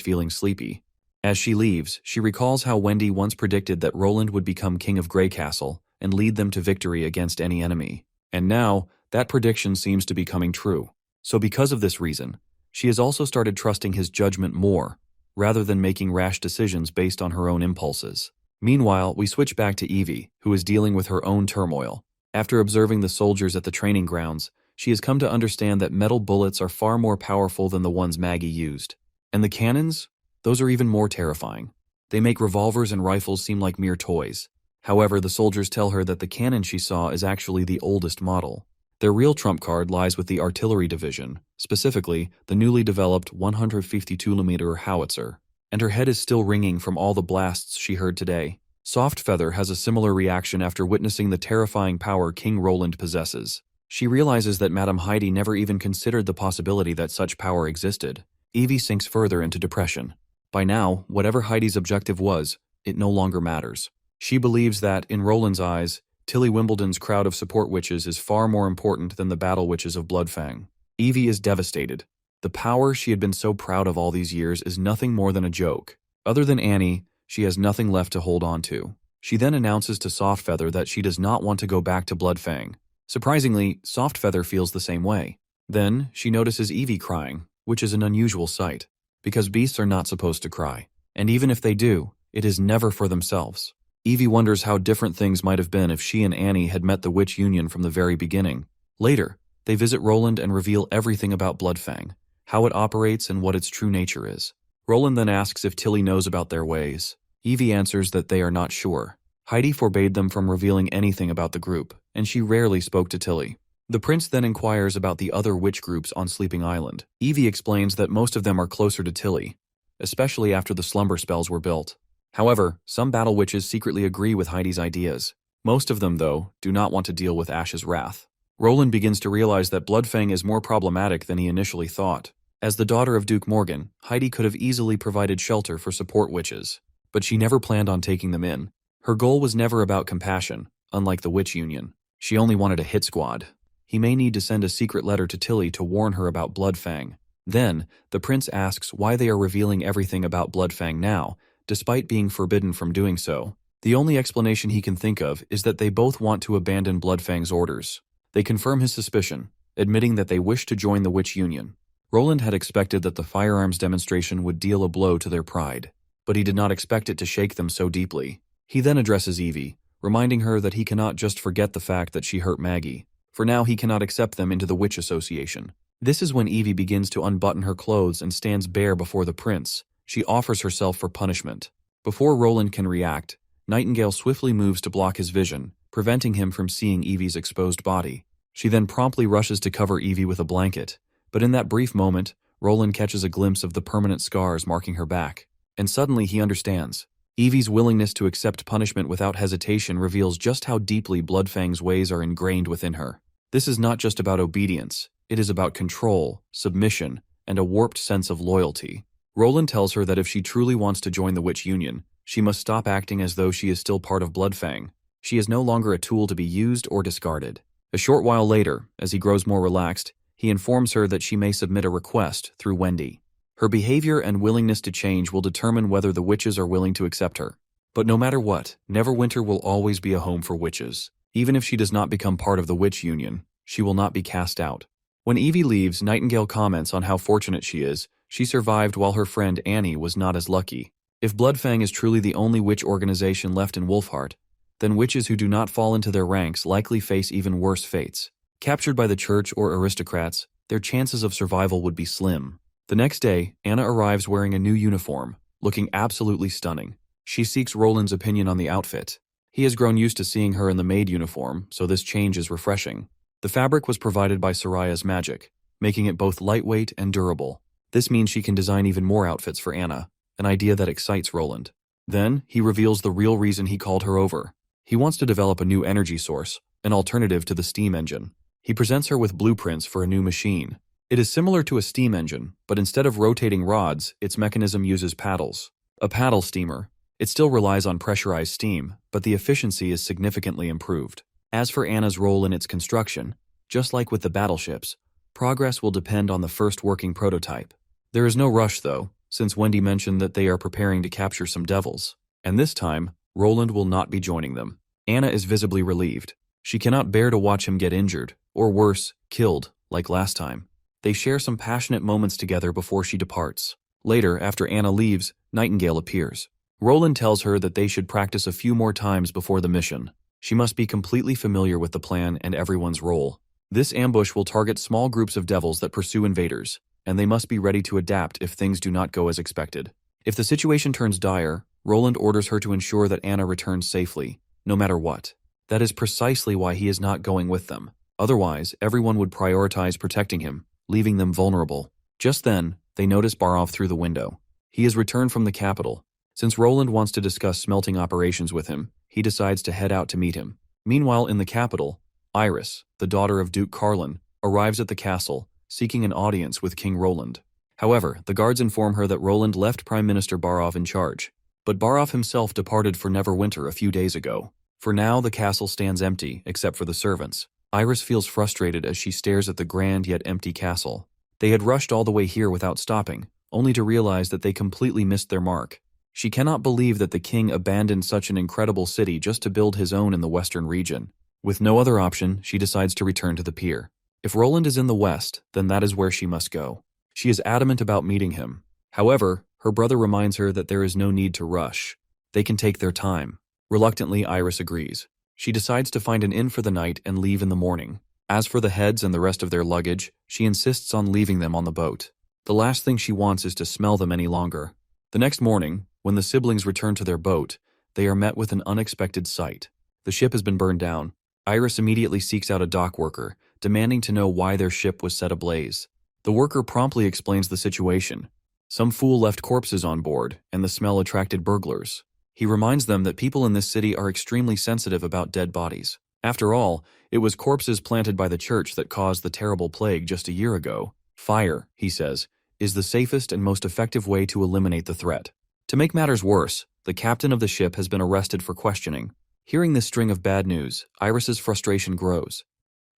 feeling sleepy. As she leaves, she recalls how Wendy once predicted that Roland would become king of Grey Castle and lead them to victory against any enemy. And now, that prediction seems to be coming true. So because of this reason, she has also started trusting his judgment more, rather than making rash decisions based on her own impulses. Meanwhile, we switch back to Eevee, who is dealing with her own turmoil. After observing the soldiers at the training grounds, she has come to understand that metal bullets are far more powerful than the ones Maggie used. And the cannons? Those are even more terrifying. They make revolvers and rifles seem like mere toys. However, the soldiers tell her that the cannon she saw is actually the oldest model. Their real trump card lies with the artillery division, specifically the newly developed 152mm howitzer. And her head is still ringing from all the blasts she heard today. Softfeather has a similar reaction after witnessing the terrifying power King Roland possesses. She realizes that Madame Heidi never even considered the possibility that such power existed. Eevee sinks further into depression. By now, whatever Heidi's objective was, it no longer matters. She believes that, in Roland's eyes, Tilly Wimbledon's crowd of support witches is far more important than the battle witches of Bloodfang. Eevee is devastated. The power she had been so proud of all these years is nothing more than a joke. Other than Annie, she has nothing left to hold on to. She then announces to Softfeather that she does not want to go back to Bloodfang. Surprisingly, Softfeather feels the same way. Then, she notices Eevee crying, which is an unusual sight, because beasts are not supposed to cry. And even if they do, it is never for themselves. Eevee wonders how different things might have been if she and Annie had met the Witch Union from the very beginning. Later, they visit Roland and reveal everything about Bloodfang, how it operates and what its true nature is. Roland then asks if Tilly knows about their ways. Eevee answers that they are not sure. Heidi forbade them from revealing anything about the group, and she rarely spoke to Tilly. The prince then inquires about the other witch groups on Sleeping Island. Eevee explains that most of them are closer to Tilly, especially after the slumber spells were built. However, some battle witches secretly agree with Heidi's ideas. Most of them, though, do not want to deal with Ash's wrath. Roland begins to realize that Bloodfang is more problematic than he initially thought. As the daughter of Duke Morgan, Heidi could have easily provided shelter for support witches, but she never planned on taking them in. Her goal was never about compassion, unlike the Witch Union. She only wanted a hit squad. He may need to send a secret letter to Tilly to warn her about Bloodfang. Then, the prince asks why they are revealing everything about Bloodfang now, despite being forbidden from doing so. The only explanation he can think of is that they both want to abandon Bloodfang's orders. They confirm his suspicion, admitting that they wish to join the Witch Union. Roland had expected that the firearms demonstration would deal a blow to their pride, but he did not expect it to shake them so deeply. He then addresses Eevee, reminding her that he cannot just forget the fact that she hurt Maggie. For now, he cannot accept them into the Witch Association. This is when Eevee begins to unbutton her clothes and stands bare before the prince. She offers herself for punishment. Before Roland can react, Nightingale swiftly moves to block his vision, preventing him from seeing Eevee's exposed body. She then promptly rushes to cover Eevee with a blanket. But in that brief moment, Roland catches a glimpse of the permanent scars marking her back. And suddenly he understands. Eevee's willingness to accept punishment without hesitation reveals just how deeply Bloodfang's ways are ingrained within her. This is not just about obedience. It is about control, submission, and a warped sense of loyalty. Roland tells her that if she truly wants to join the Witch Union, she must stop acting as though she is still part of Bloodfang. She is no longer a tool to be used or discarded. A short while later, as he grows more relaxed, he informs her that she may submit a request through Wendy. Her behavior and willingness to change will determine whether the witches are willing to accept her. But no matter what, Neverwinter will always be a home for witches. Even if she does not become part of the Witch Union, she will not be cast out. When Eevee leaves, Nightingale comments on how fortunate she is. She survived while her friend Annie was not as lucky. If Bloodfang is truly the only witch organization left in Wolfheart, then witches who do not fall into their ranks likely face even worse fates. Captured by the church or aristocrats, their chances of survival would be slim. The next day, Anna arrives wearing a new uniform, looking absolutely stunning. She seeks Roland's opinion on the outfit. He has grown used to seeing her in the maid uniform, so this change is refreshing. The fabric was provided by Soraya's magic, making it both lightweight and durable. This means she can design even more outfits for Anna, an idea that excites Roland. Then, he reveals the real reason he called her over. He wants to develop a new energy source, an alternative to the steam engine. He presents her with blueprints for a new machine. It is similar to a steam engine, but instead of rotating rods, its mechanism uses paddles. A paddle steamer. It still relies on pressurized steam, but the efficiency is significantly improved. As for Anna's role in its construction, just like with the battleships, Progress will depend on the first working prototype. There is no rush, though, since Wendy mentioned that they are preparing to capture some devils. And this time, Roland will not be joining them. Anna is visibly relieved. She cannot bear to watch him get injured, or worse, killed, like last time. They share some passionate moments together before she departs. Later, after Anna leaves, Nightingale appears. Roland tells her that they should practice a few more times before the mission. She must be completely familiar with the plan and everyone's role. This ambush will target small groups of devils that pursue invaders, and they must be ready to adapt if things do not go as expected. If the situation turns dire, Roland orders her to ensure that Anna returns safely, no matter what. That is precisely why he is not going with them. Otherwise, everyone would prioritize protecting him, leaving them vulnerable. Just then, they notice Barov through the window. He has returned from the capital. Since Roland wants to discuss smelting operations with him, he decides to head out to meet him. Meanwhile, in the capital, Iris, the daughter of Duke Carlin, arrives at the castle, seeking an audience with King Roland. However, the guards inform her that Roland left Prime Minister Barov in charge, but Barov himself departed for Neverwinter a few days ago. For now, the castle stands empty, except for the servants. Iris feels frustrated as she stares at the grand yet empty castle. They had rushed all the way here without stopping, only to realize that they completely missed their mark. She cannot believe that the king abandoned such an incredible city just to build his own in the western region. With no other option, she decides to return to the pier. If Roland is in the west, then that is where she must go. She is adamant about meeting him. However, her brother reminds her that there is no need to rush. They can take their time. Reluctantly, Iris agrees. She decides to find an inn for the night and leave in the morning. As for the heads and the rest of their luggage, she insists on leaving them on the boat. The last thing she wants is to smell them any longer. The next morning, when the siblings return to their boat, they are met with an unexpected sight. The ship has been burned down. Iris immediately seeks out a dock worker, demanding to know why their ship was set ablaze. The worker promptly explains the situation. Some fool left corpses on board, and the smell attracted burglars. He reminds them that people in this city are extremely sensitive about dead bodies. After all, it was corpses planted by the church that caused the terrible plague just a year ago. Fire, he says, is the safest and most effective way to eliminate the threat. To make matters worse, the captain of the ship has been arrested for questioning. Hearing this string of bad news, Iris's frustration grows.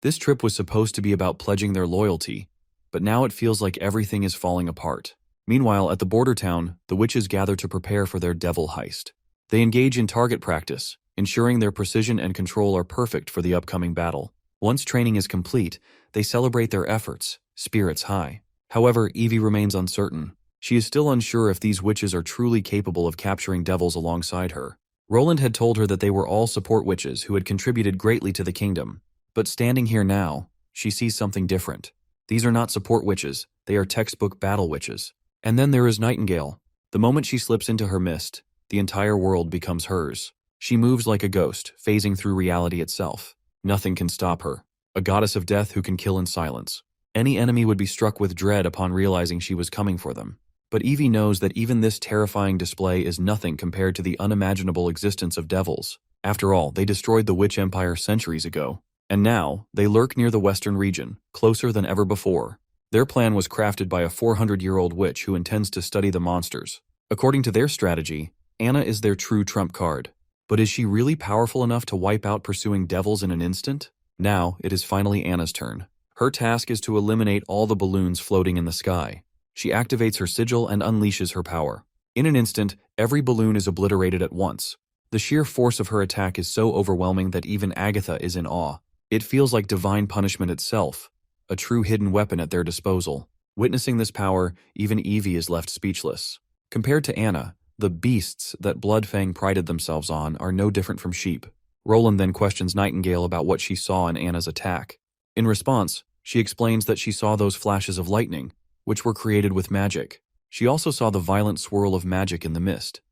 This trip was supposed to be about pledging their loyalty, but now it feels like everything is falling apart. Meanwhile, at the border town, the witches gather to prepare for their devil heist. They engage in target practice, ensuring their precision and control are perfect for the upcoming battle. Once training is complete, they celebrate their efforts, spirits high. However, Eevee remains uncertain. She is still unsure if these witches are truly capable of capturing devils alongside her. Roland had told her that they were all support witches who had contributed greatly to the kingdom. But standing here now, she sees something different. These are not support witches, they are textbook battle witches. And then there is Nightingale. The moment she slips into her mist, the entire world becomes hers. She moves like a ghost, phasing through reality itself. Nothing can stop her. A goddess of death who can kill in silence. Any enemy would be struck with dread upon realizing she was coming for them. But Eevee knows that even this terrifying display is nothing compared to the unimaginable existence of devils. After all, they destroyed the Witch Empire centuries ago. And now, they lurk near the western region, closer than ever before. Their plan was crafted by a 400-year-old witch who intends to study the monsters. According to their strategy, Anna is their true trump card. But is she really powerful enough to wipe out pursuing devils in an instant? Now, it is finally Anna's turn. Her task is to eliminate all the balloons floating in the sky. She activates her sigil and unleashes her power. In an instant, every balloon is obliterated at once. The sheer force of her attack is so overwhelming that even Agatha is in awe. It feels like divine punishment itself, a true hidden weapon at their disposal. Witnessing this power, even Eevee is left speechless. Compared to Anna, the beasts that Bloodfang prided themselves on are no different from sheep. Roland then questions Nightingale about what she saw in Anna's attack. In response, she explains that she saw those flashes of lightning, which were created with magic. She also saw the violent swirl of magic in the mist.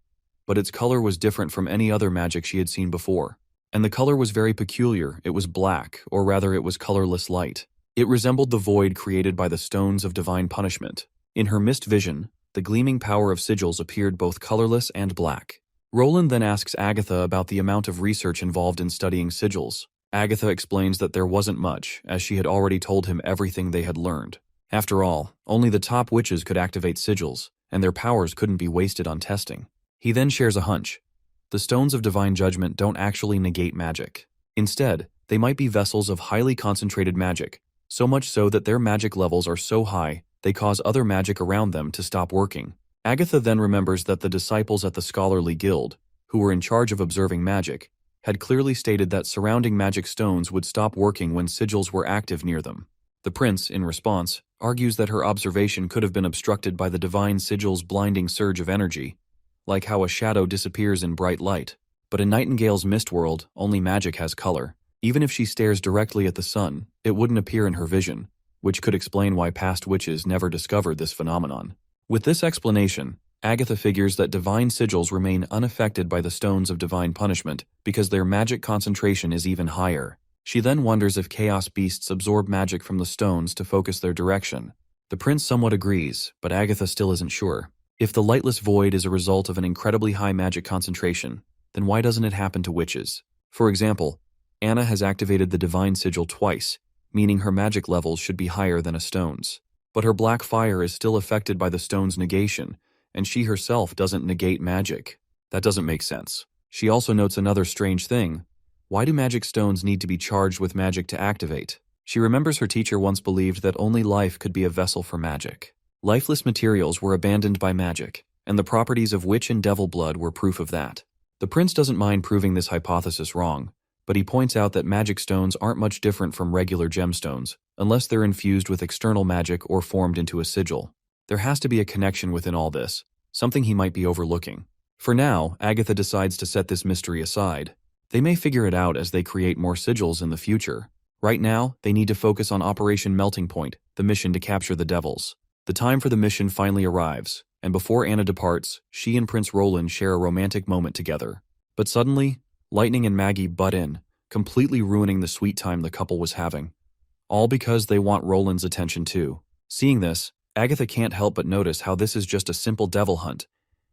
But its color was different from any other magic she had seen before. And the color was very peculiar. It was black, or rather it was colorless light. It resembled the void created by the stones of divine punishment. In her mist vision, the gleaming power of sigils appeared both colorless and black. Roland then asks Agatha about the amount of research involved in studying sigils. Agatha explains that there wasn't much, as she had already told him everything they had learned. After all, only the top witches could activate sigils, and their powers couldn't be wasted on testing. He then shares a hunch. The stones of divine judgment don't actually negate magic. Instead, they might be vessels of highly concentrated magic, so much so that their magic levels are so high they cause other magic around them to stop working. Agatha then remembers that the disciples at the Scholarly Guild, who were in charge of observing magic, had clearly stated that surrounding magic stones would stop working when sigils were active near them. The prince, in response, argues that her observation could have been obstructed by the divine sigil's blinding surge of energy, like how a shadow disappears in bright light. But in Nightingale's mist world, only magic has color. Even if she stares directly at the sun, it wouldn't appear in her vision, which could explain why past witches never discovered this phenomenon. With this explanation, Agatha figures that divine sigils remain unaffected by the stones of divine punishment because their magic concentration is even higher. She then wonders if chaos beasts absorb magic from the stones to focus their direction. The prince somewhat agrees, but Agatha still isn't sure. If the lightless void is a result of an incredibly high magic concentration, then why doesn't it happen to witches? For example, Anna has activated the divine sigil twice, meaning her magic levels should be higher than a stone's. But her black fire is still affected by the stone's negation, and she herself doesn't negate magic. That doesn't make sense. She also notes another strange thing. Why do magic stones need to be charged with magic to activate? She remembers her teacher once believed that only life could be a vessel for magic. Lifeless materials were abandoned by magic, and the properties of witch and devil blood were proof of that. The prince doesn't mind proving this hypothesis wrong, but he points out that magic stones aren't much different from regular gemstones, unless they're infused with external magic or formed into a sigil. There has to be a connection within all this, something he might be overlooking. For now, Agatha decides to set this mystery aside. They may figure it out as they create more sigils in the future. Right now, they need to focus on Operation Melting Point, the mission to capture the devils. The time for the mission finally arrives, and before Anna departs, she and Prince Roland share a romantic moment together. But suddenly, Lightning and Maggie butt in, completely ruining the sweet time the couple was having. All because they want Roland's attention too. Seeing this, Agatha can't help but notice how this is just a simple devil hunt,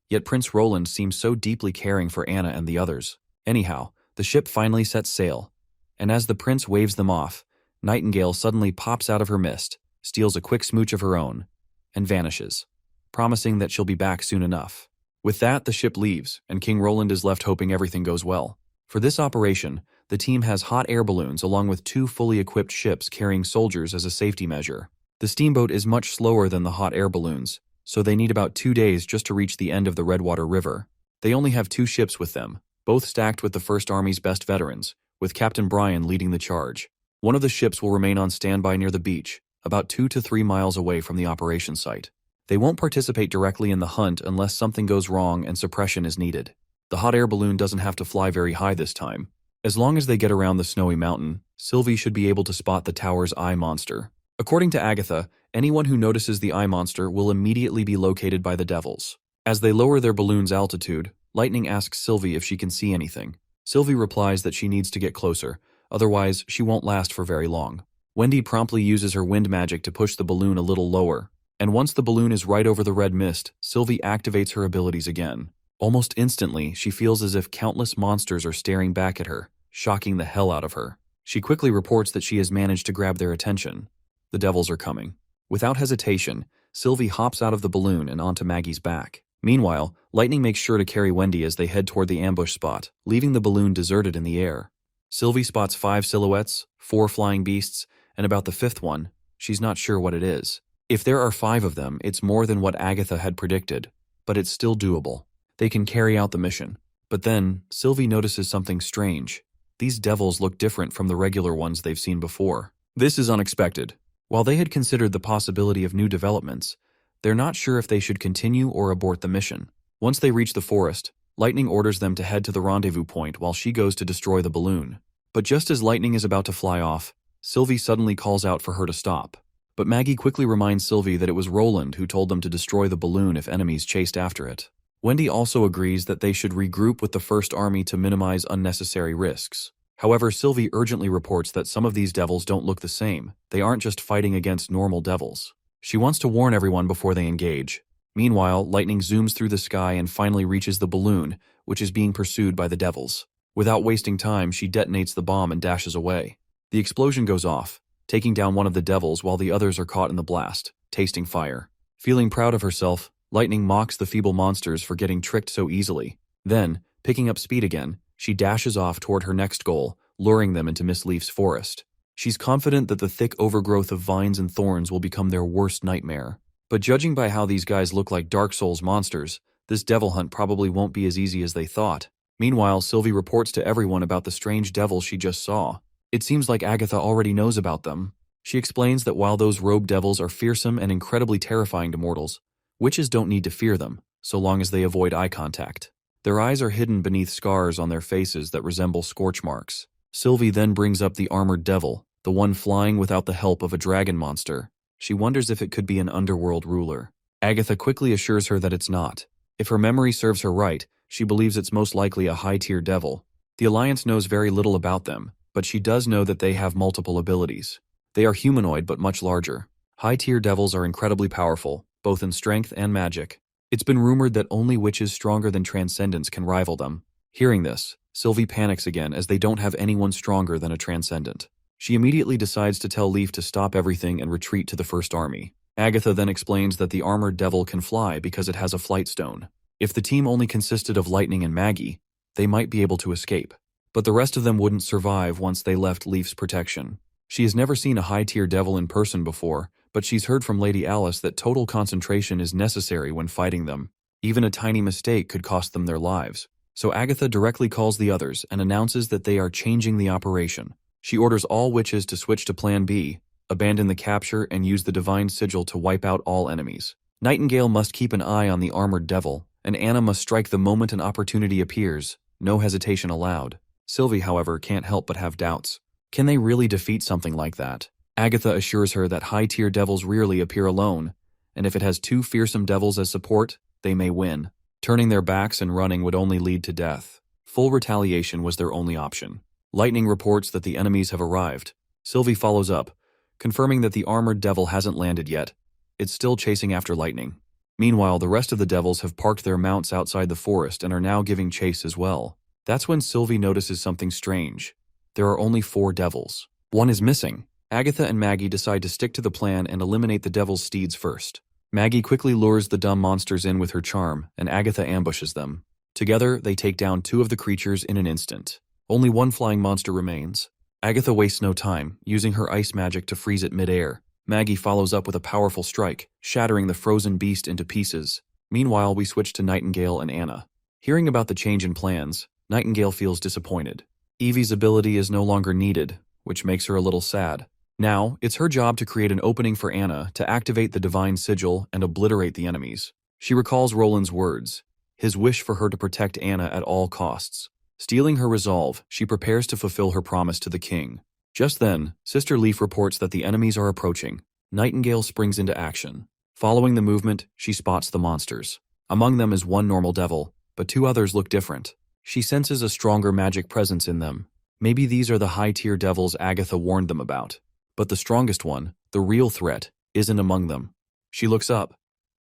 yet Prince Roland seems so deeply caring for Anna and the others. Anyhow, the ship finally sets sail, and as the prince waves them off, Nightingale suddenly pops out of her mist, steals a quick smooch of her own, and vanishes, promising that she'll be back soon enough. With that, the ship leaves, and King Roland is left hoping everything goes well. For this operation, the team has hot air balloons along with 2 fully equipped ships carrying soldiers as a safety measure. The steamboat is much slower than the hot air balloons, so they need about 2 days just to reach the end of the Redwater River. They only have 2 ships with them, both stacked with the First Army's best veterans, with Captain Brian leading the charge. One of the ships will remain on standby near the beach, about 2 to 3 miles away from the operation site. They won't participate directly in the hunt unless something goes wrong and suppression is needed. The hot air balloon doesn't have to fly very high this time. As long as they get around the snowy mountain, Sylvie should be able to spot the tower's eye monster. According to Agatha, anyone who notices the eye monster will immediately be located by the devils. As they lower their balloon's altitude, Lightning asks Sylvie if she can see anything. Sylvie replies that she needs to get closer, otherwise she won't last for very long. Wendy promptly uses her wind magic to push the balloon a little lower, and once the balloon is right over the red mist, Sylvie activates her abilities again. Almost instantly, she feels as if countless monsters are staring back at her, shocking the hell out of her. She quickly reports that she has managed to grab their attention. The devils are coming. Without hesitation, Sylvie hops out of the balloon and onto Maggie's back. Meanwhile, Lightning makes sure to carry Wendy as they head toward the ambush spot, leaving the balloon deserted in the air. Sylvie spots 5 silhouettes, 4 flying beasts, and about the 5th one, she's not sure what it is. If there are 5 of them, it's more than what Agatha had predicted, but it's still doable. They can carry out the mission. But then, Sylvie notices something strange. These devils look different from the regular ones they've seen before. This is unexpected. While they had considered the possibility of new developments, they're not sure if they should continue or abort the mission. Once they reach the forest, Lightning orders them to head to the rendezvous point while she goes to destroy the balloon. But just as Lightning is about to fly off, Sylvie suddenly calls out for her to stop. But Maggie quickly reminds Sylvie that it was Roland who told them to destroy the balloon if enemies chased after it. Wendy also agrees that they should regroup with the First Army to minimize unnecessary risks. However, Sylvie urgently reports that some of these devils don't look the same. They aren't just fighting against normal devils. She wants to warn everyone before they engage. Meanwhile, Lightning zooms through the sky and finally reaches the balloon, which is being pursued by the devils. Without wasting time, she detonates the bomb and dashes away. The explosion goes off, taking down one of the devils while the others are caught in the blast, tasting fire. Feeling proud of herself, Lightning mocks the feeble monsters for getting tricked so easily. Then, picking up speed again, she dashes off toward her next goal, luring them into Miss Leaf's forest. She's confident that the thick overgrowth of vines and thorns will become their worst nightmare. But judging by how these guys look like Dark Souls monsters, this devil hunt probably won't be as easy as they thought. Meanwhile, Sylvie reports to everyone about the strange devils she just saw. It seems like Agatha already knows about them. She explains that while those robed devils are fearsome and incredibly terrifying to mortals, witches don't need to fear them, so long as they avoid eye contact. Their eyes are hidden beneath scars on their faces that resemble scorch marks. Sylvie then brings up the armored devil, the one flying without the help of a dragon monster. She wonders if it could be an underworld ruler. Agatha quickly assures her that it's not. If her memory serves her right, she believes it's most likely a high-tier devil. The Alliance knows very little about them, but she does know that they have multiple abilities. They are humanoid but much larger. High-tier devils are incredibly powerful, both in strength and magic. It's been rumored that only witches stronger than Transcendents can rival them. Hearing this, Sylvie panics again as they don't have anyone stronger than a Transcendent. She immediately decides to tell Leaf to stop everything and retreat to the First Army. Agatha then explains that the armored devil can fly because it has a flight stone. If the team only consisted of Lightning and Maggie, they might be able to escape. But the rest of them wouldn't survive once they left Leaf's protection. She has never seen a high-tier devil in person before, but she's heard from Lady Alice that total concentration is necessary when fighting them. Even a tiny mistake could cost them their lives. So Agatha directly calls the others and announces that they are changing the operation. She orders all witches to switch to Plan B, abandon the capture, and use the divine sigil to wipe out all enemies. Nightingale must keep an eye on the armored devil, and Anna must strike the moment an opportunity appears, no hesitation allowed. Sylvie, however, can't help but have doubts. Can they really defeat something like that? Agatha assures her that high-tier devils rarely appear alone, and if it has two fearsome devils as support, they may win. Turning their backs and running would only lead to death. Full retaliation was their only option. Lightning reports that the enemies have arrived. Sylvie follows up, confirming that the armored devil hasn't landed yet. It's still chasing after Lightning. Meanwhile, the rest of the devils have parked their mounts outside the forest and are now giving chase as well. That's when Sylvie notices something strange. There are only 4 devils. One is missing. Agatha and Maggie decide to stick to the plan and eliminate the devil's steeds first. Maggie quickly lures the dumb monsters in with her charm, and Agatha ambushes them. Together, they take down 2 of the creatures in an instant. Only one flying monster remains. Agatha wastes no time, using her ice magic to freeze it mid-air. Maggie follows up with a powerful strike, shattering the frozen beast into pieces. Meanwhile, we switch to Nightingale and Anna. Hearing about the change in plans, Nightingale feels disappointed. Eevee's ability is no longer needed, which makes her a little sad. Now, it's her job to create an opening for Anna to activate the divine sigil and obliterate the enemies. She recalls Roland's words, his wish for her to protect Anna at all costs. Stealing her resolve, she prepares to fulfill her promise to the king. Just then, Sister Leaf reports that the enemies are approaching. Nightingale springs into action. Following the movement, she spots the monsters. Among them is one normal devil, but 2 others look different. She senses a stronger magic presence in them. Maybe these are the high-tier devils Agatha warned them about. But the strongest one, the real threat, isn't among them. She looks up.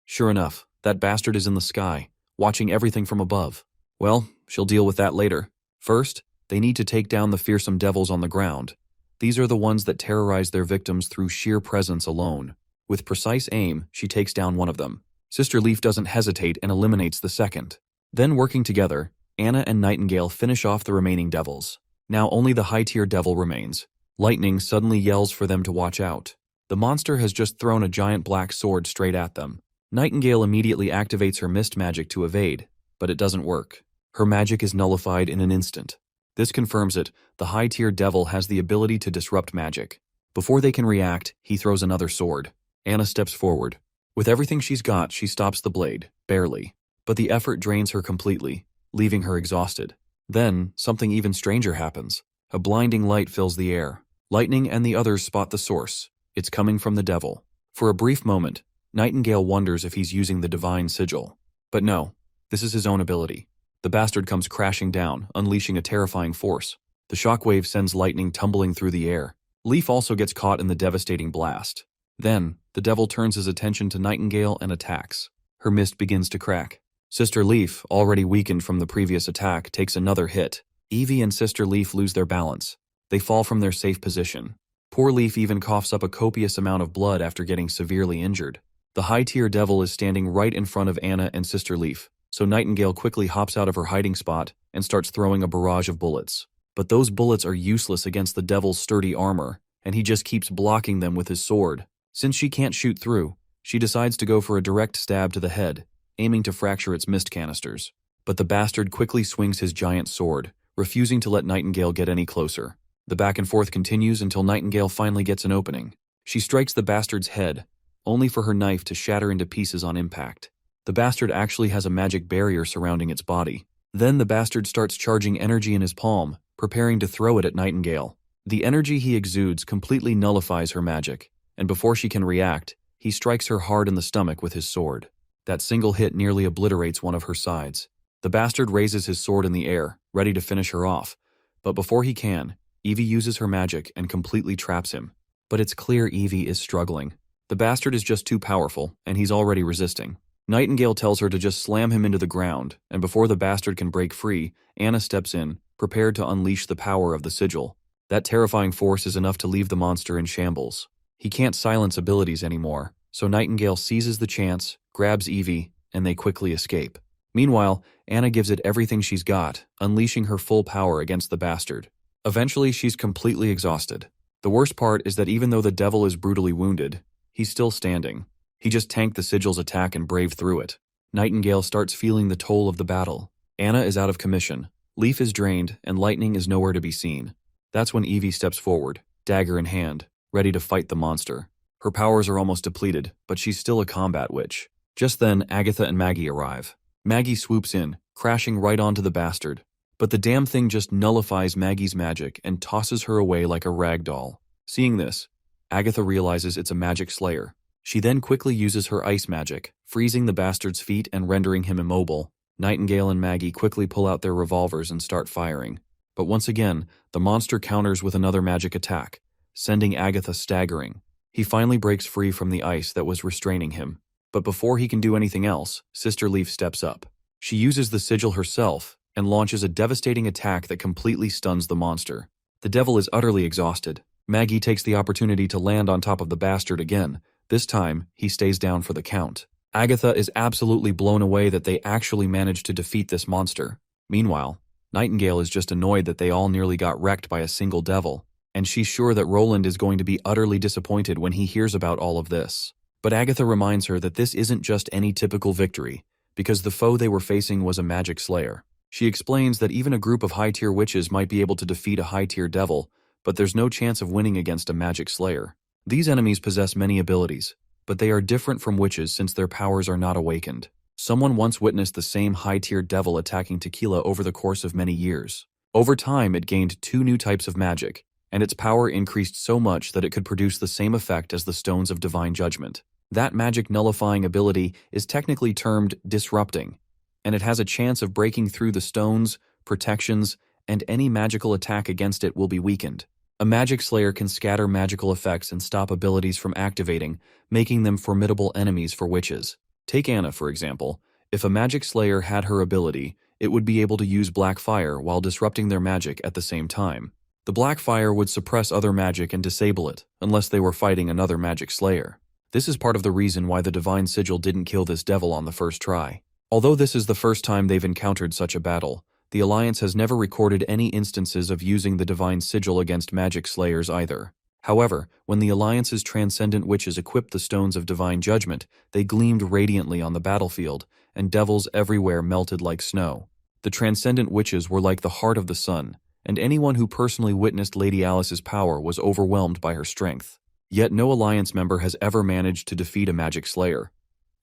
Sure enough, that bastard is in the sky, watching everything from above. Well, she'll deal with that later. First, they need to take down the fearsome devils on the ground. These are the ones that terrorize their victims through sheer presence alone. With precise aim, she takes down one of them. Sister Leaf doesn't hesitate and eliminates the second. Then, working together, Anna and Nightingale finish off the remaining devils. Now only the high-tier devil remains. Lightning suddenly yells for them to watch out. The monster has just thrown a giant black sword straight at them. Nightingale immediately activates her mist magic to evade, but it doesn't work. Her magic is nullified in an instant. This confirms it, the high-tier devil has the ability to disrupt magic. Before they can react, he throws another sword. Anna steps forward. With everything she's got, she stops the blade, barely. But the effort drains her completely, leaving her exhausted. Then, something even stranger happens. A blinding light fills the air. Lightning and the others spot the source. It's coming from the devil. For a brief moment, Nightingale wonders if he's using the divine sigil. But no, this is his own ability. The bastard comes crashing down, unleashing a terrifying force. The shockwave sends Lightning tumbling through the air. Leaf also gets caught in the devastating blast. Then, the devil turns his attention to Nightingale and attacks. Her mist begins to crack. Sister Leaf, already weakened from the previous attack, takes another hit. Eevee and Sister Leaf lose their balance. They fall from their safe position. Poor Leaf even coughs up a copious amount of blood after getting severely injured. The high-tier devil is standing right in front of Anna and Sister Leaf, so Nightingale quickly hops out of her hiding spot and starts throwing a barrage of bullets. But those bullets are useless against the devil's sturdy armor. and he just keeps blocking them with his sword. Since she can't shoot through, she decides to go for a direct stab to the head, aiming to fracture its mist canisters. But the bastard quickly swings his giant sword, refusing to let Nightingale get any closer. The back and forth continues until Nightingale finally gets an opening. She strikes the bastard's head, only for her knife to shatter into pieces on impact. The bastard actually has a magic barrier surrounding its body. Then the bastard starts charging energy in his palm, preparing to throw it at Nightingale. The energy he exudes completely nullifies her magic, and before she can react, he strikes her hard in the stomach with his sword. That single hit nearly obliterates one of her sides. The bastard raises his sword in the air, ready to finish her off, but before he can, Eevee uses her magic and completely traps him. But it's clear Eevee is struggling. The bastard is just too powerful, and he's already resisting. Nightingale tells her to just slam him into the ground, and before the bastard can break free, Anna steps in, prepared to unleash the power of the sigil. That terrifying force is enough to leave the monster in shambles. He can't silence abilities anymore, so Nightingale seizes the chance, grabs Eevee, and they quickly escape. Meanwhile, Anna gives it everything she's got, unleashing her full power against the bastard. Eventually, she's completely exhausted. The worst part is that even though the devil is brutally wounded, he's still standing. He just tanked the sigil's attack and braved through it. Nightingale starts feeling the toll of the battle. Anna is out of commission, Leaf is drained, and Lightning is nowhere to be seen. That's when Eevee steps forward, dagger in hand, ready to fight the monster. Her powers are almost depleted, but she's still a combat witch. Just then, Agatha and Maggie arrive. Maggie swoops in, crashing right onto the bastard. But the damn thing just nullifies Maggie's magic and tosses her away like a rag doll. Seeing this, Agatha realizes it's a magic slayer. She then quickly uses her ice magic, freezing the bastard's feet and rendering him immobile. Nightingale and Maggie quickly pull out their revolvers and start firing. But once again, the monster counters with another magic attack, sending Agatha staggering. He finally breaks free from the ice that was restraining him. But before he can do anything else, Sister Leaf steps up. She uses the sigil herself and launches a devastating attack that completely stuns the monster. The devil is utterly exhausted. Maggie takes the opportunity to land on top of the bastard again. This time, he stays down for the count. Agatha is absolutely blown away that they actually managed to defeat this monster. Meanwhile, Nightingale is just annoyed that they all nearly got wrecked by a single devil, and she's sure that Roland is going to be utterly disappointed when he hears about all of this. But Agatha reminds her that this isn't just any typical victory, because the foe they were facing was a magic slayer. She explains that even a group of high-tier witches might be able to defeat a high-tier devil, but there's no chance of winning against a magic slayer. These enemies possess many abilities, but they are different from witches since their powers are not awakened. Someone once witnessed the same high-tier devil attacking Tequila over the course of many years. Over time, it gained 2 new types of magic, and its power increased so much that it could produce the same effect as the Stones of Divine Judgment. That magic nullifying ability is technically termed disrupting, and it has a chance of breaking through the stones, protections, and any magical attack against it will be weakened. A magic slayer can scatter magical effects and stop abilities from activating, making them formidable enemies for witches. Take Anna, for example. If a magic slayer had her ability, it would be able to use black fire while disrupting their magic at the same time. The black fire would suppress other magic and disable it, unless they were fighting another magic slayer. This is part of the reason why the Divine Sigil didn't kill this devil on the first try. Although this is the first time they've encountered such a battle, the Alliance has never recorded any instances of using the Divine Sigil against magic slayers either. However, when the Alliance's transcendent witches equipped the Stones of Divine Judgment, they gleamed radiantly on the battlefield, and devils everywhere melted like snow. The transcendent witches were like the heart of the sun, and anyone who personally witnessed Lady Alice's power was overwhelmed by her strength. Yet no Alliance member has ever managed to defeat a magic slayer.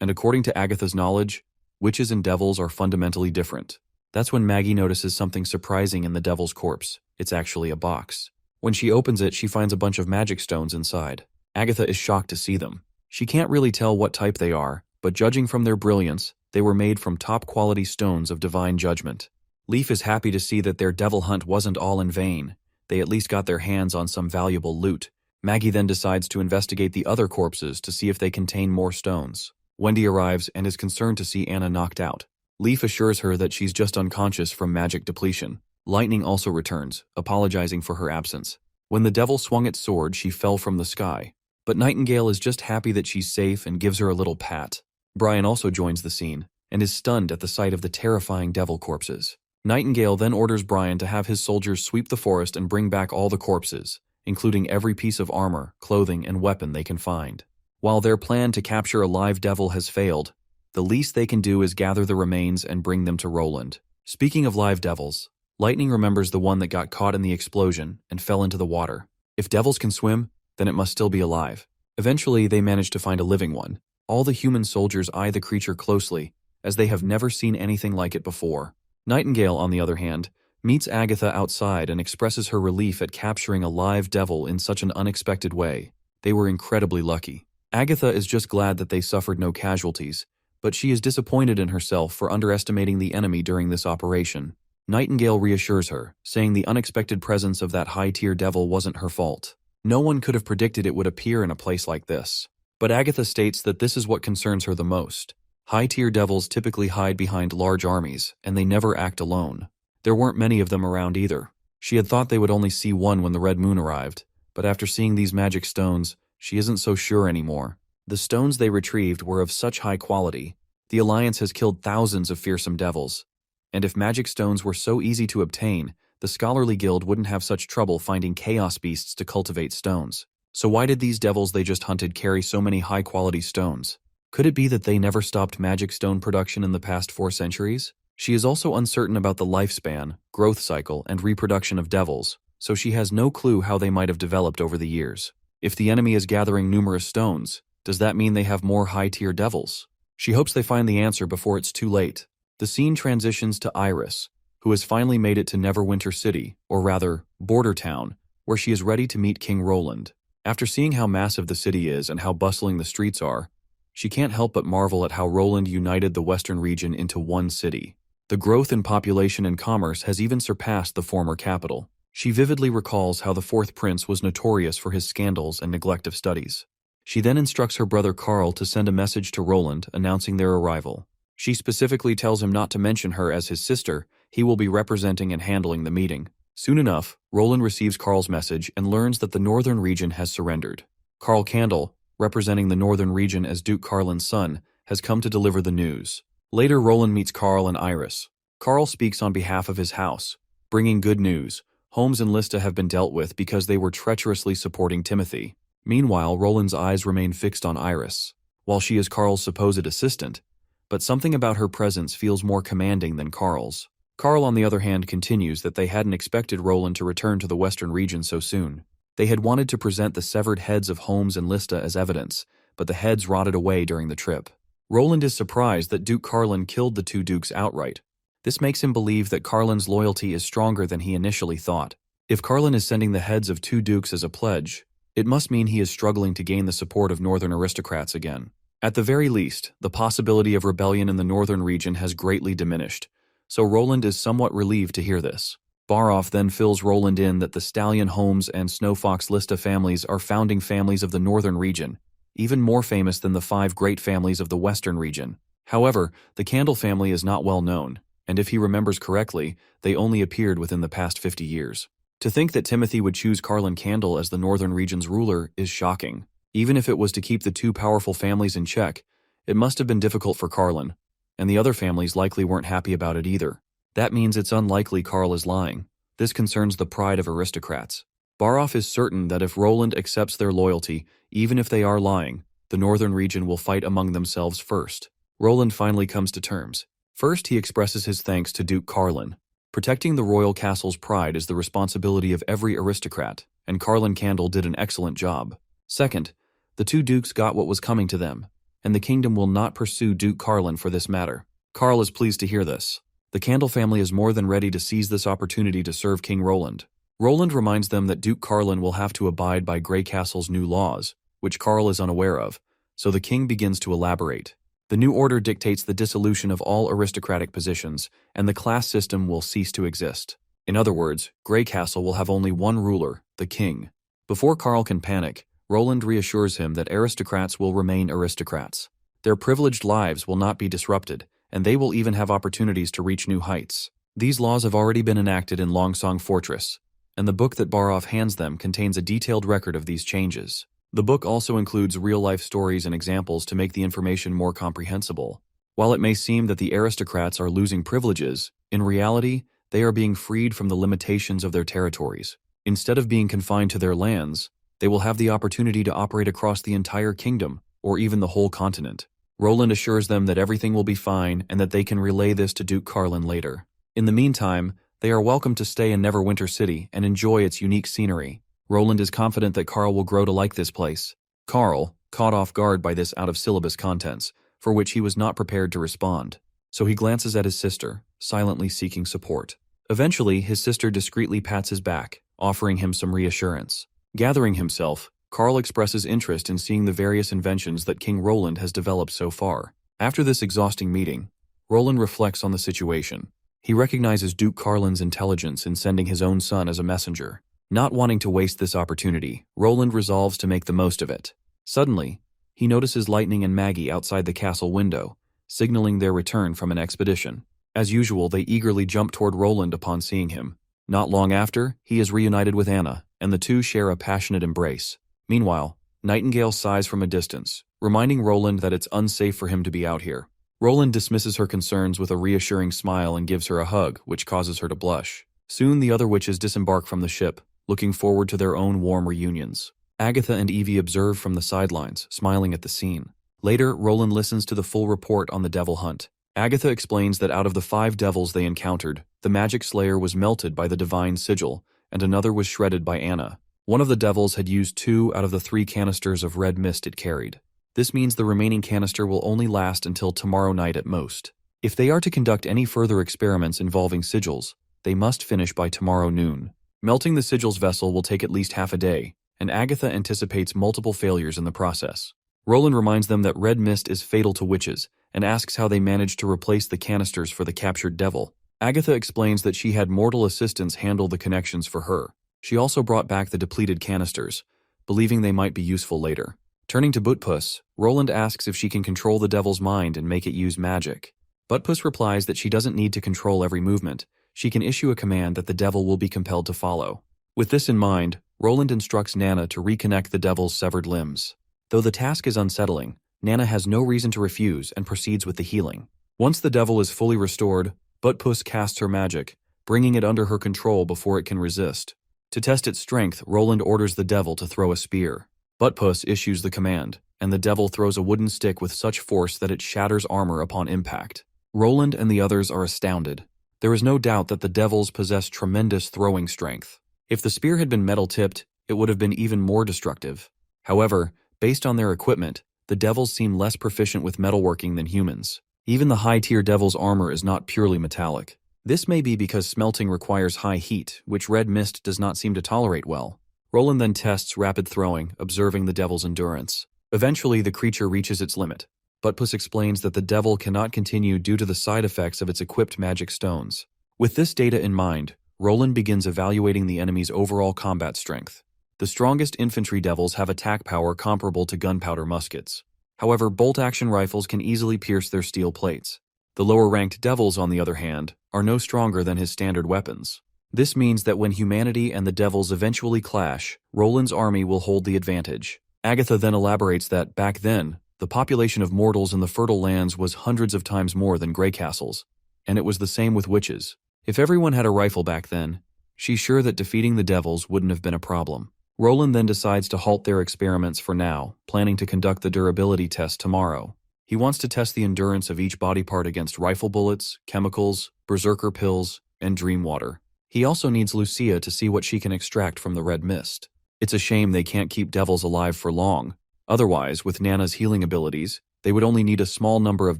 And according to Agatha's knowledge, witches and devils are fundamentally different. That's when Maggie notices something surprising in the devil's corpse. It's actually a box. When she opens it, she finds a bunch of magic stones inside. Agatha is shocked to see them. She can't really tell what type they are, but judging from their brilliance, they were made from top-quality stones of divine judgment. Leaf is happy to see that their devil hunt wasn't all in vain. They at least got their hands on some valuable loot. Maggie then decides to investigate the other corpses to see if they contain more stones. Wendy arrives and is concerned to see Anna knocked out. Leaf assures her that she's just unconscious from magic depletion. Lightning also returns, apologizing for her absence. When the devil swung its sword, she fell from the sky. But Nightingale is just happy that she's safe and gives her a little pat. Brian also joins the scene, and is stunned at the sight of the terrifying devil corpses. Nightingale then orders Brian to have his soldiers sweep the forest and bring back all the corpses, including every piece of armor, clothing, and weapon they can find. While their plan to capture a live devil has failed, the least they can do is gather the remains and bring them to Roland. Speaking of live devils, Lightning remembers the one that got caught in the explosion and fell into the water. If devils can swim, then it must still be alive. Eventually, they manage to find a living one. All the human soldiers eye the creature closely, as they have never seen anything like it before. Nightingale, on the other hand, meets Agatha outside and expresses her relief at capturing a live devil in such an unexpected way. They were incredibly lucky. Agatha is just glad that they suffered no casualties, but she is disappointed in herself for underestimating the enemy during this operation. Nightingale reassures her, saying the unexpected presence of that high-tier devil wasn't her fault. No one could have predicted it would appear in a place like this. But Agatha states that this is what concerns her the most. High-tier devils typically hide behind large armies, and they never act alone. There weren't many of them around either. She had thought they would only see one when the Red Moon arrived, but after seeing these magic stones, she isn't so sure anymore. The stones they retrieved were of such high quality. The Alliance has killed thousands of fearsome devils. And if magic stones were so easy to obtain, the Scholarly Guild wouldn't have such trouble finding chaos beasts to cultivate stones. So why did these devils they just hunted carry so many high-quality stones? Could it be that they never stopped magic stone production in the past 4 centuries? She is also uncertain about the lifespan, growth cycle, and reproduction of devils, so she has no clue how they might have developed over the years. If the enemy is gathering numerous stones, does that mean they have more high-tier devils? She hopes they find the answer before it's too late. The scene transitions to Iris, who has finally made it to Neverwinter City, or rather, Border Town, where she is ready to meet King Roland. After seeing how massive the city is and how bustling the streets are, she can't help but marvel at how Roland united the western region into one city. The growth in population and commerce has even surpassed the former capital. She vividly recalls how the fourth prince was notorious for his scandals and neglect of studies. She then instructs her brother Carl to send a message to Roland announcing their arrival. She specifically tells him not to mention her as his sister. He will be representing and handling the meeting. Soon enough, Roland receives Carl's message and learns that the northern region has surrendered. Carl Candle, representing the northern region as Duke Carlin's son, has come to deliver the news. Later, Roland meets Carl and Iris. Carl speaks on behalf of his house, bringing good news. Holmes and Lista have been dealt with because they were treacherously supporting Timothy. Meanwhile, Roland's eyes remain fixed on Iris, while she is Carl's supposed assistant, but something about her presence feels more commanding than Carl's. Carl, on the other hand, continues that they hadn't expected Roland to return to the western region so soon. They had wanted to present the severed heads of Holmes and Lista as evidence, but the heads rotted away during the trip. Roland is surprised that Duke Carlin killed the 2 dukes outright. This makes him believe that Carlin's loyalty is stronger than he initially thought. If Carlin is sending the heads of 2 dukes as a pledge, it must mean he is struggling to gain the support of northern aristocrats again. At the very least, the possibility of rebellion in the northern region has greatly diminished, so Roland is somewhat relieved to hear this. Baroff then fills Roland in that the Stallion Holmes and Snowfox Lista families are founding families of the northern region, even more famous than the 5 great families of the western region. However, the Candle family is not well known, and if he remembers correctly, they only appeared within the past 50 years. To think that Timothy would choose Carlin Candle as the northern region's ruler is shocking. Even if it was to keep the 2 powerful families in check, it must have been difficult for Carlin, and the other families likely weren't happy about it either. That means it's unlikely Carl is lying. This concerns the pride of aristocrats. Baroff is certain that if Roland accepts their loyalty, even if they are lying, the northern region will fight among themselves first. Roland finally comes to terms. First, he expresses his thanks to Duke Carlin. Protecting the royal castle's pride is the responsibility of every aristocrat, and Carlin Candle did an excellent job. Second, the 2 dukes got what was coming to them, and the kingdom will not pursue Duke Carlin for this matter. Carl is pleased to hear this. The Candle family is more than ready to seize this opportunity to serve King Roland. Roland reminds them that Duke Carlin will have to abide by Grey Castle's new laws, which Carl is unaware of, so the king begins to elaborate. The new order dictates the dissolution of all aristocratic positions, and the class system will cease to exist. In other words, Grey Castle will have only one ruler, the king. Before Carl can panic, Roland reassures him that aristocrats will remain aristocrats. Their privileged lives will not be disrupted, and they will even have opportunities to reach new heights. These laws have already been enacted in Longsong Fortress, and the book that Baroff hands them contains a detailed record of these changes. The book also includes real-life stories and examples to make the information more comprehensible. While it may seem that the aristocrats are losing privileges, in reality, they are being freed from the limitations of their territories. Instead of being confined to their lands, they will have the opportunity to operate across the entire kingdom, or even the whole continent. Roland assures them that everything will be fine and that they can relay this to Duke Carlin later. In the meantime, they are welcome to stay in Neverwinter City and enjoy its unique scenery. Roland is confident that Carl will grow to like this place. Carl, caught off guard by this out-of-syllabus contents, for which he was not prepared to respond. So he glances at his sister, silently seeking support. Eventually, his sister discreetly pats his back, offering him some reassurance. Gathering himself, Carl expresses interest in seeing the various inventions that King Roland has developed so far. After this exhausting meeting, Roland reflects on the situation. He recognizes Duke Carlin's intelligence in sending his own son as a messenger. Not wanting to waste this opportunity, Roland resolves to make the most of it. Suddenly, he notices Lightning and Maggie outside the castle window, signaling their return from an expedition. As usual, they eagerly jump toward Roland upon seeing him. Not long after, he is reunited with Anna, and the two share a passionate embrace. Meanwhile, Nightingale sighs from a distance, reminding Roland that it's unsafe for him to be out here. Roland dismisses her concerns with a reassuring smile and gives her a hug, which causes her to blush. Soon the other witches disembark from the ship, looking forward to their own warm reunions. Agatha and Eevee observe from the sidelines, smiling at the scene. Later, Roland listens to the full report on the devil hunt. Agatha explains that out of the 5 devils they encountered, the magic slayer was melted by the divine sigil, and another was shredded by Anna. One of the devils had used 2 out of the 3 canisters of red mist it carried. This means the remaining canister will only last until tomorrow night at most. If they are to conduct any further experiments involving sigils, they must finish by tomorrow noon. Melting the sigil's vessel will take at least half a day, and Agatha anticipates multiple failures in the process. Roland reminds them that red mist is fatal to witches, and asks how they managed to replace the canisters for the captured devil. Agatha explains that she had mortal assistants handle the connections for her. She also brought back the depleted canisters, believing they might be useful later. Turning to Buttpuss, Roland asks if she can control the devil's mind and make it use magic. Buttpuss replies that she doesn't need to control every movement. She can issue a command that the devil will be compelled to follow. With this in mind, Roland instructs Nana to reconnect the devil's severed limbs. Though the task is unsettling, Nana has no reason to refuse and proceeds with the healing. Once the devil is fully restored, Buttpuss casts her magic, bringing it under her control before it can resist. To test its strength, Roland orders the devil to throw a spear. Buttpuss issues the command, and the devil throws a wooden stick with such force that it shatters armor upon impact. Roland and the others are astounded. There is no doubt that the devils possess tremendous throwing strength. If the spear had been metal-tipped, it would have been even more destructive. However, based on their equipment, the devils seem less proficient with metalworking than humans. Even the high-tier devil's armor is not purely metallic. This may be because smelting requires high heat, which red mist does not seem to tolerate well. Roland then tests rapid throwing, observing the devil's endurance. Eventually, the creature reaches its limit. Buttpuss explains that the devil cannot continue due to the side effects of its equipped magic stones. With this data in mind, Roland begins evaluating the enemy's overall combat strength. The strongest infantry devils have attack power comparable to gunpowder muskets. However, bolt-action rifles can easily pierce their steel plates. The lower-ranked devils, on the other hand, are no stronger than his standard weapons. This means that when humanity and the devils eventually clash, Roland's army will hold the advantage. Agatha then elaborates that, back then, the population of mortals in the fertile lands was hundreds of times more than Grey Castles, and it was the same with witches. If everyone had a rifle back then, she's sure that defeating the devils wouldn't have been a problem. Roland then decides to halt their experiments for now, planning to conduct the durability test tomorrow. He wants to test the endurance of each body part against rifle bullets, chemicals, berserker pills, and dream water. He also needs Lucia to see what she can extract from the red mist. It's a shame they can't keep devils alive for long. Otherwise, with Nana's healing abilities, they would only need a small number of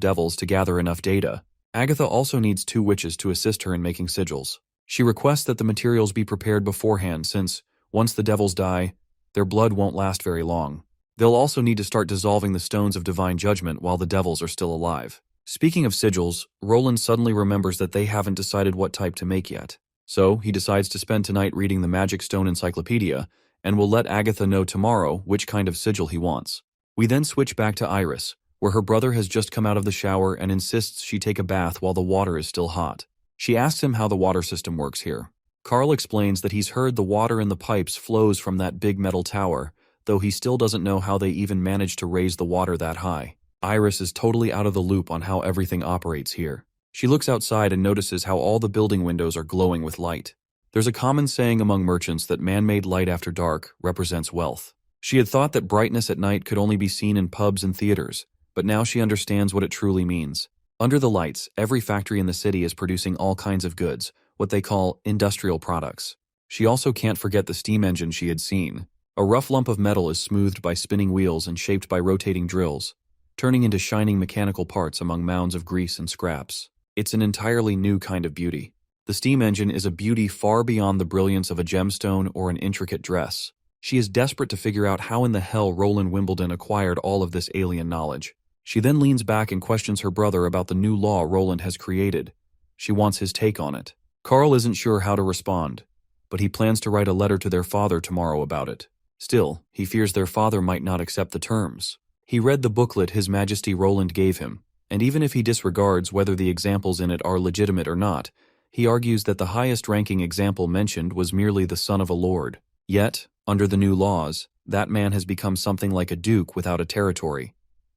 devils to gather enough data. Agatha also needs 2 witches to assist her in making sigils. She requests that the materials be prepared beforehand since, once the devils die, their blood won't last very long. They'll also need to start dissolving the stones of divine judgment while the devils are still alive. Speaking of sigils, Roland suddenly remembers that they haven't decided what type to make yet. So, he decides to spend tonight reading the Magic Stone Encyclopedia, and will let Agatha know tomorrow which kind of sigil he wants. We then switch back to Iris, where her brother has just come out of the shower and insists she take a bath while the water is still hot. She asks him how the water system works here. Carl explains that he's heard the water in the pipes flows from that big metal tower, though he still doesn't know how they even managed to raise the water that high. Iris is totally out of the loop on how everything operates here. She looks outside and notices how all the building windows are glowing with light. There's a common saying among merchants that man-made light after dark represents wealth. She had thought that brightness at night could only be seen in pubs and theaters, but now she understands what it truly means. Under the lights, every factory in the city is producing all kinds of goods, what they call industrial products. She also can't forget the steam engine she had seen. A rough lump of metal is smoothed by spinning wheels and shaped by rotating drills, turning into shining mechanical parts among mounds of grease and scraps. It's an entirely new kind of beauty. The steam engine is a beauty far beyond the brilliance of a gemstone or an intricate dress. She is desperate to figure out how in the hell Roland Wimbledon acquired all of this alien knowledge. She then leans back and questions her brother about the new law Roland has created. She wants his take on it. Carl isn't sure how to respond, but he plans to write a letter to their father tomorrow about it. Still, he fears their father might not accept the terms. He read the booklet His Majesty Roland gave him, and even if he disregards whether the examples in it are legitimate or not, he argues that the highest-ranking example mentioned was merely the son of a lord. Yet, under the new laws, that man has become something like a duke without a territory.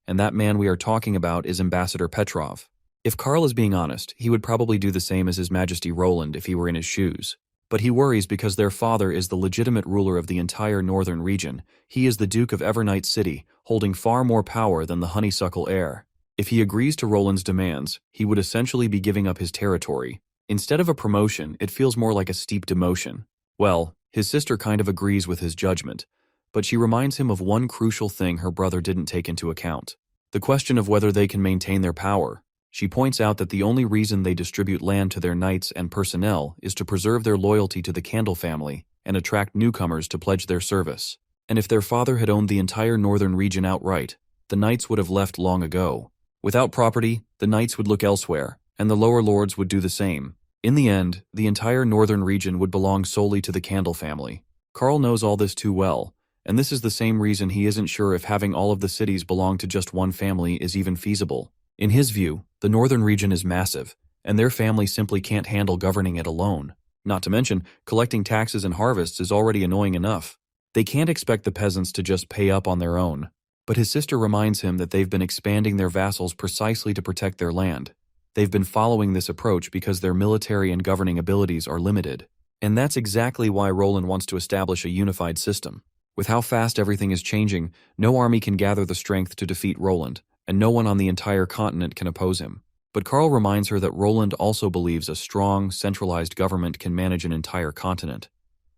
And that man we are talking about is Ambassador Petrov. If Carl is being honest, he would probably do the same as His Majesty Roland if he were in his shoes. But he worries because their father is the legitimate ruler of the entire northern region. He is the Duke of Evernight City, holding far more power than the honeysuckle heir. If he agrees to Roland's demands, he would essentially be giving up his territory. Instead of a promotion, it feels more like a steep demotion. Well, his sister kind of agrees with his judgment, but she reminds him of one crucial thing her brother didn't take into account: the question of whether they can maintain their power. She points out that the only reason they distribute land to their knights and personnel is to preserve their loyalty to the Candle family and attract newcomers to pledge their service. And if their father had owned the entire northern region outright, the knights would have left long ago. Without property, the knights would look elsewhere, and the lower lords would do the same. In the end, the entire northern region would belong solely to the Candle family. Carl knows all this too well, and this is the same reason he isn't sure if having all of the cities belong to just one family is even feasible. In his view, the northern region is massive, and their family simply can't handle governing it alone. Not to mention, collecting taxes and harvests is already annoying enough. They can't expect the peasants to just pay up on their own. But his sister reminds him that they've been expanding their vassals precisely to protect their land. They've been following this approach because their military and governing abilities are limited. And that's exactly why Roland wants to establish a unified system. With how fast everything is changing, no army can gather the strength to defeat Roland, and no one on the entire continent can oppose him. But Carl reminds her that Roland also believes a strong, centralized government can manage an entire continent.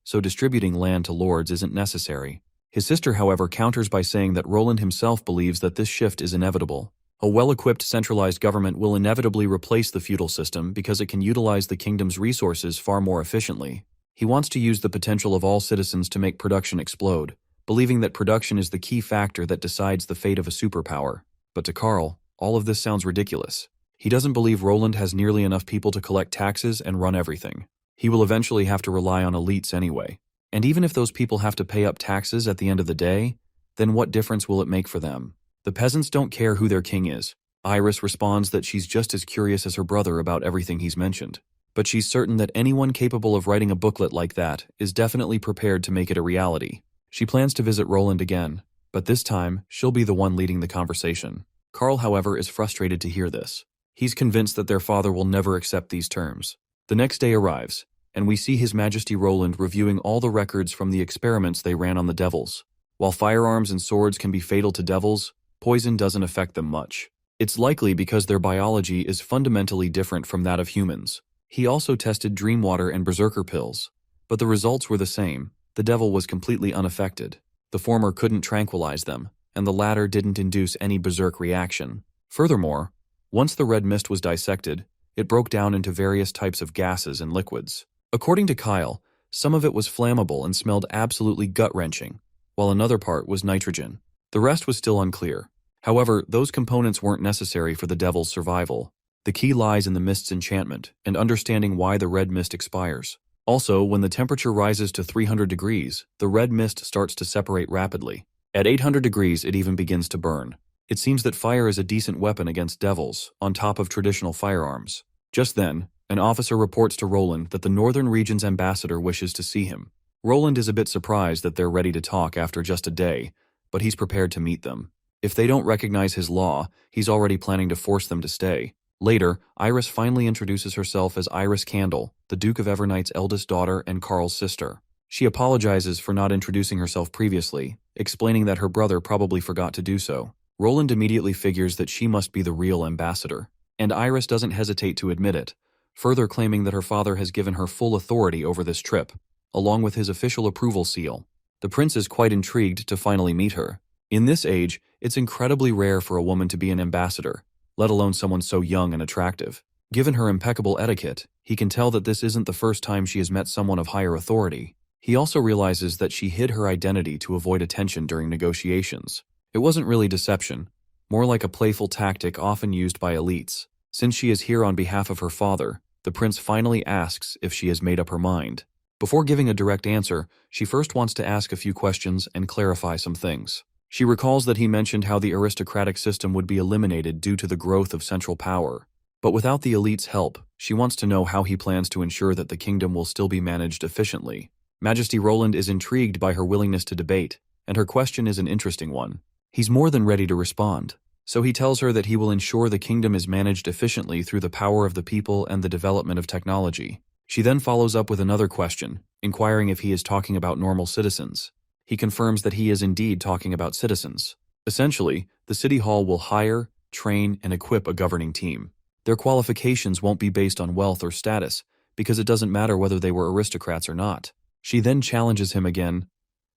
So distributing land to lords isn't necessary. His sister, however, counters by saying that Roland himself believes that this shift is inevitable. A well-equipped centralized government will inevitably replace the feudal system because it can utilize the kingdom's resources far more efficiently. He wants to use the potential of all citizens to make production explode, believing that production is the key factor that decides the fate of a superpower. But to Carl, all of this sounds ridiculous. He doesn't believe Roland has nearly enough people to collect taxes and run everything. He will eventually have to rely on elites anyway. And even if those people have to pay up taxes at the end of the day, then what difference will it make for them? The peasants don't care who their king is. Iris responds that she's just as curious as her brother about everything he's mentioned. But she's certain that anyone capable of writing a booklet like that is definitely prepared to make it a reality. She plans to visit Roland again, but this time, she'll be the one leading the conversation. Carl, however, is frustrated to hear this. He's convinced that their father will never accept these terms. The next day arrives, and we see His Majesty Roland reviewing all the records from the experiments they ran on the devils. While firearms and swords can be fatal to devils, poison doesn't affect them much. It's likely because their biology is fundamentally different from that of humans. He also tested dream water and berserker pills, but the results were the same. The devil was completely unaffected. The former couldn't tranquilize them, and the latter didn't induce any berserk reaction. Furthermore, once the red mist was dissected, it broke down into various types of gases and liquids. According to Kyle, some of it was flammable and smelled absolutely gut-wrenching, while another part was nitrogen. The rest was still unclear. However, those components weren't necessary for the devil's survival. The key lies in the mist's enchantment and understanding why the red mist expires. Also, when the temperature rises to 300 degrees, the red mist starts to separate rapidly. At 800 degrees, it even begins to burn. It seems that fire is a decent weapon against devils, on top of traditional firearms. Just then, an officer reports to Roland that the Northern Region's ambassador wishes to see him. Roland is a bit surprised that they're ready to talk after just a day, but he's prepared to meet them. If they don't recognize his law, he's already planning to force them to stay. Later, Iris finally introduces herself as Iris Candle, the Duke of Evernight's eldest daughter and Carl's sister. She apologizes for not introducing herself previously, explaining that her brother probably forgot to do so. Roland immediately figures that she must be the real ambassador, and Iris doesn't hesitate to admit it, further claiming that her father has given her full authority over this trip, along with his official approval seal. The prince is quite intrigued to finally meet her. In this age, it's incredibly rare for a woman to be an ambassador, let alone someone so young and attractive. Given her impeccable etiquette, he can tell that this isn't the first time she has met someone of higher authority. He also realizes that she hid her identity to avoid attention during negotiations. It wasn't really deception, more like a playful tactic often used by elites. Since she is here on behalf of her father, the prince finally asks if she has made up her mind. Before giving a direct answer, she first wants to ask a few questions and clarify some things. She recalls that he mentioned how the aristocratic system would be eliminated due to the growth of central power. But without the elite's help, she wants to know how he plans to ensure that the kingdom will still be managed efficiently. Majesty Roland is intrigued by her willingness to debate, and her question is an interesting one. He's more than ready to respond, so he tells her that he will ensure the kingdom is managed efficiently through the power of the people and the development of technology. She then follows up with another question, inquiring if he is talking about normal citizens. He confirms that he is indeed talking about citizens. Essentially, the city hall will hire, train, and equip a governing team. Their qualifications won't be based on wealth or status, because it doesn't matter whether they were aristocrats or not. She then challenges him again.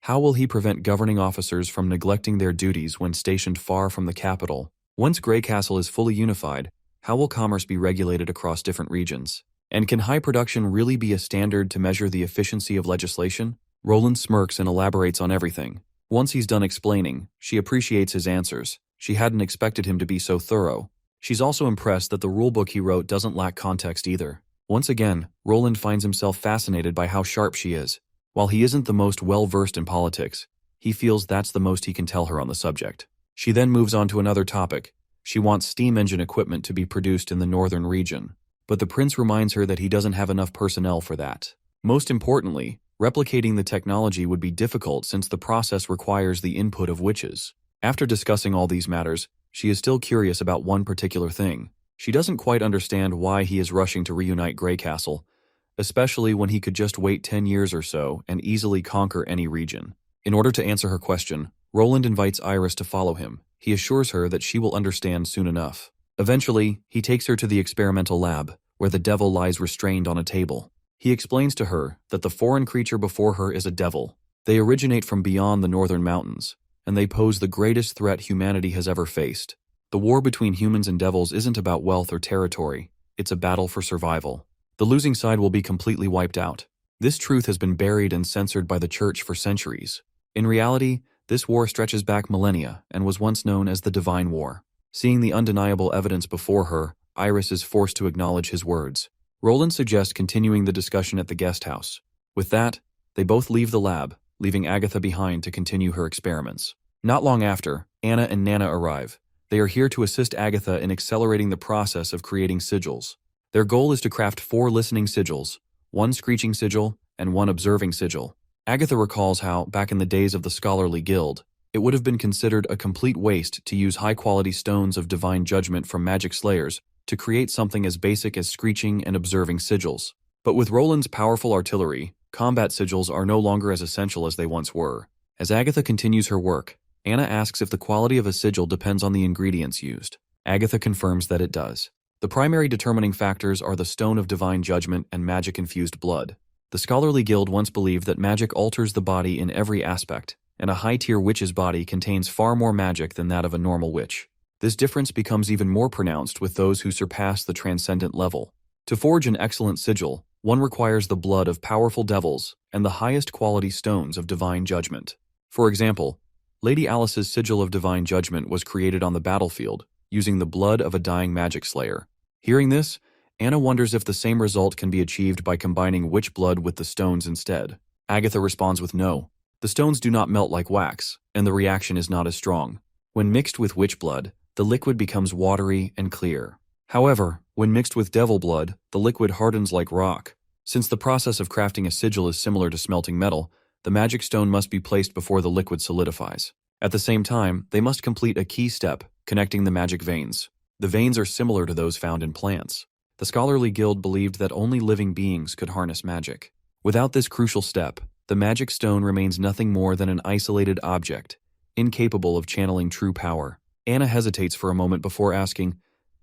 How will he prevent governing officers from neglecting their duties when stationed far from the capital? Once Grey Castle is fully unified, how will commerce be regulated across different regions? And can high production really be a standard to measure the efficiency of legislation? Roland smirks and elaborates on everything. Once he's done explaining, she appreciates his answers. She hadn't expected him to be so thorough. She's also impressed that the rulebook he wrote doesn't lack context either. Once again, Roland finds himself fascinated by how sharp she is. While he isn't the most well-versed in politics, he feels that's the most he can tell her on the subject. She then moves on to another topic. She wants steam engine equipment to be produced in the northern region. But the prince reminds her that he doesn't have enough personnel for that. Most importantly, replicating the technology would be difficult since the process requires the input of witches. After discussing all these matters, she is still curious about one particular thing. She doesn't quite understand why he is rushing to reunite Grey Castle, especially when he could just wait 10 years or so and easily conquer any region. In order to answer her question, Roland invites Iris to follow him. He assures her that she will understand soon enough. Eventually, he takes her to the experimental lab, where the devil lies restrained on a table. He explains to her that the foreign creature before her is a devil. They originate from beyond the northern mountains, and they pose the greatest threat humanity has ever faced. The war between humans and devils isn't about wealth or territory, it's a battle for survival. The losing side will be completely wiped out. This truth has been buried and censored by the church for centuries. In reality, this war stretches back millennia and was once known as the Divine War. Seeing the undeniable evidence before her, Iris is forced to acknowledge his words. Roland suggests continuing the discussion at the guest house. With that, they both leave the lab, leaving Agatha behind to continue her experiments. Not long after, Anna and Nana arrive. They are here to assist Agatha in accelerating the process of creating sigils. Their goal is to craft 4 listening sigils, 1 screeching sigil, and 1 observing sigil. Agatha recalls how, back in the days of the Scholarly Guild, it would have been considered a complete waste to use high-quality stones of divine judgment from magic slayers to create something as basic as screeching and observing sigils. But with Roland's powerful artillery, combat sigils are no longer as essential as they once were. As Agatha continues her work, Anna asks if the quality of a sigil depends on the ingredients used. Agatha confirms that it does. The primary determining factors are the Stone of Divine Judgment and magic-infused blood. The Scholarly Guild once believed that magic alters the body in every aspect, and a high-tier witch's body contains far more magic than that of a normal witch. This difference becomes even more pronounced with those who surpass the transcendent level. To forge an excellent sigil, one requires the blood of powerful devils and the highest quality stones of divine judgment. For example, Lady Alice's sigil of divine judgment was created on the battlefield, using the blood of a dying magic slayer. Hearing this, Anna wonders if the same result can be achieved by combining witch blood with the stones instead. Agatha responds with no. The stones do not melt like wax, and the reaction is not as strong. When mixed with witch blood, the liquid becomes watery and clear. However, when mixed with devil blood, the liquid hardens like rock. Since the process of crafting a sigil is similar to smelting metal, the magic stone must be placed before the liquid solidifies. At the same time, they must complete a key step, connecting the magic veins. The veins are similar to those found in plants. The scholarly guild believed that only living beings could harness magic. Without this crucial step, the magic stone remains nothing more than an isolated object, incapable of channeling true power. Anna hesitates for a moment before asking,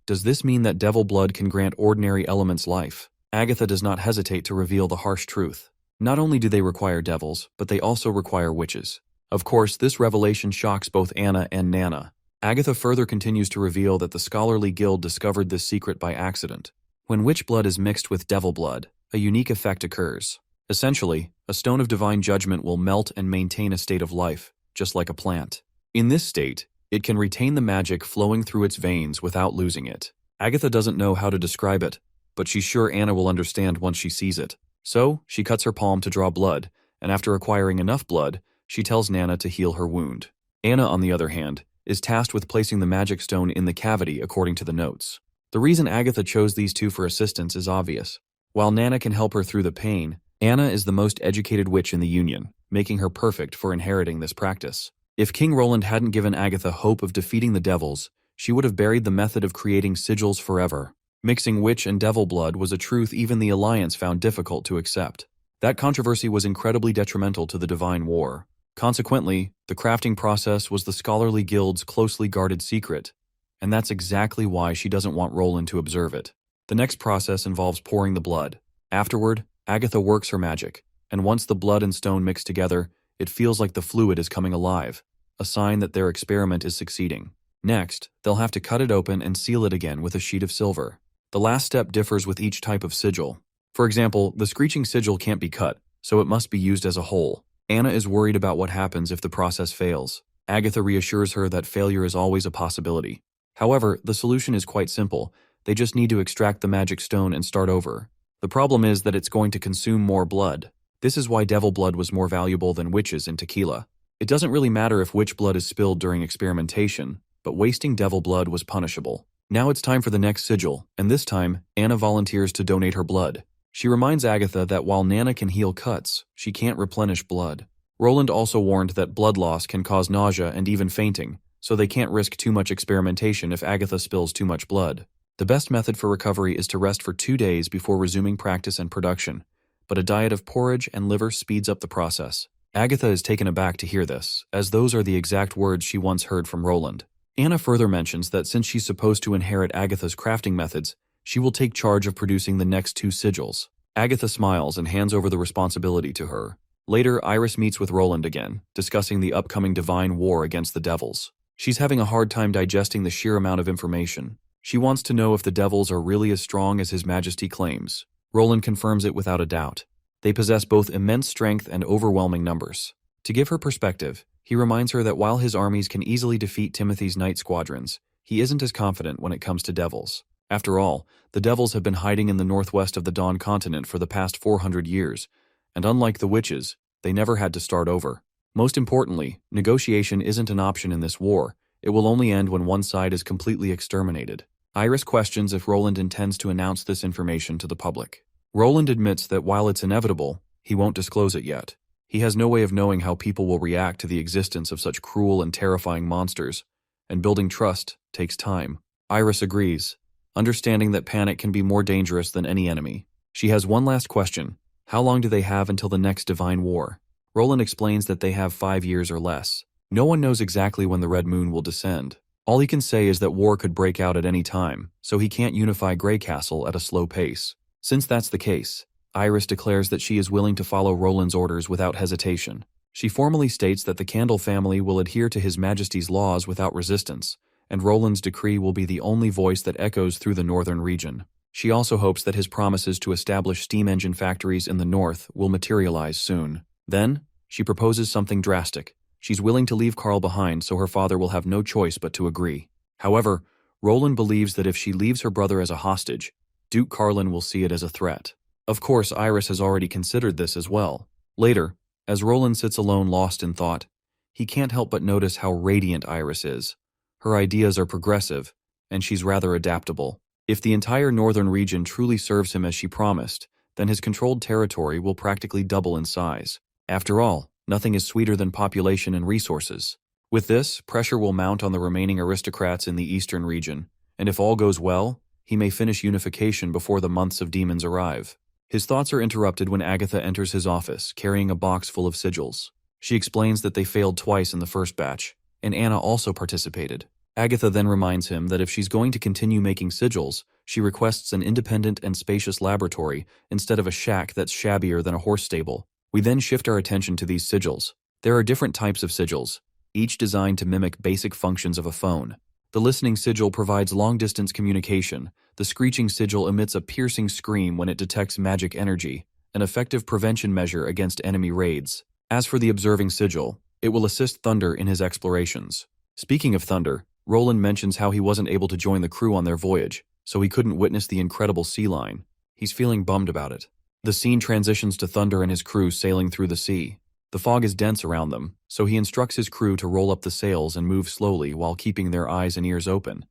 "Does this mean that devil blood can grant ordinary elements life?" Agatha does not hesitate to reveal the harsh truth. Not only do they require devils, but they also require witches. Of course, this revelation shocks both Anna and Nana. Agatha further continues to reveal that the scholarly guild discovered this secret by accident. When witch blood is mixed with devil blood, a unique effect occurs. Essentially, a stone of divine judgment will melt and maintain a state of life, just like a plant. In this state, it can retain the magic flowing through its veins without losing it. Agatha doesn't know how to describe it, but she's sure Anna will understand once she sees it. So, she cuts her palm to draw blood, and after acquiring enough blood, she tells Nana to heal her wound. Anna, on the other hand, is tasked with placing the magic stone in the cavity according to the notes. The reason Agatha chose these two for assistance is obvious. While Nana can help her through the pain, Anna is the most educated witch in the Union, making her perfect for inheriting this practice. If King Roland hadn't given Agatha hope of defeating the devils, she would have buried the method of creating sigils forever. Mixing witch and devil blood was a truth even the Alliance found difficult to accept. That controversy was incredibly detrimental to the Divine War. Consequently, the crafting process was the scholarly guild's closely guarded secret, and that's exactly why she doesn't want Roland to observe it. The next process involves pouring the blood. Afterward, Agatha works her magic, and once the blood and stone mix together, it feels like the fluid is coming alive, a sign that their experiment is succeeding. Next, they'll have to cut it open and seal it again with a sheet of silver. The last step differs with each type of sigil. For example, the screeching sigil can't be cut, so it must be used as a whole. Anna is worried about what happens if the process fails. Agatha reassures her that failure is always a possibility. However, the solution is quite simple. They just need to extract the magic stone and start over. The problem is that it's going to consume more blood. This is why devil blood was more valuable than witches in tequila. It doesn't really matter if witch blood is spilled during experimentation, but wasting devil blood was punishable. Now it's time for the next sigil, and this time, Anna volunteers to donate her blood. She reminds Agatha that while Nana can heal cuts, she can't replenish blood. Roland also warned that blood loss can cause nausea and even fainting, so they can't risk too much experimentation if Agatha spills too much blood. The best method for recovery is to rest for 2 days before resuming practice and production, but a diet of porridge and liver speeds up the process. Agatha is taken aback to hear this, as those are the exact words she once heard from Roland. Anna further mentions that since she's supposed to inherit Agatha's crafting methods, she will take charge of producing the next 2 sigils. Agatha smiles and hands over the responsibility to her. Later, Iris meets with Roland again, discussing the upcoming divine war against the devils. She's having a hard time digesting the sheer amount of information. She wants to know if the devils are really as strong as His Majesty claims. Roland confirms it without a doubt. They possess both immense strength and overwhelming numbers. To give her perspective, he reminds her that while his armies can easily defeat Timothy's night squadrons, he isn't as confident when it comes to devils. After all, the devils have been hiding in the northwest of the Dawn continent for the past 400 years, and unlike the witches, they never had to start over. Most importantly, negotiation isn't an option in this war. It will only end when one side is completely exterminated. Iris questions if Roland intends to announce this information to the public. Roland admits that while it's inevitable, he won't disclose it yet. He has no way of knowing how people will react to the existence of such cruel and terrifying monsters, and building trust takes time. Iris agrees, understanding that panic can be more dangerous than any enemy. She has one last question. How long do they have until the next divine war? Roland explains that they have 5 years or less. No one knows exactly when the Red Moon will descend. All he can say is that war could break out at any time, so he can't unify Grey Castle at a slow pace. Since that's the case, Iris declares that she is willing to follow Roland's orders without hesitation. She formally states that the Candle family will adhere to His Majesty's laws without resistance, and Roland's decree will be the only voice that echoes through the northern region. She also hopes that his promises to establish steam engine factories in the north will materialize soon. Then, she proposes something drastic. She's willing to leave Carl behind so her father will have no choice but to agree. However, Roland believes that if she leaves her brother as a hostage, Duke Carlin will see it as a threat. Of course, Iris has already considered this as well. Later, as Roland sits alone lost in thought, he can't help but notice how radiant Iris is. Her ideas are progressive, and she's rather adaptable. If the entire northern region truly serves him as she promised, then his controlled territory will practically double in size. After all, nothing is sweeter than population and resources. With this, pressure will mount on the remaining aristocrats in the eastern region, and if all goes well, he may finish unification before the months of demons arrive. His thoughts are interrupted when Agatha enters his office, carrying a box full of sigils. She explains that they failed twice in the first batch, and Anna also participated. Agatha then reminds him that if she's going to continue making sigils, she requests an independent and spacious laboratory instead of a shack that's shabbier than a horse stable. We then shift our attention to these sigils. There are different types of sigils, each designed to mimic basic functions of a phone. The listening sigil provides long-distance communication. The screeching sigil emits a piercing scream when it detects magic energy, an effective prevention measure against enemy raids. As for the observing sigil, it will assist Thunder in his explorations. Speaking of Thunder, Roland mentions how he wasn't able to join the crew on their voyage, so he couldn't witness the incredible sea line. He's feeling bummed about it. The scene transitions to Thunder and his crew sailing through the sea. The fog is dense around them, so he instructs his crew to roll up the sails and move slowly while keeping their eyes and ears open.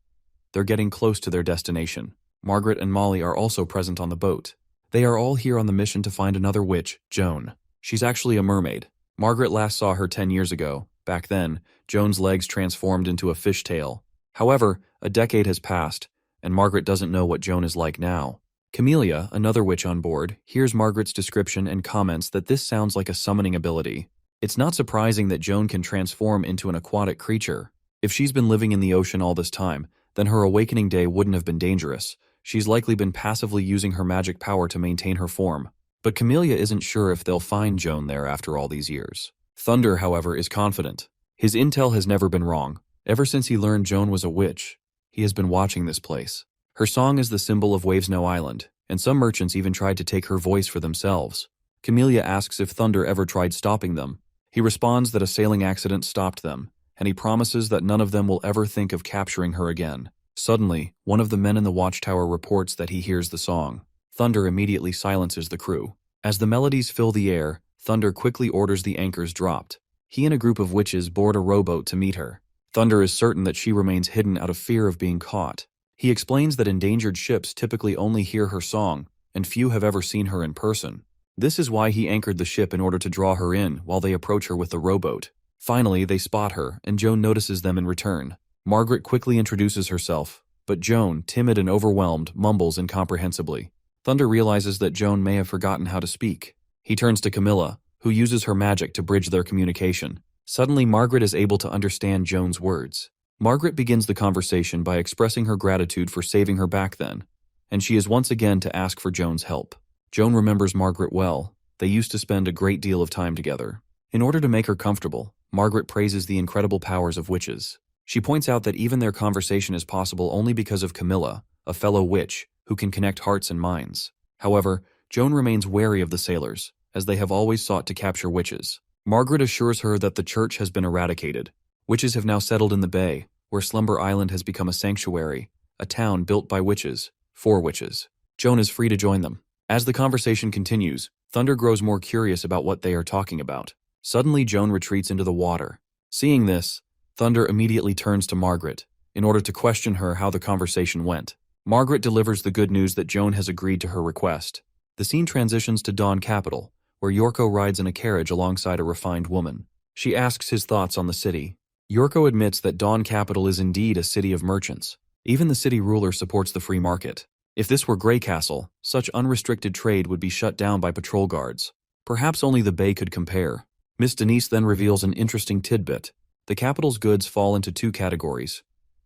They're getting close to their destination. Margaret and Molly are also present on the boat. They are all here on the mission to find another witch, Joan. She's actually a mermaid. Margaret last saw her 10 years ago. Back then, Joan's legs transformed into a fishtail. However, a decade has passed, and Margaret doesn't know what Joan is like now. Camellia, another witch on board, hears Margaret's description and comments that this sounds like a summoning ability. It's not surprising that Joan can transform into an aquatic creature. If she's been living in the ocean all this time, then her awakening day wouldn't have been dangerous. She's likely been passively using her magic power to maintain her form. But Camellia isn't sure if they'll find Joan there after all these years. Thunder, however, is confident. His intel has never been wrong. Ever since he learned Joan was a witch, he has been watching this place. Her song is the symbol of Wavesnow Island, and some merchants even tried to take her voice for themselves. Camellia asks if Thunder ever tried stopping them. He responds that a sailing accident stopped them, and he promises that none of them will ever think of capturing her again. Suddenly, one of the men in the watchtower reports that he hears the song. Thunder immediately silences the crew. As the melodies fill the air, Thunder quickly orders the anchors dropped. He and a group of witches board a rowboat to meet her. Thunder is certain that she remains hidden out of fear of being caught. He explains that endangered ships typically only hear her song, and few have ever seen her in person. This is why he anchored the ship in order to draw her in while they approach her with the rowboat. Finally, they spot her, and Joan notices them in return. Margaret quickly introduces herself, but Joan, timid and overwhelmed, mumbles incomprehensibly. Thunder realizes that Joan may have forgotten how to speak. He turns to Camilla, who uses her magic to bridge their communication. Suddenly, Margaret is able to understand Joan's words. Margaret begins the conversation by expressing her gratitude for saving her back then, and she is once again to ask for Joan's help. Joan remembers Margaret well. They used to spend a great deal of time together. In order to make her comfortable, Margaret praises the incredible powers of witches. She points out that even their conversation is possible only because of Camilla, a fellow witch, who can connect hearts and minds. However, Joan remains wary of the sailors, as they have always sought to capture witches. Margaret assures her that the church has been eradicated. Witches have now settled in the bay, where Slumber Island has become a sanctuary, a town built by witches, for witches. Joan is free to join them. As the conversation continues, Thunder grows more curious about what they are talking about. Suddenly, Joan retreats into the water. Seeing this, Thunder immediately turns to Margaret, in order to question her how the conversation went. Margaret delivers the good news that Joan has agreed to her request. The scene transitions to Dawn Capital, where Yorko rides in a carriage alongside a refined woman. She asks his thoughts on the city. Yorko admits that Dawn Capital is indeed a city of merchants. Even the city ruler supports the free market. If this were Grey Castle, such unrestricted trade would be shut down by patrol guards. Perhaps only the Bay could compare. Miss Denise then reveals an interesting tidbit. The capital's goods fall into two categories: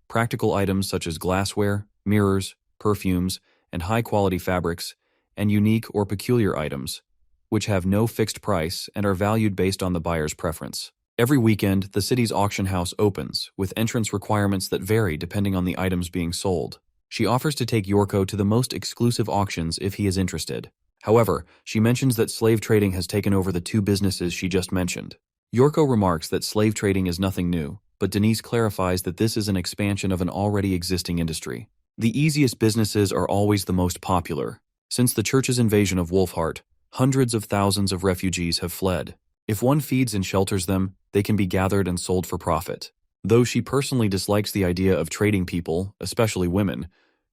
practical items such as glassware, mirrors, perfumes, and high-quality fabrics, and unique or peculiar items, which have no fixed price and are valued based on the buyer's preference. Every weekend, the city's auction house opens, with entrance requirements that vary depending on the items being sold. She offers to take Yorko to the most exclusive auctions if he is interested. However, she mentions that slave trading has taken over the two businesses she just mentioned. Yorko remarks that slave trading is nothing new, but Denise clarifies that this is an expansion of an already existing industry. The easiest businesses are always the most popular. Since the church's invasion of Wolfheart, hundreds of thousands of refugees have fled. If one feeds and shelters them, they can be gathered and sold for profit. Though she personally dislikes the idea of trading people, especially women,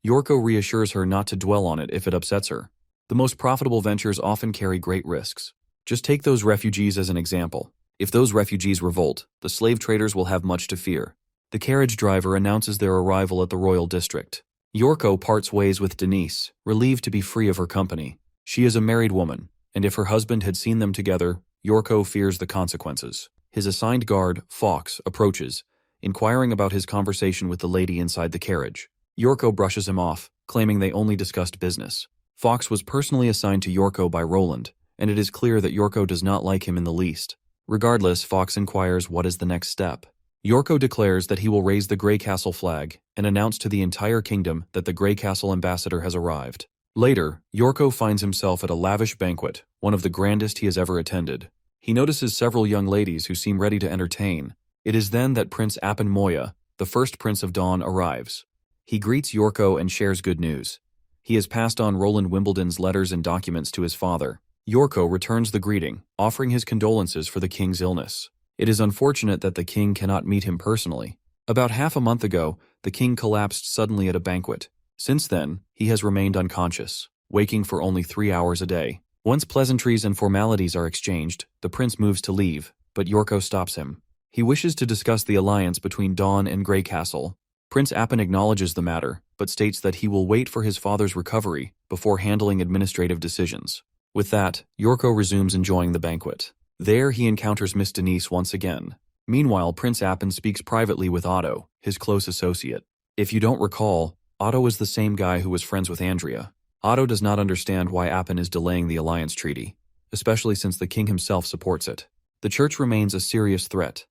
Yorko reassures her not to dwell on it if it upsets her. The most profitable ventures often carry great risks. Just take those refugees as an example. If those refugees revolt, the slave traders will have much to fear. The carriage driver announces their arrival at the royal district. Yorko parts ways with Denise, relieved to be free of her company. She is a married woman, and if her husband had seen them together, Yorko fears the consequences. His assigned guard, Fox, approaches, inquiring about his conversation with the lady inside the carriage. Yorko brushes him off, claiming they only discussed business. Fox was personally assigned to Yorko by Roland, and it is clear that Yorko does not like him in the least. Regardless, Fox inquires what is the next step. Yorko declares that he will raise the Grey Castle flag and announce to the entire kingdom that the Grey Castle ambassador has arrived. Later, Yorko finds himself at a lavish banquet, one of the grandest he has ever attended. He notices several young ladies who seem ready to entertain. It is then that Prince Moya, the first Prince of Dawn, arrives. He greets Yorko and shares good news. He has passed on Roland Wimbledon's letters and documents to his father. Yorko returns the greeting, offering his condolences for the king's illness. It is unfortunate that the king cannot meet him personally. About half a month ago, the king collapsed suddenly at a banquet. Since then, he has remained unconscious, waking for only 3 hours a day. Once pleasantries and formalities are exchanged, the prince moves to leave, but Yorko stops him. He wishes to discuss the alliance between Dawn and Grey Castle. Prince Appin acknowledges the matter, but states that he will wait for his father's recovery before handling administrative decisions. With that, Yorko resumes enjoying the banquet. There he encounters Miss Denise once again. Meanwhile, Prince Appin speaks privately with Otto, his close associate. If you don't recall, Otto is the same guy who was friends with Andrea. Otto does not understand why Appin is delaying the alliance treaty, especially since the king himself supports it. The church remains a serious threat.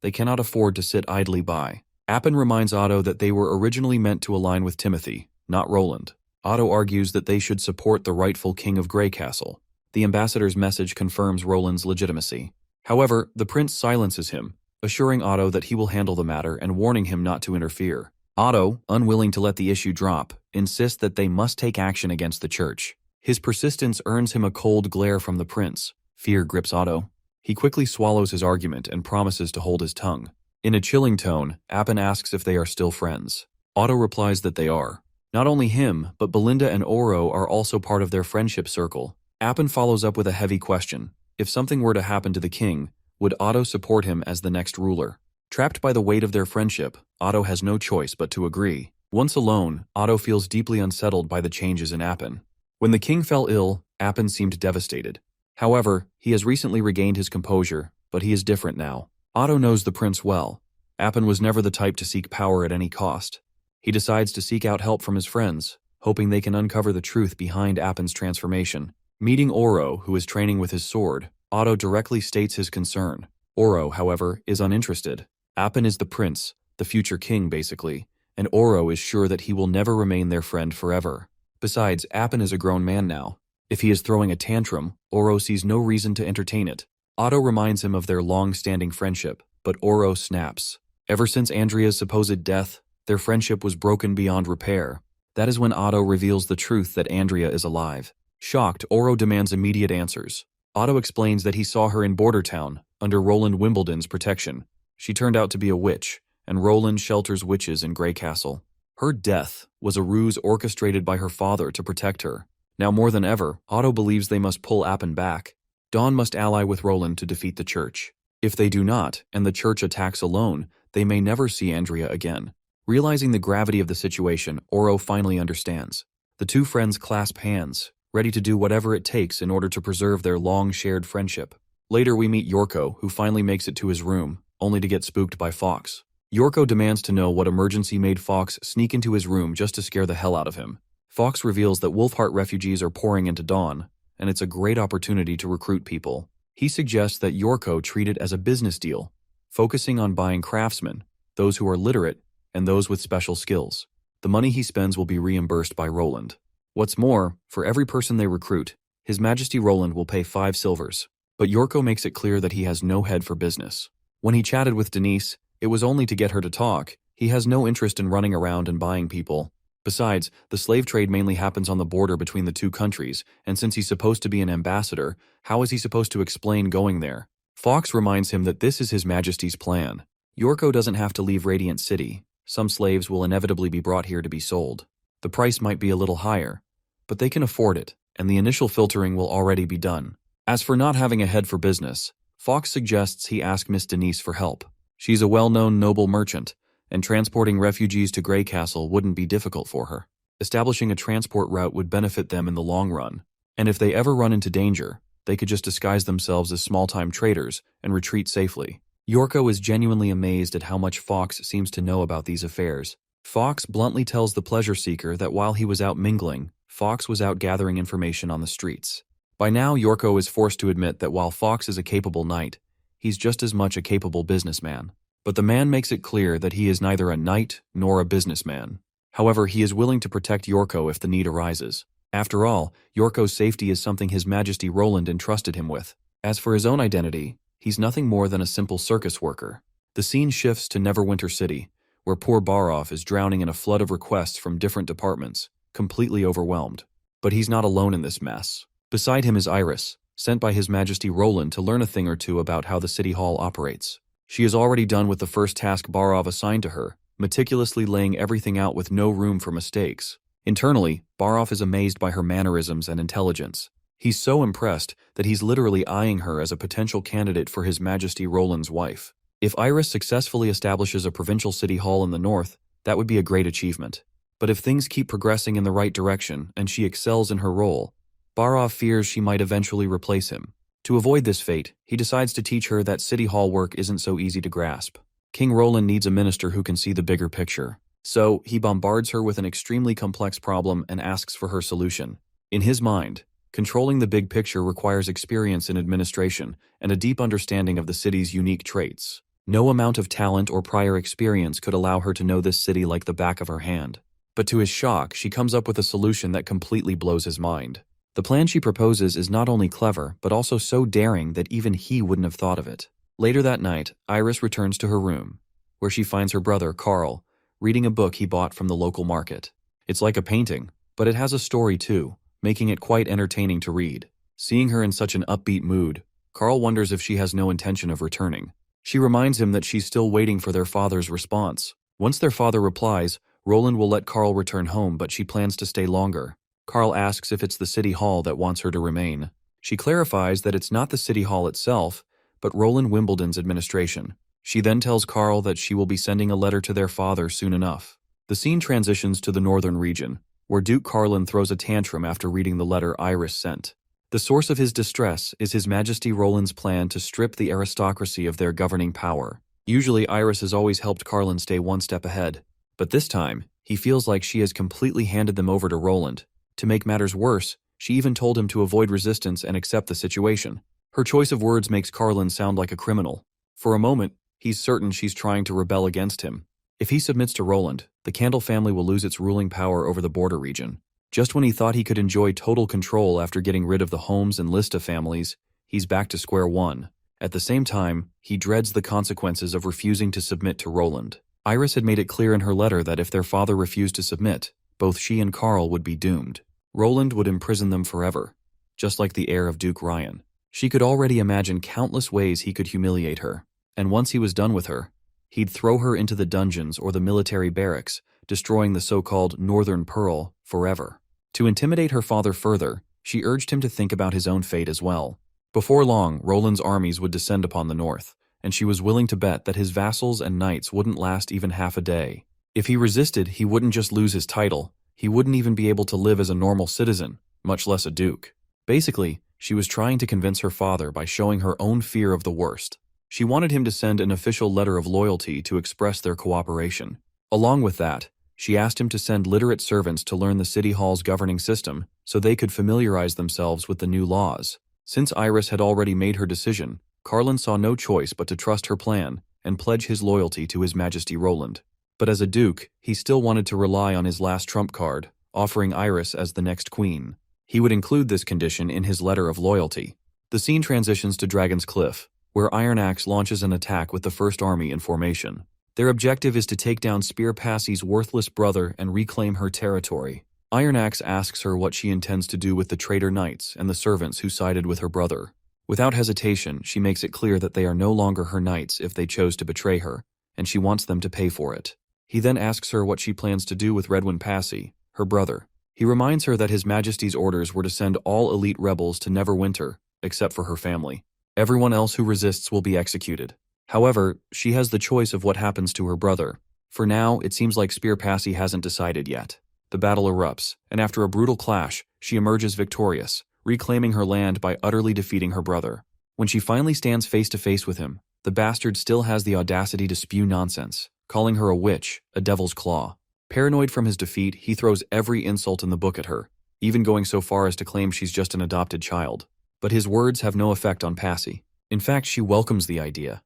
They cannot afford to sit idly by. Appin reminds Otto that they were originally meant to align with Timothy, not Roland. Otto argues that they should support the rightful king of Grey Castle. The ambassador's message confirms Roland's legitimacy. However, the prince silences him, assuring Otto that he will handle the matter and warning him not to interfere. Otto, unwilling to let the issue drop, insists that they must take action against the church. His persistence earns him a cold glare from the prince. Fear grips Otto. He quickly swallows his argument and promises to hold his tongue. In a chilling tone, Appin asks if they are still friends. Otto replies that they are. Not only him, but Belinda and Oro are also part of their friendship circle. Appin follows up with a heavy question. If something were to happen to the king, would Otto support him as the next ruler? Trapped by the weight of their friendship, Otto has no choice but to agree. Once alone, Otto feels deeply unsettled by the changes in Appin. When the king fell ill, Appin seemed devastated. However, he has recently regained his composure, but he is different now. Otto knows the prince well. Appin was never the type to seek power at any cost. He decides to seek out help from his friends, hoping they can uncover the truth behind Appin's transformation. Meeting Oro, who is training with his sword, Otto directly states his concern. Oro, however, is uninterested. Appin is the prince, the future king basically, and Oro is sure that he will never remain their friend forever. Besides, Appin is a grown man now. If he is throwing a tantrum, Oro sees no reason to entertain it. Otto reminds him of their long-standing friendship, but Oro snaps. Ever since Andrea's supposed death, their friendship was broken beyond repair. That is when Otto reveals the truth that Andrea is alive. Shocked, Oro demands immediate answers. Otto explains that he saw her in Border Town, under Roland Wimbledon's protection. She turned out to be a witch, and Roland shelters witches in Grey Castle. Her death was a ruse orchestrated by her father to protect her. Now more than ever, Otto believes they must pull Appin back. Dawn must ally with Roland to defeat the church. If they do not, and the church attacks alone, they may never see Andrea again. Realizing the gravity of the situation, Oro finally understands. The two friends clasp hands, ready to do whatever it takes in order to preserve their long-shared friendship. Later we meet Yorko, who finally makes it to his room, only to get spooked by Fox. Yorko demands to know what emergency made Fox sneak into his room just to scare the hell out of him. Fox reveals that Wolfheart refugees are pouring into Dawn, and it's a great opportunity to recruit people. He suggests that Yorko treat it as a business deal, focusing on buying craftsmen, those who are literate, and those with special skills. The money he spends will be reimbursed by Roland. What's more, for every person they recruit, His Majesty Roland will pay 5 silvers. But Yorko makes it clear that he has no head for business. When he chatted with Denise, it was only to get her to talk. He has no interest in running around and buying people. Besides, the slave trade mainly happens on the border between the two countries, and since he's supposed to be an ambassador, how is he supposed to explain going there? Fox reminds him that this is His Majesty's plan. Yorko doesn't have to leave Radiant City. Some slaves will inevitably be brought here to be sold. The price might be a little higher, but they can afford it, and the initial filtering will already be done. As for not having a head for business, Fox suggests he ask Miss Denise for help. She's a well-known noble merchant, and transporting refugees to Grey Castle wouldn't be difficult for her. Establishing a transport route would benefit them in the long run, and if they ever run into danger, they could just disguise themselves as small-time traders and retreat safely. Yorko is genuinely amazed at how much Fox seems to know about these affairs. Fox bluntly tells the pleasure seeker that while he was out mingling, Fox was out gathering information on the streets. By now, Yorko is forced to admit that while Fox is a capable knight, he's just as much a capable businessman. But the man makes it clear that he is neither a knight nor a businessman. However, he is willing to protect Yorko if the need arises. After all, Yorko's safety is something His Majesty Roland entrusted him with. As for his own identity, he's nothing more than a simple circus worker. The scene shifts to Neverwinter City, where poor Barov is drowning in a flood of requests from different departments, completely overwhelmed. But he's not alone in this mess. Beside him is Iris, sent by His Majesty Roland to learn a thing or two about how the City Hall operates. She is already done with the first task Barov assigned to her, meticulously laying everything out with no room for mistakes. Internally, Barov is amazed by her mannerisms and intelligence. He's so impressed that he's literally eyeing her as a potential candidate for His Majesty Roland's wife. If Iris successfully establishes a provincial city hall in the north, that would be a great achievement. But if things keep progressing in the right direction and she excels in her role, Barov fears she might eventually replace him. To avoid this fate, he decides to teach her that city hall work isn't so easy to grasp. King Roland needs a minister who can see the bigger picture. So, he bombards her with an extremely complex problem and asks for her solution. In his mind, controlling the big picture requires experience in administration and a deep understanding of the city's unique traits. No amount of talent or prior experience could allow her to know this city like the back of her hand. But to his shock, she comes up with a solution that completely blows his mind. The plan she proposes is not only clever, but also so daring that even he wouldn't have thought of it. Later that night, Iris returns to her room, where she finds her brother, Carl, reading a book he bought from the local market. It's like a painting, but it has a story too, making it quite entertaining to read. Seeing her in such an upbeat mood, Carl wonders if she has no intention of returning. She reminds him that she's still waiting for their father's response. Once their father replies, Roland will let Carl return home, but she plans to stay longer. Carl asks if it's the city hall that wants her to remain. She clarifies that it's not the city hall itself, but Roland Wimbledon's administration. She then tells Carl that she will be sending a letter to their father soon enough. The scene transitions to the northern region, where Duke Carlin throws a tantrum after reading the letter Iris sent. The source of his distress is His Majesty Roland's plan to strip the aristocracy of their governing power. Usually Iris has always helped Carlin stay one step ahead, but this time, he feels like she has completely handed them over to Roland. To make matters worse, she even told him to avoid resistance and accept the situation. Her choice of words makes Carlin sound like a criminal. For a moment, he's certain she's trying to rebel against him. If he submits to Roland, the Candle family will lose its ruling power over the border region. Just when he thought he could enjoy total control after getting rid of the Holmes and Lista families, he's back to square one. At the same time, he dreads the consequences of refusing to submit to Roland. Iris had made it clear in her letter that if their father refused to submit, both she and Carl would be doomed. Roland would imprison them forever, just like the heir of Duke Ryan. She could already imagine countless ways he could humiliate her, and once he was done with her, he'd throw her into the dungeons or the military barracks, destroying the so-called Northern Pearl forever. To intimidate her father further, she urged him to think about his own fate as well. Before long, Roland's armies would descend upon the north, and she was willing to bet that his vassals and knights wouldn't last even half a day. If he resisted, he wouldn't just lose his title, he wouldn't even be able to live as a normal citizen, much less a duke. Basically, she was trying to convince her father by showing her own fear of the worst. She wanted him to send an official letter of loyalty to express their cooperation. Along with that, she asked him to send literate servants to learn the city hall's governing system so they could familiarize themselves with the new laws. Since Iris had already made her decision, Carlin saw no choice but to trust her plan and pledge his loyalty to His Majesty Roland. But as a duke, he still wanted to rely on his last trump card, offering Iris as the next queen. He would include this condition in his letter of loyalty. The scene transitions to Dragon's Cliff, where Iron Axe launches an attack with the First Army in formation. Their objective is to take down Spear Passie's worthless brother and reclaim her territory. Iron Axe asks her what she intends to do with the traitor knights and the servants who sided with her brother. Without hesitation, she makes it clear that they are no longer her knights if they chose to betray her, and she wants them to pay for it. He then asks her what she plans to do with Redwin Passie, her brother. He reminds her that His Majesty's orders were to send all elite rebels to Neverwinter, except for her family. Everyone else who resists will be executed. However, she has the choice of what happens to her brother. For now, it seems like Spear Passy hasn't decided yet. The battle erupts, and after a brutal clash, she emerges victorious, reclaiming her land by utterly defeating her brother. When she finally stands face to face with him, the bastard still has the audacity to spew nonsense, calling her a witch, a devil's claw. Paranoid from his defeat, he throws every insult in the book at her, even going so far as to claim she's just an adopted child. But his words have no effect on Passy. In fact, she welcomes the idea.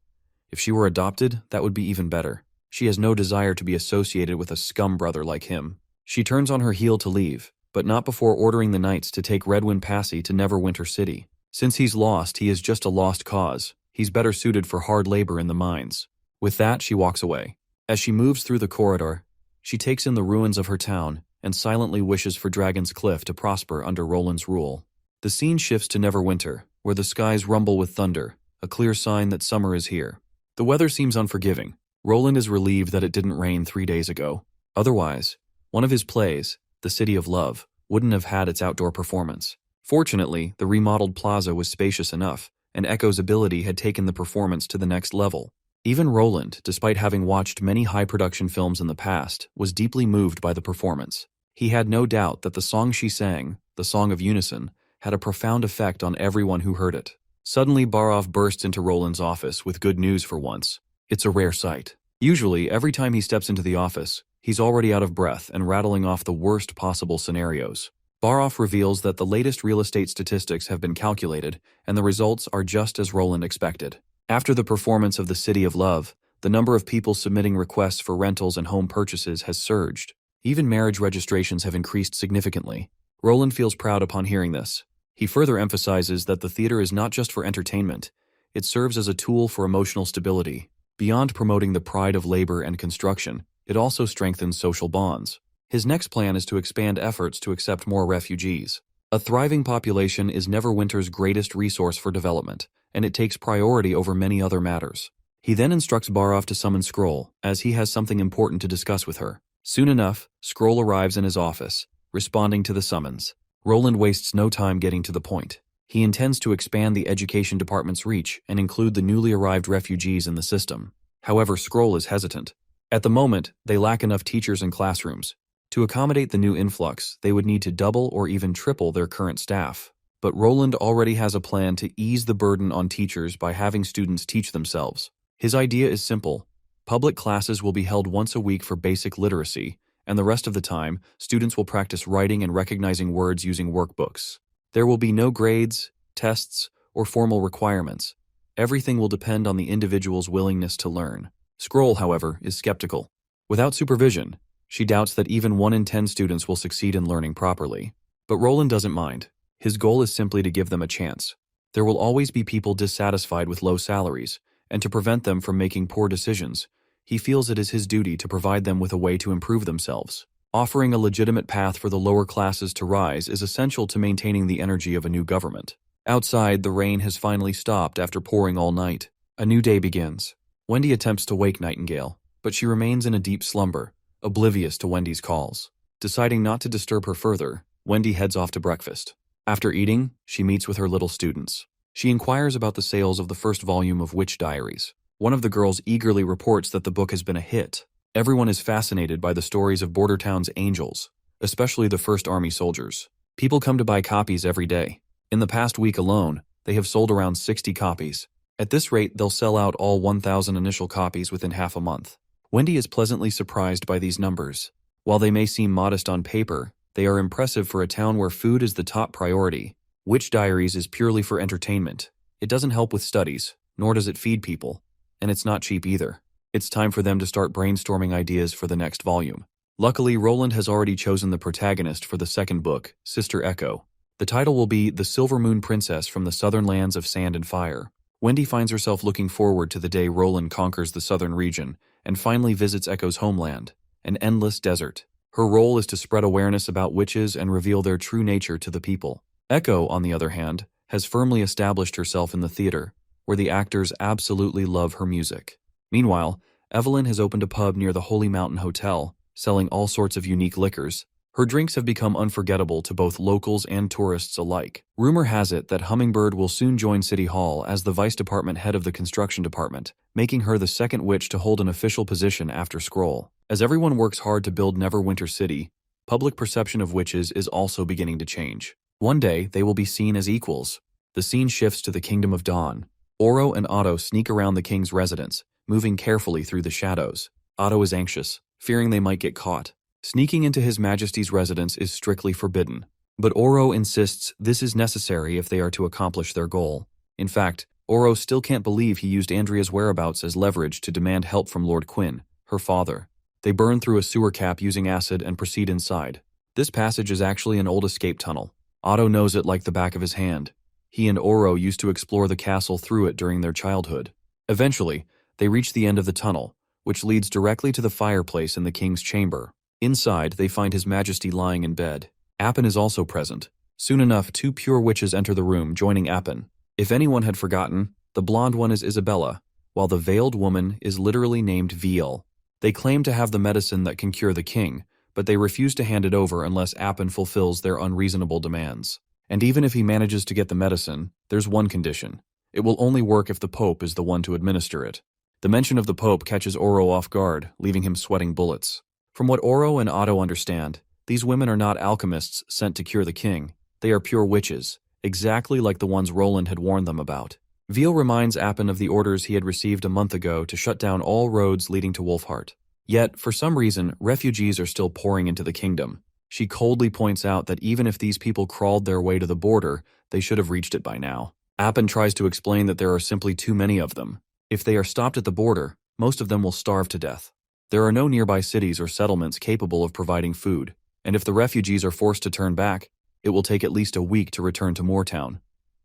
If she were adopted, that would be even better. She has no desire to be associated with a scum brother like him. She turns on her heel to leave, but not before ordering the knights to take Redwind Passy to Neverwinter City. Since he's lost, he is just a lost cause. He's better suited for hard labor in the mines. With that, she walks away. As she moves through the corridor, she takes in the ruins of her town and silently wishes for Dragon's Cliff to prosper under Roland's rule. The scene shifts to Neverwinter, where the skies rumble with thunder, a clear sign that summer is here. The weather seems unforgiving. Roland is relieved that it didn't rain 3 days ago. Otherwise, one of his plays, The City of Love, wouldn't have had its outdoor performance. Fortunately, the remodeled plaza was spacious enough, and Echo's ability had taken the performance to the next level. Even Roland, despite having watched many high-production films in the past, was deeply moved by the performance. He had no doubt that the song she sang, the Song of Unison, had a profound effect on everyone who heard it. Suddenly, Barov bursts into Roland's office with good news for once. It's a rare sight. Usually, every time he steps into the office, he's already out of breath and rattling off the worst possible scenarios. Barov reveals that the latest real estate statistics have been calculated, and the results are just as Roland expected. After the performance of The City of Love, the number of people submitting requests for rentals and home purchases has surged. Even marriage registrations have increased significantly. Roland feels proud upon hearing this. He further emphasizes that the theater is not just for entertainment. It serves as a tool for emotional stability. Beyond promoting the pride of labor and construction, it also strengthens social bonds. His next plan is to expand efforts to accept more refugees. A thriving population is Neverwinter's greatest resource for development, and it takes priority over many other matters. He then instructs Barov to summon Scroll, as he has something important to discuss with her. Soon enough, Scroll arrives in his office, responding to the summons. Roland wastes no time getting to the point. He intends to expand the education department's reach and include the newly arrived refugees in the system. However, Scroll is hesitant. At the moment, they lack enough teachers and classrooms. To accommodate the new influx, they would need to double or even triple their current staff. But Roland already has a plan to ease the burden on teachers by having students teach themselves. His idea is simple. Public classes will be held once a week for basic literacy, and the rest of the time, students will practice writing and recognizing words using workbooks. There will be no grades, tests, or formal requirements. Everything will depend on the individual's willingness to learn. Scroll, however, is skeptical. Without supervision, she doubts that even 1 in 10 students will succeed in learning properly. But Roland doesn't mind. His goal is simply to give them a chance. There will always be people dissatisfied with low salaries, and to prevent them from making poor decisions, he feels it is his duty to provide them with a way to improve themselves. Offering a legitimate path for the lower classes to rise is essential to maintaining the energy of a new government. Outside, the rain has finally stopped after pouring all night. A new day begins. Wendy attempts to wake Nightingale, but she remains in a deep slumber, oblivious to Wendy's calls. Deciding not to disturb her further, Wendy heads off to breakfast. After eating, she meets with her little students. She inquires about the sales of the first volume of Witch Diaries. One of the girls eagerly reports that the book has been a hit. Everyone is fascinated by the stories of Bordertown's angels, especially the First Army soldiers. People come to buy copies every day. In the past week alone, they have sold around 60 copies. At this rate, they'll sell out all 1,000 initial copies within half a month. Wendy is pleasantly surprised by these numbers. While they may seem modest on paper, they are impressive for a town where food is the top priority. Witch Diaries is purely for entertainment. It doesn't help with studies, nor does it feed people. And it's not cheap either. It's time for them to start brainstorming ideas for the next volume. Luckily, Roland has already chosen the protagonist for the second book, Sister Echo. The title will be The Silver Moon Princess from the Southern Lands of Sand and Fire. Wendy finds herself looking forward to the day Roland conquers the southern region and finally visits Echo's homeland, an endless desert. Her role is to spread awareness about witches and reveal their true nature to the people. Echo, on the other hand, has firmly established herself in the theater, where the actors absolutely love her music. Meanwhile, Evelyn has opened a pub near the Holy Mountain Hotel, selling all sorts of unique liquors. Her drinks have become unforgettable to both locals and tourists alike. Rumor has it that Hummingbird will soon join City Hall as the Vice Department head of the construction department, making her the second witch to hold an official position after Scroll. As everyone works hard to build Neverwinter City, public perception of witches is also beginning to change. One day, they will be seen as equals. The scene shifts to the Kingdom of Dawn. Oro and Otto sneak around the king's residence, moving carefully through the shadows. Otto is anxious, fearing they might get caught. Sneaking into His Majesty's residence is strictly forbidden, but Oro insists this is necessary if they are to accomplish their goal. In fact, Oro still can't believe he used Andrea's whereabouts as leverage to demand help from Lord Quinn, her father. They burn through a sewer cap using acid and proceed inside. This passage is actually an old escape tunnel. Otto knows it like the back of his hand. He and Oro used to explore the castle through it during their childhood. Eventually, they reach the end of the tunnel, which leads directly to the fireplace in the king's chamber. Inside, they find His Majesty lying in bed. Appin is also present. Soon enough, two pure witches enter the room, joining Appin. If anyone had forgotten, the blonde one is Isabella, while the veiled woman is literally named Viel. They claim to have the medicine that can cure the king, but they refuse to hand it over unless Appin fulfills their unreasonable demands. And even if he manages to get the medicine, there's one condition. It will only work if the Pope is the one to administer it. The mention of the Pope catches Oro off guard, leaving him sweating bullets. From what Oro and Otto understand, these women are not alchemists sent to cure the king. They are pure witches, exactly like the ones Roland had warned them about. Viel reminds Appin of the orders he had received a month ago to shut down all roads leading to Wolfheart. Yet, for some reason, refugees are still pouring into the kingdom. She coldly points out that even if these people crawled their way to the border, they should have reached it by now. Appin tries to explain that there are simply too many of them. If they are stopped at the border, most of them will starve to death. There are no nearby cities or settlements capable of providing food, and if the refugees are forced to turn back, it will take at least a week to return to Moortown.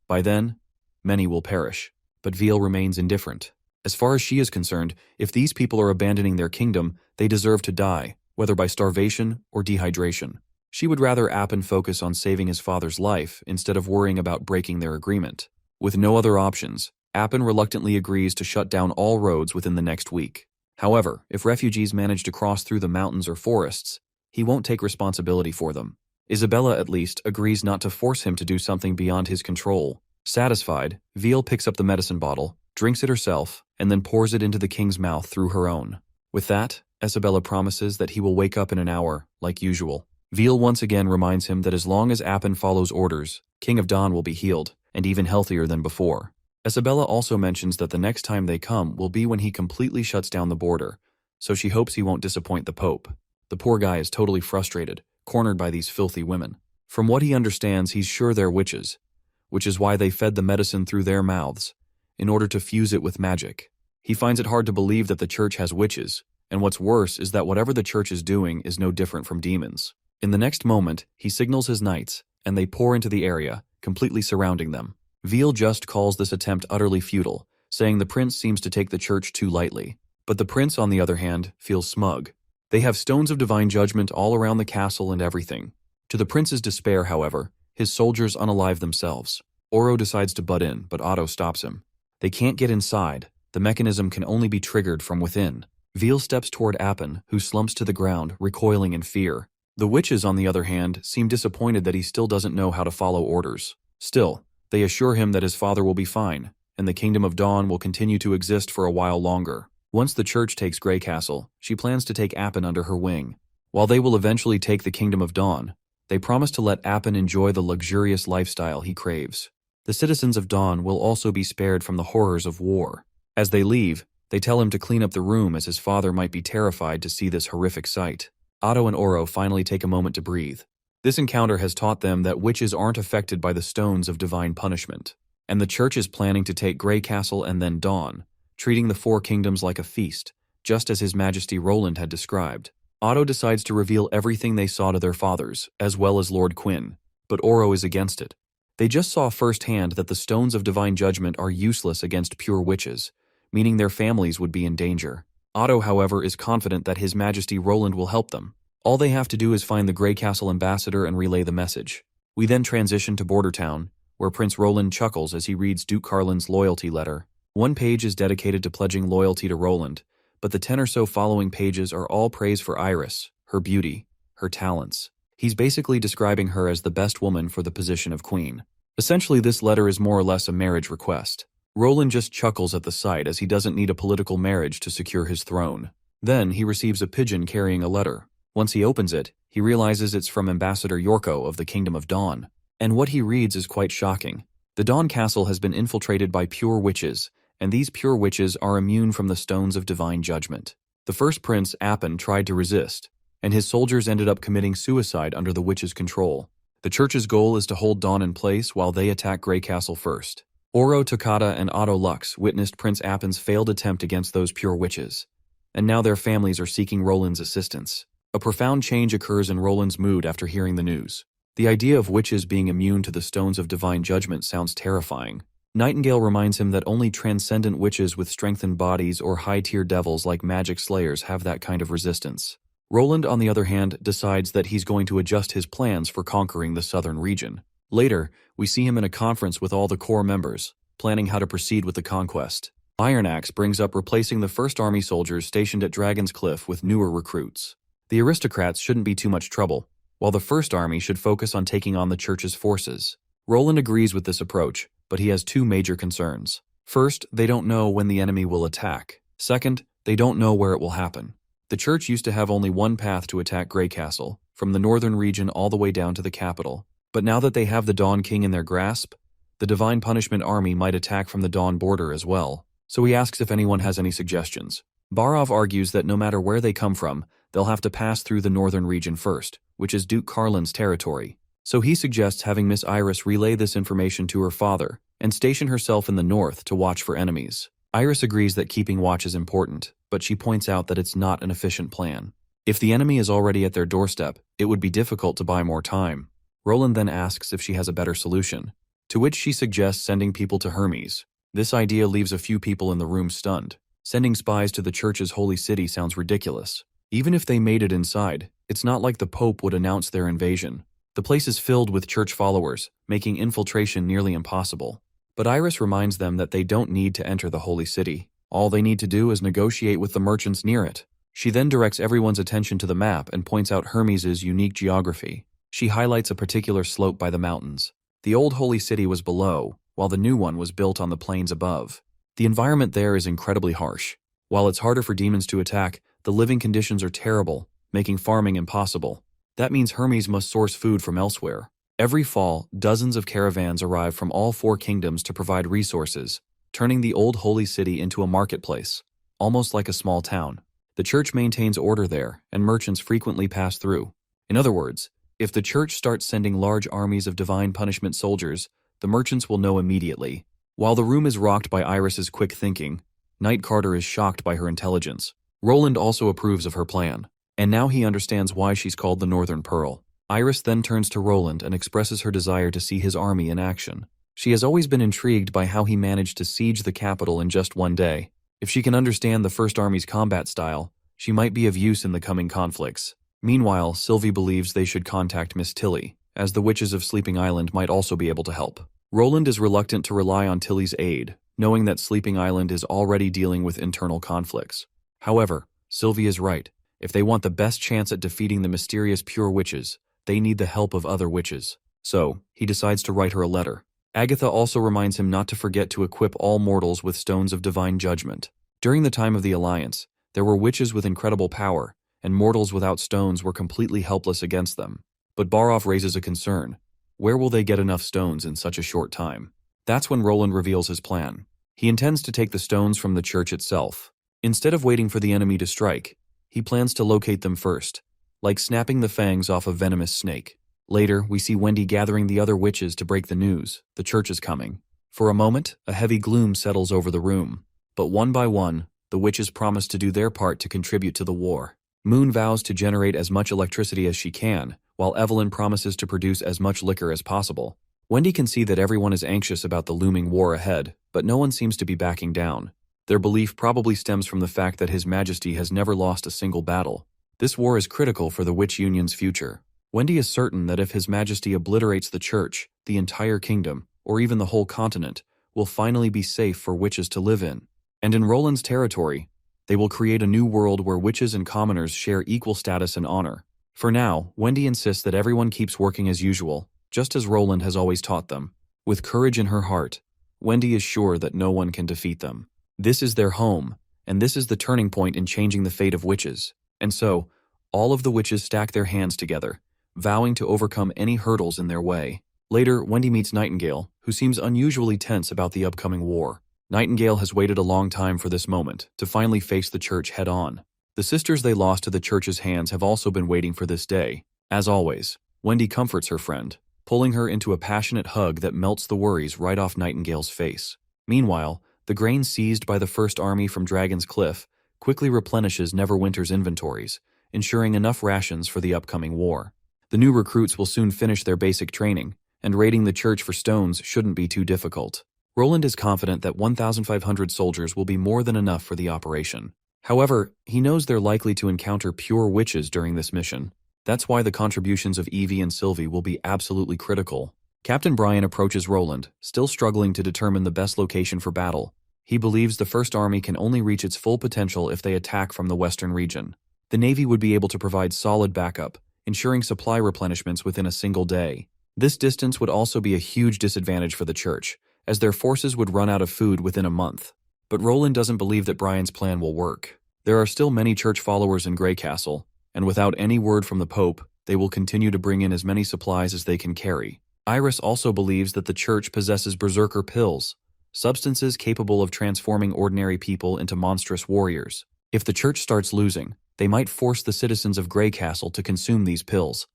By then, many will perish. But Viel remains indifferent. As far as she is concerned, if these people are abandoning their kingdom, they deserve to die, whether by starvation or dehydration. She would rather Appin focus on saving his father's life instead of worrying about breaking their agreement. With no other options, Appin reluctantly agrees to shut down all roads within the next week. However, if refugees manage to cross through the mountains or forests, he won't take responsibility for them. Isabella, at least, agrees not to force him to do something beyond his control. Satisfied, Viel picks up the medicine bottle, drinks it herself, and then pours it into the king's mouth through her own. With that, Isabella promises that he will wake up in an hour, like usual. Viel once again reminds him that as long as Appin follows orders, King of Dawn will be healed, and even healthier than before. Isabella also mentions that the next time they come will be when he completely shuts down the border, so she hopes he won't disappoint the Pope. The poor guy is totally frustrated, cornered by these filthy women. From what he understands, he's sure they're witches, which is why they fed the medicine through their mouths, in order to fuse it with magic. He finds it hard to believe that the church has witches, and what's worse is that whatever the church is doing is no different from demons. In the next moment, he signals his knights, and they pour into the area, completely surrounding them. Viel just calls this attempt utterly futile, saying the prince seems to take the church too lightly. But the prince, on the other hand, feels smug. They have stones of divine judgment all around the castle and everything. To the prince's despair, however, his soldiers unalive themselves. Oro decides to butt in, but Otto stops him. They can't get inside. The mechanism can only be triggered from within. Viel steps toward Appin, who slumps to the ground, recoiling in fear. The witches, on the other hand, seem disappointed that he still doesn't know how to follow orders. Still, they assure him that his father will be fine, and the Kingdom of Dawn will continue to exist for a while longer. Once the church takes Grey Castle, she plans to take Appin under her wing. While they will eventually take the Kingdom of Dawn, they promise to let Appin enjoy the luxurious lifestyle he craves. The citizens of Dawn will also be spared from the horrors of war. As they leave, they tell him to clean up the room as his father might be terrified to see this horrific sight. Otto and Oro finally take a moment to breathe. This encounter has taught them that witches aren't affected by the stones of divine punishment, and the church is planning to take Grey Castle and then Dawn, treating the four kingdoms like a feast, just as His Majesty Roland had described. Otto decides to reveal everything they saw to their fathers, as well as Lord Quinn, but Oro is against it. They just saw firsthand that the stones of divine judgment are useless against pure witches, meaning their families would be in danger. Otto, however, is confident that His Majesty Roland will help them. All they have to do is find the Grey Castle ambassador and relay the message. We then transition to Bordertown, where Prince Roland chuckles as he reads Duke Carlin's loyalty letter. One page is dedicated to pledging loyalty to Roland, but the 10 or so following pages are all praise for Iris, her beauty, her talents. He's basically describing her as the best woman for the position of queen. Essentially, this letter is more or less a marriage request. Roland just chuckles at the sight as he doesn't need a political marriage to secure his throne. Then he receives a pigeon carrying a letter. Once he opens it, he realizes it's from Ambassador Yorko of the Kingdom of Dawn. And what he reads is quite shocking. The Dawn Castle has been infiltrated by pure witches, and these pure witches are immune from the stones of divine judgment. The first prince, Appin, tried to resist, and his soldiers ended up committing suicide under the witches' control. The church's goal is to hold Dawn in place while they attack Grey Castle first. Oro Takata and Otto Lux witnessed Prince Appin's failed attempt against those pure witches, and now their families are seeking Roland's assistance. A profound change occurs in Roland's mood after hearing the news. The idea of witches being immune to the stones of divine judgment sounds terrifying. Nightingale reminds him that only transcendent witches with strengthened bodies or high-tier devils like magic slayers have that kind of resistance. Roland, on the other hand, decides that he's going to adjust his plans for conquering the southern region. Later, we see him in a conference with all the core members, planning how to proceed with the conquest. Iron Axe brings up replacing the first army soldiers stationed at Dragon's Cliff with newer recruits. The aristocrats shouldn't be too much trouble, while the first army should focus on taking on the church's forces. Roland agrees with this approach, but he has two major concerns. First, they don't know when the enemy will attack. Second, they don't know where it will happen. The church used to have only one path to attack Grey Castle, from the northern region all the way down to the capital. But now that they have the Dawn King in their grasp, the Divine Punishment Army might attack from the Dawn border as well. So he asks if anyone has any suggestions. Barov argues that no matter where they come from, they'll have to pass through the northern region first, which is Duke Carlin's territory. So he suggests having Miss Iris relay this information to her father and station herself in the north to watch for enemies. Iris agrees that keeping watch is important, but she points out that it's not an efficient plan. If the enemy is already at their doorstep, it would be difficult to buy more time. Roland then asks if she has a better solution, to which she suggests sending people to Hermes. This idea leaves a few people in the room stunned. Sending spies to the church's holy city sounds ridiculous. Even if they made it inside, it's not like the Pope would announce their invasion. The place is filled with church followers, making infiltration nearly impossible. But Iris reminds them that they don't need to enter the holy city. All they need to do is negotiate with the merchants near it. She then directs everyone's attention to the map and points out Hermes' unique geography. She highlights a particular slope by the mountains. The old holy city was below, while the new one was built on the plains above. The environment there is incredibly harsh. While it's harder for demons to attack, the living conditions are terrible, making farming impossible. That means Hermes must source food from elsewhere. Every fall, dozens of caravans arrive from all four kingdoms to provide resources, turning the old holy city into a marketplace, almost like a small town. The church maintains order there, and merchants frequently pass through. In other words, if the church starts sending large armies of divine punishment soldiers, the merchants will know immediately. While the room is rocked by Iris's quick thinking, Knight Carter is shocked by her intelligence. Roland also approves of her plan, and now he understands why she's called the Northern Pearl. Iris then turns to Roland and expresses her desire to see his army in action. She has always been intrigued by how he managed to siege the capital in just one day. If she can understand the First Army's combat style, she might be of use in the coming conflicts. Meanwhile, Sylvie believes they should contact Miss Tilly, as the witches of Sleeping Island might also be able to help. Roland is reluctant to rely on Tilly's aid, knowing that Sleeping Island is already dealing with internal conflicts. However, Sylvie is right. If they want the best chance at defeating the mysterious pure witches, they need the help of other witches. So, he decides to write her a letter. Agatha also reminds him not to forget to equip all mortals with stones of divine judgment. During the time of the Alliance, there were witches with incredible power, and mortals without stones were completely helpless against them. But Barov raises a concern. Where will they get enough stones in such a short time? That's when Roland reveals his plan. He intends to take the stones from the church itself. Instead of waiting for the enemy to strike, he plans to locate them first, like snapping the fangs off a venomous snake. Later, we see Wendy gathering the other witches to break the news. The church is coming. For a moment, a heavy gloom settles over the room. But one by one, the witches promise to do their part to contribute to the war. Moon vows to generate as much electricity as she can, while Evelyn promises to produce as much liquor as possible. Wendy can see that everyone is anxious about the looming war ahead, but no one seems to be backing down. Their belief probably stems from the fact that His Majesty has never lost a single battle. This war is critical for the Witch Union's future. Wendy is certain that if His Majesty obliterates the church, the entire kingdom, or even the whole continent, will finally be safe for witches to live in. And in Roland's territory, they will create a new world where witches and commoners share equal status and honor. For now, Wendy insists that everyone keeps working as usual, just as Roland has always taught them. With courage in her heart, Wendy is sure that no one can defeat them. This is their home, and this is the turning point in changing the fate of witches. And so, all of the witches stack their hands together, vowing to overcome any hurdles in their way. Later, Wendy meets Nightingale, who seems unusually tense about the upcoming war. Nightingale has waited a long time for this moment, to finally face the church head-on. The sisters they lost to the church's hands have also been waiting for this day. As always, Wendy comforts her friend, pulling her into a passionate hug that melts the worries right off Nightingale's face. Meanwhile, the grain seized by the First Army from Dragon's Cliff quickly replenishes Neverwinter's inventories, ensuring enough rations for the upcoming war. The new recruits will soon finish their basic training, and raiding the church for stones shouldn't be too difficult. Roland is confident that 1,500 soldiers will be more than enough for the operation. However, he knows they're likely to encounter pure witches during this mission. That's why the contributions of Eevee and Sylvie will be absolutely critical. Captain Brian approaches Roland, still struggling to determine the best location for battle. He believes the First Army can only reach its full potential if they attack from the western region. The Navy would be able to provide solid backup, ensuring supply replenishments within a single day. This distance would also be a huge disadvantage for the church, as their forces would run out of food within a month. But Roland doesn't believe that Brian's plan will work. There are still many church followers in Grey Castle, and without any word from the Pope, they will continue to bring in as many supplies as they can carry. Iris also believes that the church possesses berserker pills, substances capable of transforming ordinary people into monstrous warriors. If the church starts losing, they might force the citizens of Grey Castle to consume these pills,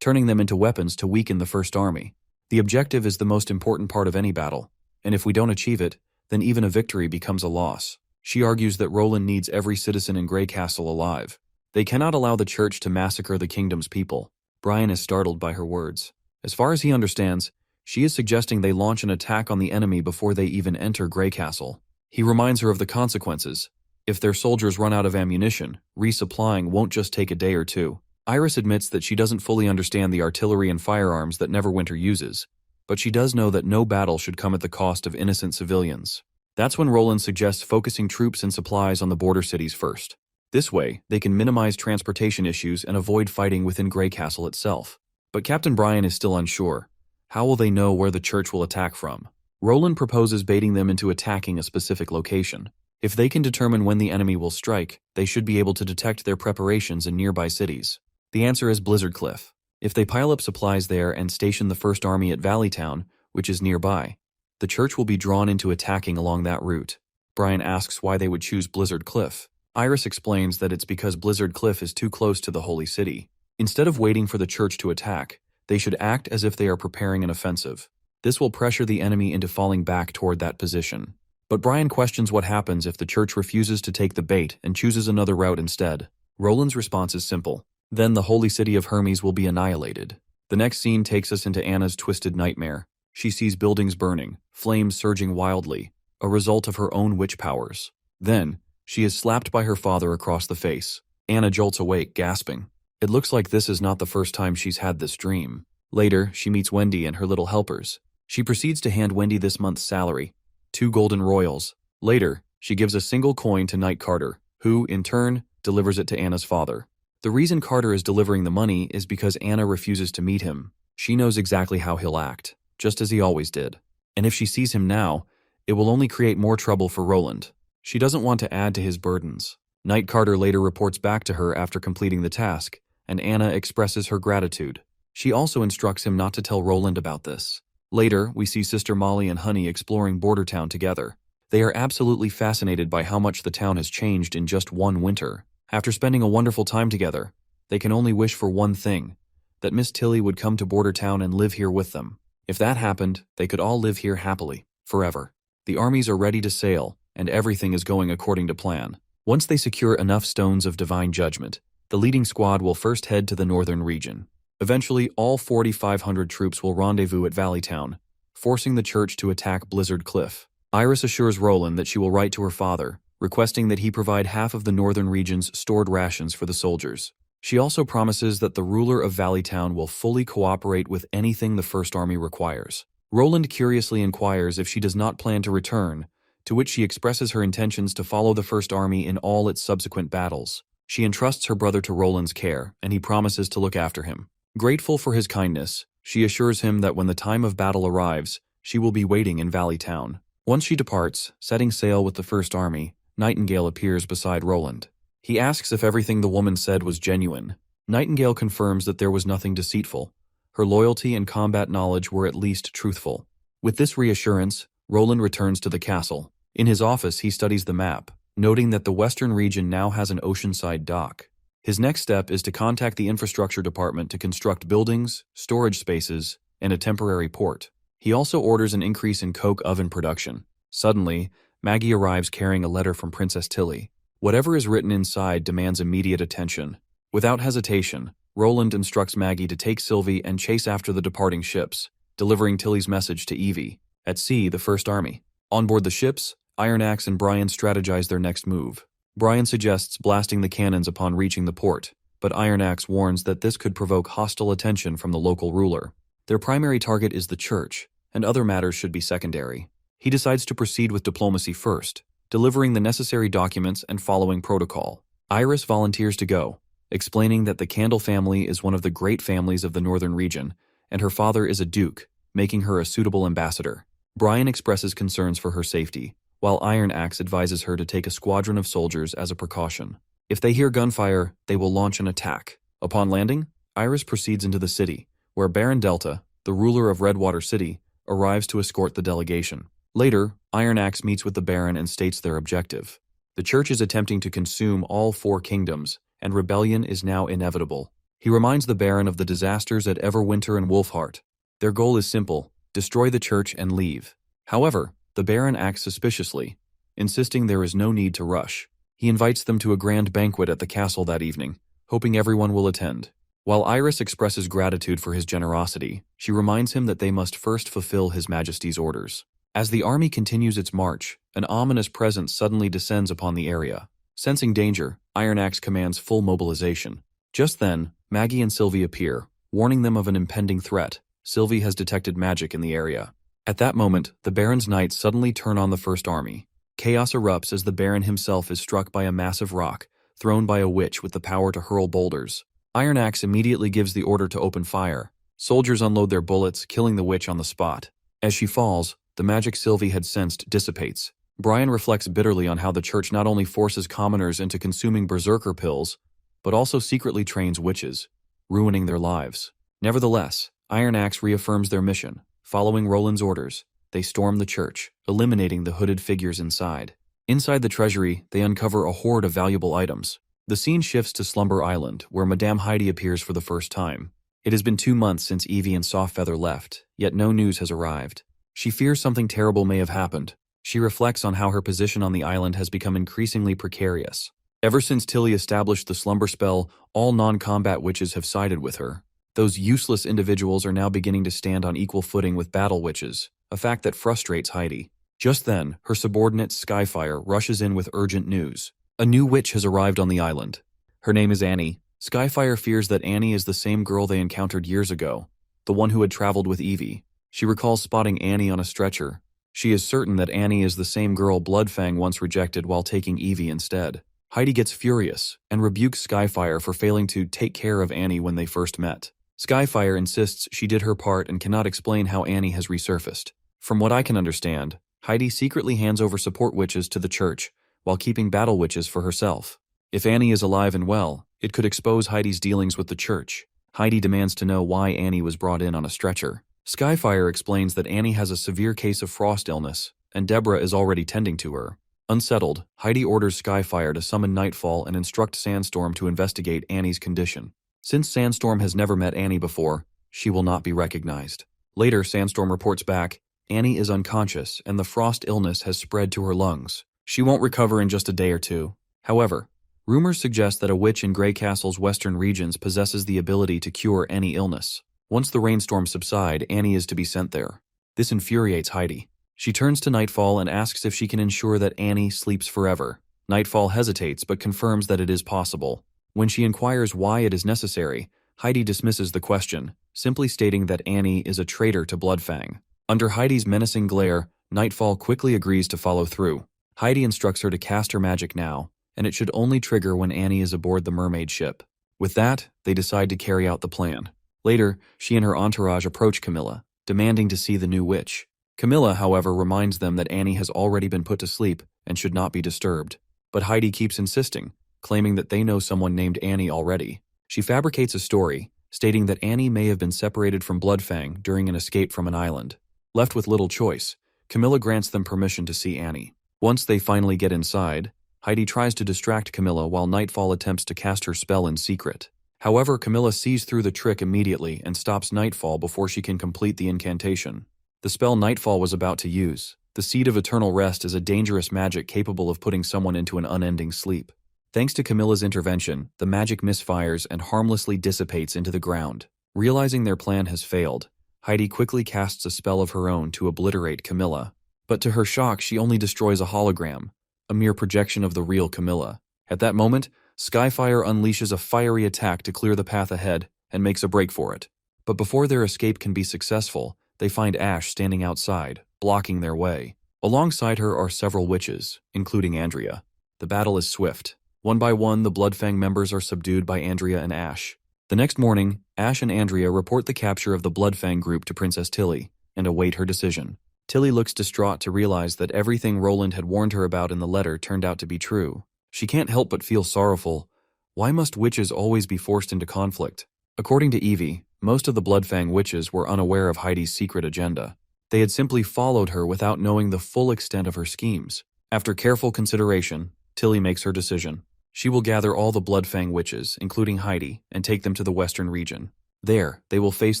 turning them into weapons to weaken the First Army. The objective is the most important part of any battle, and if we don't achieve it, then even a victory becomes a loss. She argues that Roland needs every citizen in Grey Castle alive. They cannot allow the church to massacre the kingdom's people. Brian is startled by her words. As far as he understands, she is suggesting they launch an attack on the enemy before they even enter Grey Castle. He reminds her of the consequences. If their soldiers run out of ammunition, resupplying won't just take a day or two. Iris admits that she doesn't fully understand the artillery and firearms that Neverwinter uses, but she does know that no battle should come at the cost of innocent civilians. That's when Roland suggests focusing troops and supplies on the border cities first. This way, they can minimize transportation issues and avoid fighting within Grey Castle itself. But Captain Brian is still unsure. How will they know where the church will attack from? Roland proposes baiting them into attacking a specific location. If they can determine when the enemy will strike, they should be able to detect their preparations in nearby cities. The answer is Blizzard Cliff. If they pile up supplies there and station the First Army at Valley Town, which is nearby, the church will be drawn into attacking along that route. Brian asks why they would choose Blizzard Cliff. Iris explains that it's because Blizzard Cliff is too close to the Holy City. Instead of waiting for the church to attack, they should act as if they are preparing an offensive. This will pressure the enemy into falling back toward that position. But Brian questions what happens if the church refuses to take the bait and chooses another route instead. Roland's response is simple. Then the Holy City of Hermes will be annihilated. The next scene takes us into Anna's twisted nightmare. She sees buildings burning, flames surging wildly, a result of her own witch powers. Then, she is slapped by her father across the face. Anna jolts awake, gasping. It looks like this is not the first time she's had this dream. Later, she meets Wendy and her little helpers. She proceeds to hand Wendy this month's salary, 2 golden royals. Later, she gives a single coin to Knight Carter, who, in turn, delivers it to Anna's father. The reason Carter is delivering the money is because Anna refuses to meet him. She knows exactly how he'll act, just as he always did. And if she sees him now, it will only create more trouble for Roland. She doesn't want to add to his burdens. Knight Carter later reports back to her after completing the task, and Anna expresses her gratitude. She also instructs him not to tell Roland about this. Later, we see Sister Molly and Honey exploring Border Town together. They are absolutely fascinated by how much the town has changed in just one winter. After spending a wonderful time together, they can only wish for one thing, that Miss Tilly would come to Border Town and live here with them. If that happened, they could all live here happily, forever. The armies are ready to sail, and everything is going according to plan. Once they secure enough stones of divine judgment, the leading squad will first head to the northern region. Eventually, all 4,500 troops will rendezvous at Valley Town, forcing the church to attack Blizzard Cliff. Iris assures Roland that she will write to her father, requesting that he provide half of the northern region's stored rations for the soldiers. She also promises that the ruler of Valley Town will fully cooperate with anything the First Army requires. Roland curiously inquires if she does not plan to return, to which she expresses her intentions to follow the First Army in all its subsequent battles. She entrusts her brother to Roland's care, and he promises to look after him. Grateful for his kindness, she assures him that when the time of battle arrives, she will be waiting in Valley Town. Once she departs, setting sail with the First Army, Nightingale appears beside Roland. He asks if everything the woman said was genuine. Nightingale confirms that there was nothing deceitful. Her loyalty and combat knowledge were at least truthful. With this reassurance, Roland returns to the castle. In his office, he studies the map, noting that the western region now has an oceanside dock. His next step is to contact the infrastructure department to construct buildings, storage spaces, and a temporary port. He also orders an increase in coke oven production. Suddenly, Maggie arrives carrying a letter from Princess Tilly. Whatever is written inside demands immediate attention. Without hesitation, Roland instructs Maggie to take Sylvie and chase after the departing ships, delivering Tilly's message to Eevee. At sea, the First Army. On board the ships, Iron Axe and Brian strategize their next move. Brian suggests blasting the cannons upon reaching the port, but Iron Axe warns that this could provoke hostile attention from the local ruler. Their primary target is the church, and other matters should be secondary. He decides to proceed with diplomacy first, delivering the necessary documents and following protocol. Iris volunteers to go, explaining that the Candle family is one of the great families of the northern region, and her father is a duke, making her a suitable ambassador. Brian expresses concerns for her safety, while Iron Axe advises her to take a squadron of soldiers as a precaution. If they hear gunfire, they will launch an attack. Upon landing, Iris proceeds into the city, where Baron Delta, the ruler of Redwater City, arrives to escort the delegation. Later, Iron Axe meets with the Baron and states their objective. The church is attempting to consume all 4 kingdoms, and rebellion is now inevitable. He reminds the Baron of the disasters at Everwinter and Wolfheart. Their goal is simple: destroy the church and leave. However, the Baron acts suspiciously, insisting there is no need to rush. He invites them to a grand banquet at the castle that evening, hoping everyone will attend. While Iris expresses gratitude for his generosity, she reminds him that they must first fulfill His Majesty's orders. As the army continues its march, an ominous presence suddenly descends upon the area. Sensing danger, Iron Axe commands full mobilization. Just then, Maggie and Sylvie appear, warning them of an impending threat. Sylvie has detected magic in the area. At that moment, the Baron's knights suddenly turn on the First Army. Chaos erupts as the Baron himself is struck by a massive rock, thrown by a witch with the power to hurl boulders. Iron Axe immediately gives the order to open fire. Soldiers unload their bullets, killing the witch on the spot. As she falls, the magic Sylvie had sensed dissipates. Brian reflects bitterly on how the church not only forces commoners into consuming berserker pills, but also secretly trains witches, ruining their lives. Nevertheless, Iron Axe reaffirms their mission. Following Roland's orders, they storm the church, eliminating the hooded figures inside. Inside the treasury, they uncover a hoard of valuable items. The scene shifts to Slumber Island, where Madame Heidi appears for the first time. It has been 2 months since Eevee and Softfeather left, yet no news has arrived. She fears something terrible may have happened. She reflects on how her position on the island has become increasingly precarious. Ever since Tilly established the slumber spell, all non-combat witches have sided with her. Those useless individuals are now beginning to stand on equal footing with battle witches, a fact that frustrates Heidi. Just then, her subordinate Skyfire rushes in with urgent news. A new witch has arrived on the island. Her name is Annie. Skyfire fears that Annie is the same girl they encountered years ago, the one who had traveled with Eevee. She recalls spotting Annie on a stretcher. She is certain that Annie is the same girl Bloodfang once rejected while taking Eevee instead. Heidi gets furious and rebukes Skyfire for failing to take care of Annie when they first met. Skyfire insists she did her part and cannot explain how Annie has resurfaced. From what I can understand, Heidi secretly hands over support witches to the church while keeping battle witches for herself. If Annie is alive and well, it could expose Heidi's dealings with the church. Heidi demands to know why Annie was brought in on a stretcher. Skyfire explains that Annie has a severe case of frost illness, and Deborah is already tending to her. Unsettled, Heidi orders Skyfire to summon Nightfall and instruct Sandstorm to investigate Annie's condition. Since Sandstorm has never met Annie before, she will not be recognized. Later, Sandstorm reports back, Annie is unconscious and the frost illness has spread to her lungs. She won't recover in just a day or 2. However, rumors suggest that a witch in Grey Castle's western regions possesses the ability to cure any illness. Once the rainstorms subside, Annie is to be sent there. This infuriates Heidi. She turns to Nightfall and asks if she can ensure that Annie sleeps forever. Nightfall hesitates but confirms that it is possible. When she inquires why it is necessary, Heidi dismisses the question, simply stating that Annie is a traitor to Bloodfang. Under Heidi's menacing glare, Nightfall quickly agrees to follow through. Heidi instructs her to cast her magic now, and it should only trigger when Annie is aboard the mermaid ship. With that, they decide to carry out the plan. Later, she and her entourage approach Camilla, demanding to see the new witch. Camilla, however, reminds them that Annie has already been put to sleep and should not be disturbed. But Heidi keeps insisting, claiming that they know someone named Annie already. She fabricates a story, stating that Annie may have been separated from Bloodfang during an escape from an island. Left with little choice, Camilla grants them permission to see Annie. Once they finally get inside, Heidi tries to distract Camilla while Nightfall attempts to cast her spell in secret. However, Camilla sees through the trick immediately and stops Nightfall before she can complete the incantation. The spell Nightfall was about to use, the Seed of Eternal Rest, is a dangerous magic capable of putting someone into an unending sleep. Thanks to Camilla's intervention, the magic misfires and harmlessly dissipates into the ground. Realizing their plan has failed, Heidi quickly casts a spell of her own to obliterate Camilla. But to her shock, she only destroys a hologram, a mere projection of the real Camilla. At that moment, Skyfire unleashes a fiery attack to clear the path ahead and makes a break for it. But before their escape can be successful, they find Ash standing outside, blocking their way. Alongside her are several witches, including Andrea. The battle is swift. One by one, the Bloodfang members are subdued by Andrea and Ash. The next morning, Ash and Andrea report the capture of the Bloodfang group to Princess Tilly and await her decision. Tilly looks distraught to realize that everything Roland had warned her about in the letter turned out to be true. She can't help but feel sorrowful. Why must witches always be forced into conflict? According to Eevee, most of the Bloodfang witches were unaware of Heidi's secret agenda. They had simply followed her without knowing the full extent of her schemes. After careful consideration, Tilly makes her decision. She will gather all the Bloodfang witches, including Heidi, and take them to the Western region. There, they will face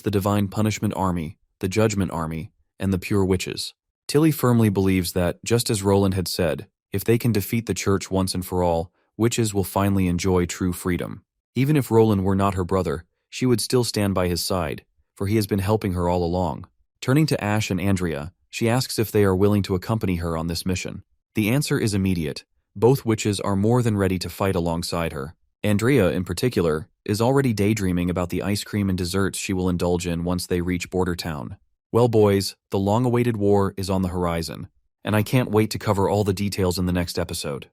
the Divine Punishment Army, the Judgment Army, and the Pure Witches. Tilly firmly believes that, just as Roland had said, if they can defeat the Church once and for all, witches will finally enjoy true freedom. Even if Roland were not her brother, she would still stand by his side, for he has been helping her all along. Turning to Ash and Andrea, she asks if they are willing to accompany her on this mission. The answer is immediate. Both witches are more than ready to fight alongside her. Andrea, in particular, is already daydreaming about the ice cream and desserts she will indulge in once they reach Border Town. Well, boys, the long-awaited war is on the horizon, and I can't wait to cover all the details in the next episode.